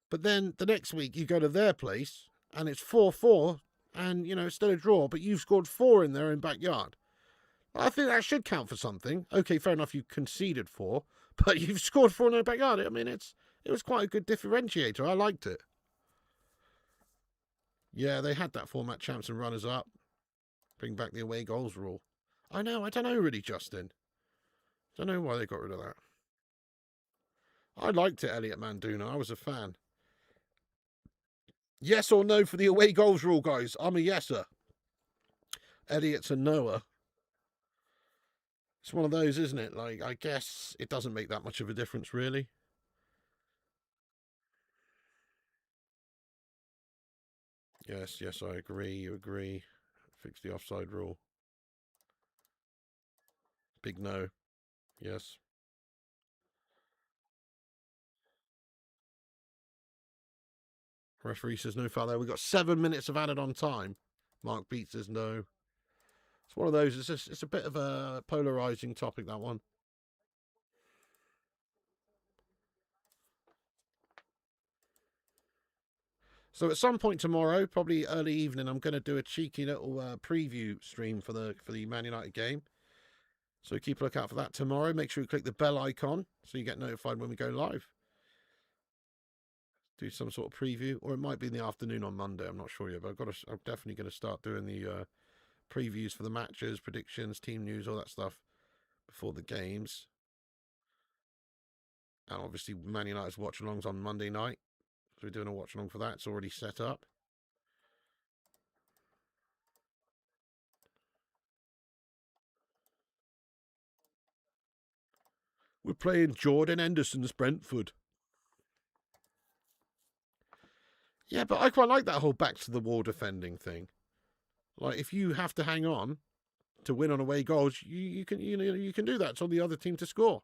But then the next week you go to their place and it's 4-4 and, it's still a draw, but you've scored 4 in their own backyard. I think that should count for something. Okay, fair enough, you conceded 4, but you've scored 4 in their backyard. I mean, it was quite a good differentiator. I liked it. Yeah, they had that format, champs and runners up. Bring back the away goals rule. I know, I don't know really, Justin. Don't know why they got rid of that. I liked it, Elliot Manduna. I was a fan. Yes or no for the away goals rule, guys? I'm a yeser. Elliot's a noer. It's one of those, isn't it? Like, I guess it doesn't make that much of a difference, really. Yes, yes, I agree. You agree. Fix the offside rule. Big no. Yes. Referee says no foul there. We've got 7 minutes of added on time. Mark Beat says no. It's one of those. It's a bit of a polarising topic, that one. So at some point tomorrow, probably early evening, I'm going to do a cheeky little preview stream for the Man United game. So keep a look out for that tomorrow. Make sure you click the bell icon so you get notified when we go live. Do some sort of preview, or it might be in the afternoon on Monday. I'm not sure yet, but I'm definitely going to start doing the previews for the matches, predictions, team news, all that stuff before the games. And obviously, Man United's watch-alongs on Monday night. So we're doing a watch-along for that. It's already set up. We're playing Jordan Henderson's Brentford. Yeah, but I quite like that whole back to the wall defending thing. Like, if you have to hang on to win on away goals, you can do that. It's on the other team to score.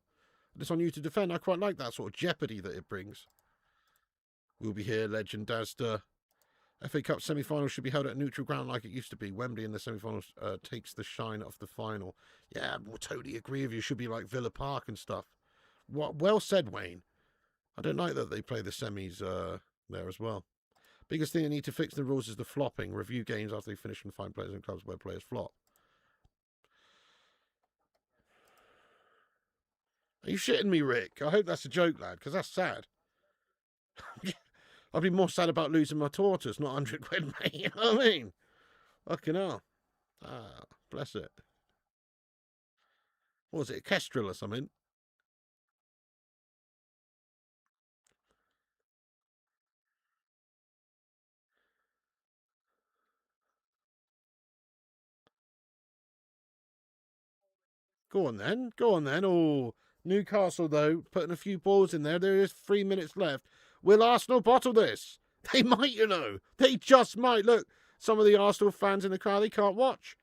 It's on you to defend. I quite like that sort of jeopardy that it brings. We'll be here, legend Dazda. FA Cup semi-final should be held at neutral ground like it used to be. Wembley in the semi-finals takes the shine off the final. Yeah, we'll totally agree with you. It should be like Villa Park and stuff. Well said, Wayne. I don't like that they play the semis there as well. Biggest thing they need to fix in the rules is the flopping. Review games after they finish and find players in clubs where players flop. Are you shitting me, Rick? I hope that's a joke, lad, because that's sad. I'd be more sad about losing my tortoise, not 100 quid, mate. You know what I mean? Fucking hell. Ah, bless it. What was it, a kestrel or something? Go on then. Go on then. Oh, Newcastle, though, putting a few balls in there. There is 3 minutes left. Will Arsenal bottle this? They might, you know. They just might. Look, some of the Arsenal fans in the crowd, they can't watch.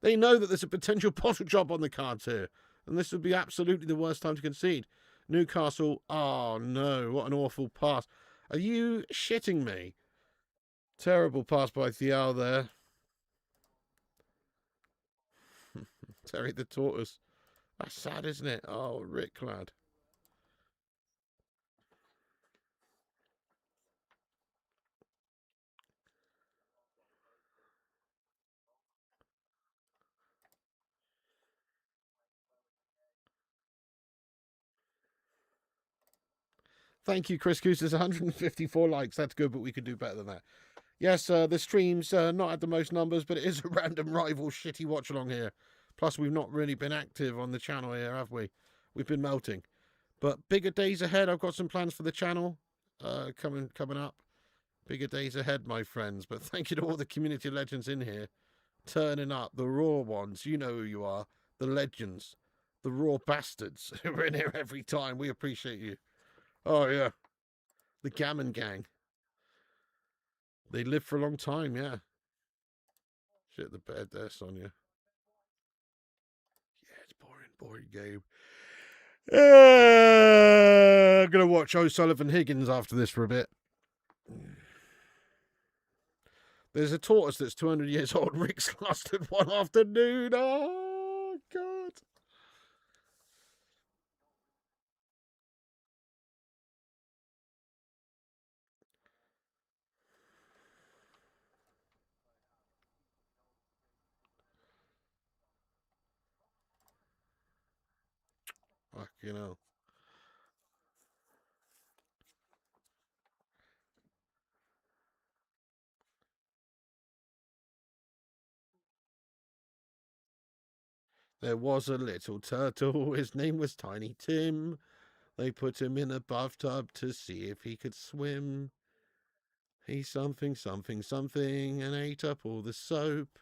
They know that there's a potential bottle job on the cards here. And this would be absolutely the worst time to concede. Newcastle, oh no, what an awful pass. Are you shitting me? Terrible pass by Thial there. Terry the Tortoise. That's sad, isn't it? Oh, Rick, lad. Thank you, Chris Coos. There's 154 likes. That's good, but we could do better than that. Yes, the stream's not at the most numbers, but it is a random rival shitty watch along here. Plus, we've not really been active on the channel here, have we? We've been melting. But bigger days ahead. I've got some plans for the channel coming up. Bigger days ahead, my friends. But thank you to all the community legends in here. Turning up. The raw ones. You know who you are. The legends. The raw bastards who are in here every time. We appreciate you. Oh, yeah. The Gammon Gang. They live for a long time, yeah. Shit the bed there, Sonia. Yeah, it's boring game. I'm going to watch O'Sullivan Higgins after this for a bit. There's a tortoise that's 200 years old. Rick's lasted one afternoon. Oh, God. Fucking hell. There was a little turtle. His name was Tiny Tim. They put him in a bathtub to see if he could swim. He something and ate up all the soap.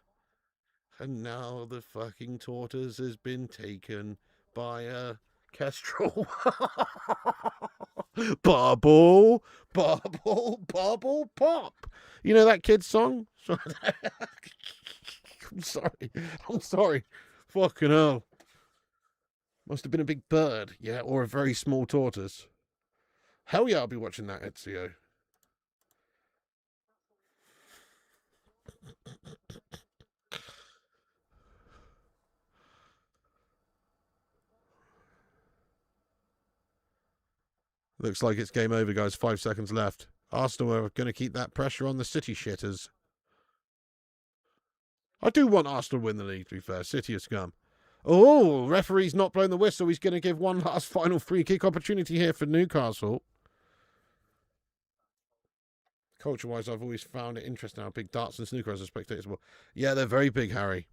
And now the fucking tortoise has been taken by a kestrel. Bubble, bubble, bubble, pop. You know that kid's song? I'm sorry. I'm sorry. Fucking hell. Must have been a big bird, yeah, or a very small tortoise. Hell yeah, I'll be watching that, Ezio. Looks like it's game over, guys. 5 seconds left. Arsenal are going to keep that pressure on the City shitters. I do want Arsenal to win the league, to be fair. City are scum. Oh, referee's not blown the whistle. He's going to give one last final free kick opportunity here for Newcastle. Culture-wise, I've always found it interesting how big darts and snooker as a spectator as well. Yeah, they're very big, Harry.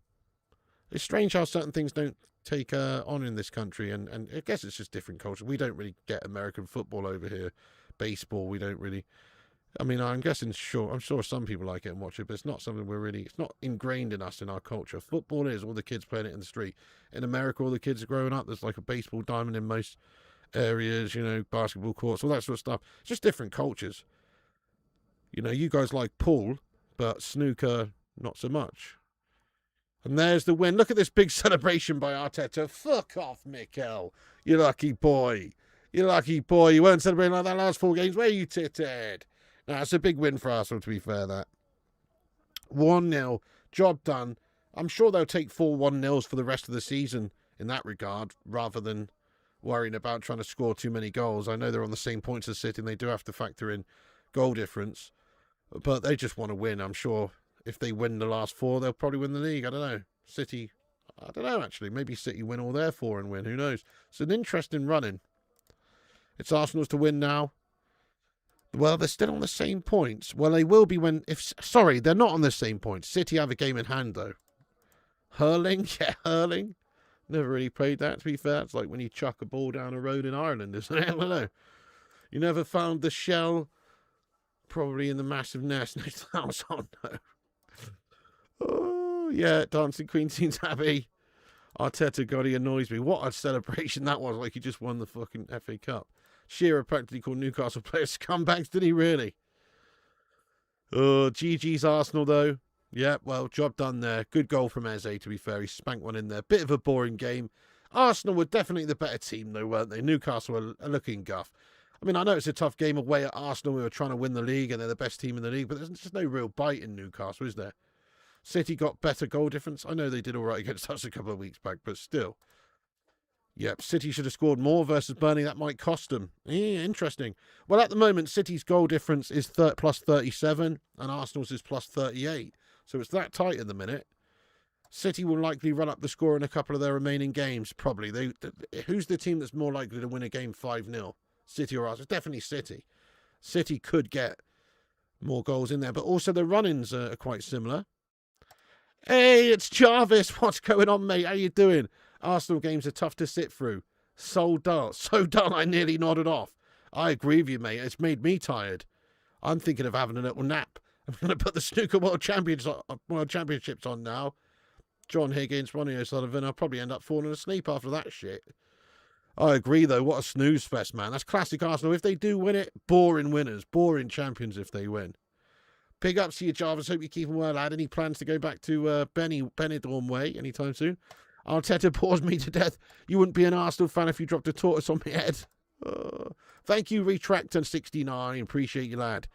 It's strange how certain things don't take on in this country, and I guess it's just different culture. We don't really get American football over here. Baseball, we don't really. I mean, I'm sure some people like it and watch it, but it's not something it's not ingrained in us, in our culture. Football is, all the kids playing it in the street. In America, all the kids are growing up, there's like a baseball diamond in most areas, basketball courts, all that sort of stuff. It's just different cultures. You guys like pool, but snooker, not so much. And there's the win. Look at this big celebration by Arteta. Fuck off, Mikel. You lucky boy. You lucky boy. You weren't celebrating like that last 4 games. Where you titted? Now, it's a big win for Arsenal, to be fair, that. 1-0. Job done. I'm sure they'll take 4 1-0s for the rest of the season in that regard, rather than worrying about trying to score too many goals. I know they're on the same points as City, and they do have to factor in goal difference. But they just want to win. I'm sure if they win the last 4, they'll probably win the league. I don't know. City, I don't know, actually. Maybe City win all their 4 and win. Who knows? It's an interesting run-in. It's Arsenal's to win now. Well, they're still on the same points. Well, they will be Sorry, they're not on the same points. City have a game in hand, though. Hurling? Yeah, hurling. Never really played that, to be fair. It's like when you chuck a ball down a road in Ireland, isn't it? I don't know. You never found the shell? Probably in the massive nest next to the house. Oh, no. Oh, yeah, Dancing Queen seems happy. Arteta, God, he annoys me. What a celebration that was, like he just won the fucking FA Cup. Shearer practically called Newcastle players scumbags, did he really? Oh, GG's Arsenal, though. Yeah, well, job done there. Good goal from Eze, to be fair. He spanked one in there. Bit of a boring game. Arsenal were definitely the better team, though, weren't they? Newcastle were looking guff. I mean, I know it's a tough game away at Arsenal. We were trying to win the league, and they're the best team in the league, but there's just no real bite in Newcastle, is there? City got better goal difference. I know they did all right against us a couple of weeks back, but still. Yep, City should have scored more versus Burnley. That might cost them. Yeah, interesting. Well, at the moment, City's goal difference is plus 37, and Arsenal's is plus 38. So it's that tight at the minute. City will likely run up the score in a couple of their remaining games, probably. Who's the team that's more likely to win a game 5-0? City or Arsenal? Definitely City. City could get more goals in there, but also the run-ins are quite similar. Hey, it's Jarvis. What's going on, mate? How you doing? Arsenal games are tough to sit through. So dull. So dull I nearly nodded off. I agree with you, mate. It's made me tired. I'm thinking of having a little nap. I'm going to put the Snooker World Championships on now. John Higgins, Ronnie O'Sullivan. I'll probably end up falling asleep after that shit. I agree, though. What a snooze fest, man. That's classic Arsenal. If they do win it, boring winners. Boring champions if they win. Big ups to you, Jarvis. Hope you're keeping well, lad. Any plans to go back to Benidorm way anytime soon? Arteta bores me to death. You wouldn't be an Arsenal fan if you dropped a tortoise on my head. Thank you, Retractor69. Appreciate you, lad.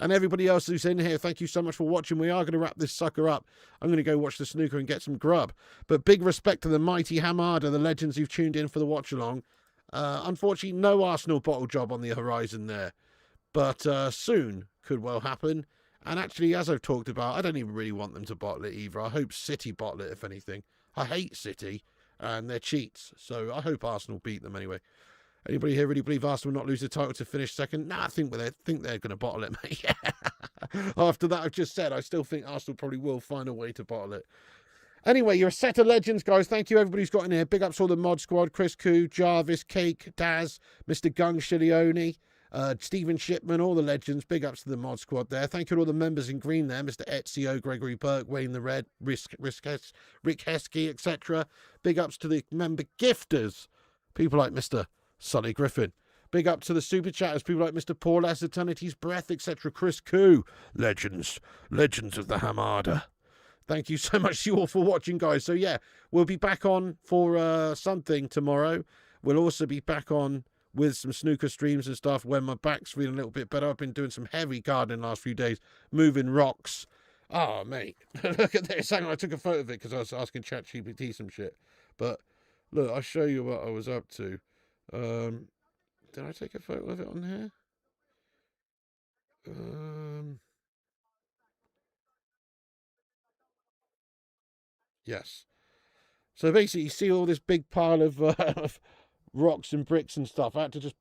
And everybody else who's in here, thank you so much for watching. We are going to wrap this sucker up. I'm going to go watch the snooker and get some grub. But big respect to the mighty Hamada, the legends who've tuned in for the watch-along. Unfortunately, no Arsenal bottle job on the horizon there. But soon could well happen. And actually, as I've talked about, I don't even really want them to bottle it either. I hope City bottle it, if anything. I hate City, and they're cheats. So I hope Arsenal beat them anyway. Anybody here really believe Arsenal will not lose the title to finish second? Nah, I think they're going to bottle it, mate. After that I've just said, I still think Arsenal probably will find a way to bottle it. Anyway, you're a set of legends, guys. Thank you, everybody who's got in here. Big ups to all the mod squad. Chris Koo, Jarvis, Cake, Daz, Mr. Gung Shilioni. Stephen Shipman, all the legends. Big ups to the mod squad there. Thank you to all the members in green there. Mr. Ezio, Gregory Burke, Wayne the Red, Rick Heskey, etc. Big ups to the member gifters. People like Mr. Sonny Griffin. Big up to the super chatters, people like Mr. Paul S, Eternity's Breath, etc. Chris Koo. Legends of the Hamada. Thank you so much to you all for watching, guys. So, yeah, we'll be back on for something tomorrow. We'll also be back on with some snooker streams and stuff when my back's feeling a little bit better. I've been doing some heavy gardening last few days, moving rocks. Oh, mate, look at this. Hang on, I took a photo of it because I was asking ChatGPT some shit. But, look, I'll show you what I was up to. Did I take a photo of it on here? Yes. So basically, you see all this big pile of rocks and bricks and stuff. I had to just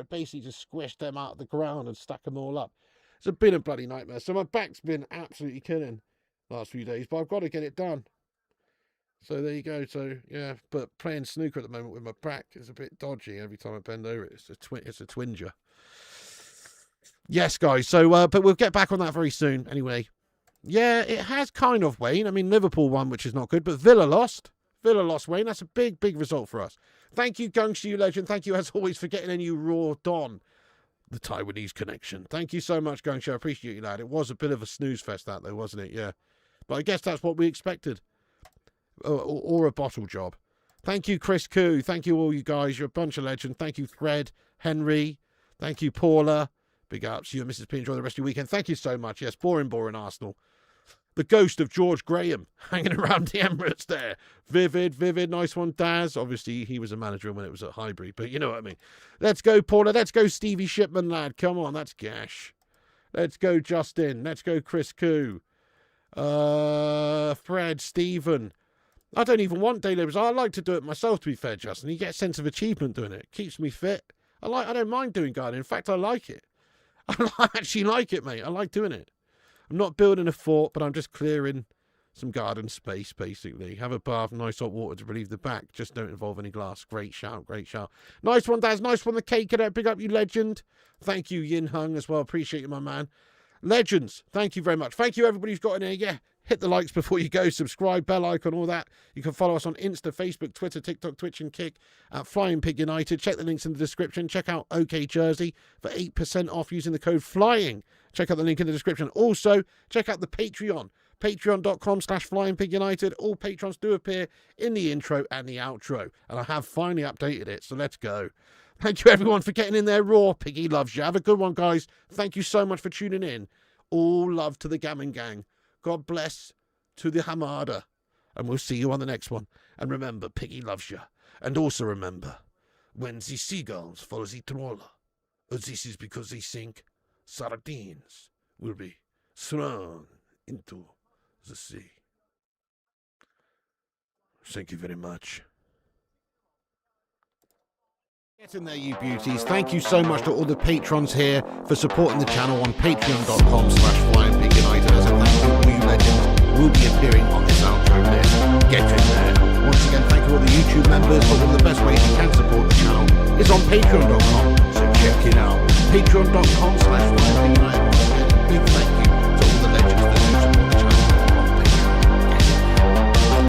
basically just squish them out of the ground and stack them all up. It's been a bloody nightmare. So my back's been absolutely killing last few days, but I've got to get it done. So there you go. So yeah, but playing snooker at the moment with my back is a bit dodgy. Every time I bend over, it's a twinger. Yes, guys. So but we'll get back on that very soon. Anyway, yeah, it has kind of, Wayne. I mean, Liverpool won, which is not good, but Villa lost. Villa lost, Wayne. That's a big result for us. Thank you, Gungshu Legend. Thank you, as always, for getting a new Raw Don, the Taiwanese connection. Thank you so much, Gungshu. I appreciate you, lad. It was a bit of a snooze fest, that, though, wasn't it? Yeah. But I guess that's what we expected. Or a bottle job. Thank you, Chris Koo. Thank you, all you guys. You're a bunch of legends. Thank you, Fred, Henry. Thank you, Paula. Big ups. You and Mrs. P. Enjoy the rest of your weekend. Thank you so much. Yes, boring Arsenal. The ghost of George Graham hanging around the Emirates there. Vivid. Nice one, Daz. Obviously, he was a manager when it was at Highbury, but you know what I mean. Let's go, Paula. Let's go, Stevie Shipman, lad. Come on, that's gash. Let's go, Justin. Let's go, Chris Koo. Fred, Stephen. I don't even want day labourers. I like to do it myself, to be fair, Justin. You get a sense of achievement doing it. Keeps me fit. I don't mind doing gardening. In fact, I like it. I actually like it, mate. I like doing it. I'm not building a fort, but I'm just clearing some garden space, basically. Have a bath, nice hot water to relieve the back. Just don't involve any glass. Great shout. Nice one, Daz. Nice one, the cake. Big up, you legend. Thank you, Yin Hung, as well. Appreciate you, my man. Legends, thank you very much. Thank you, everybody who's got in here. Yeah, hit the likes before you go. Subscribe, bell icon, all that. You can follow us on Insta, Facebook, Twitter, TikTok, Twitch, and Kick at Flying Pig United. Check the links in the description. Check out OK Jersey for 8% off using the code FLYING. Check out the link in the description. Also, check out the Patreon. Patreon.com/FlyingPigUnited. All patrons do appear in the intro and the outro. And I have finally updated it, so let's go. Thank you, everyone, for getting in there raw. Piggy loves you. Have a good one, guys. Thank you so much for tuning in. All love to the Gammon Gang. God bless to the Hamada. And we'll see you on the next one. And remember, Piggy loves you. And also remember, when the seagulls follow the trawler, this is because they think sardines will be thrown into the sea. Thank you very much. Get in there, you beauties. Thank you so much to all the patrons here for supporting the channel on patreon.com/FlyingPigUnited. As a thank you, all you legends will be appearing on this outro list. Get in there. Once again, thank you all the YouTube members, but one of the best ways you can support the channel is on patreon.com. So check it out. Patreon.com/FlyingPigUnited.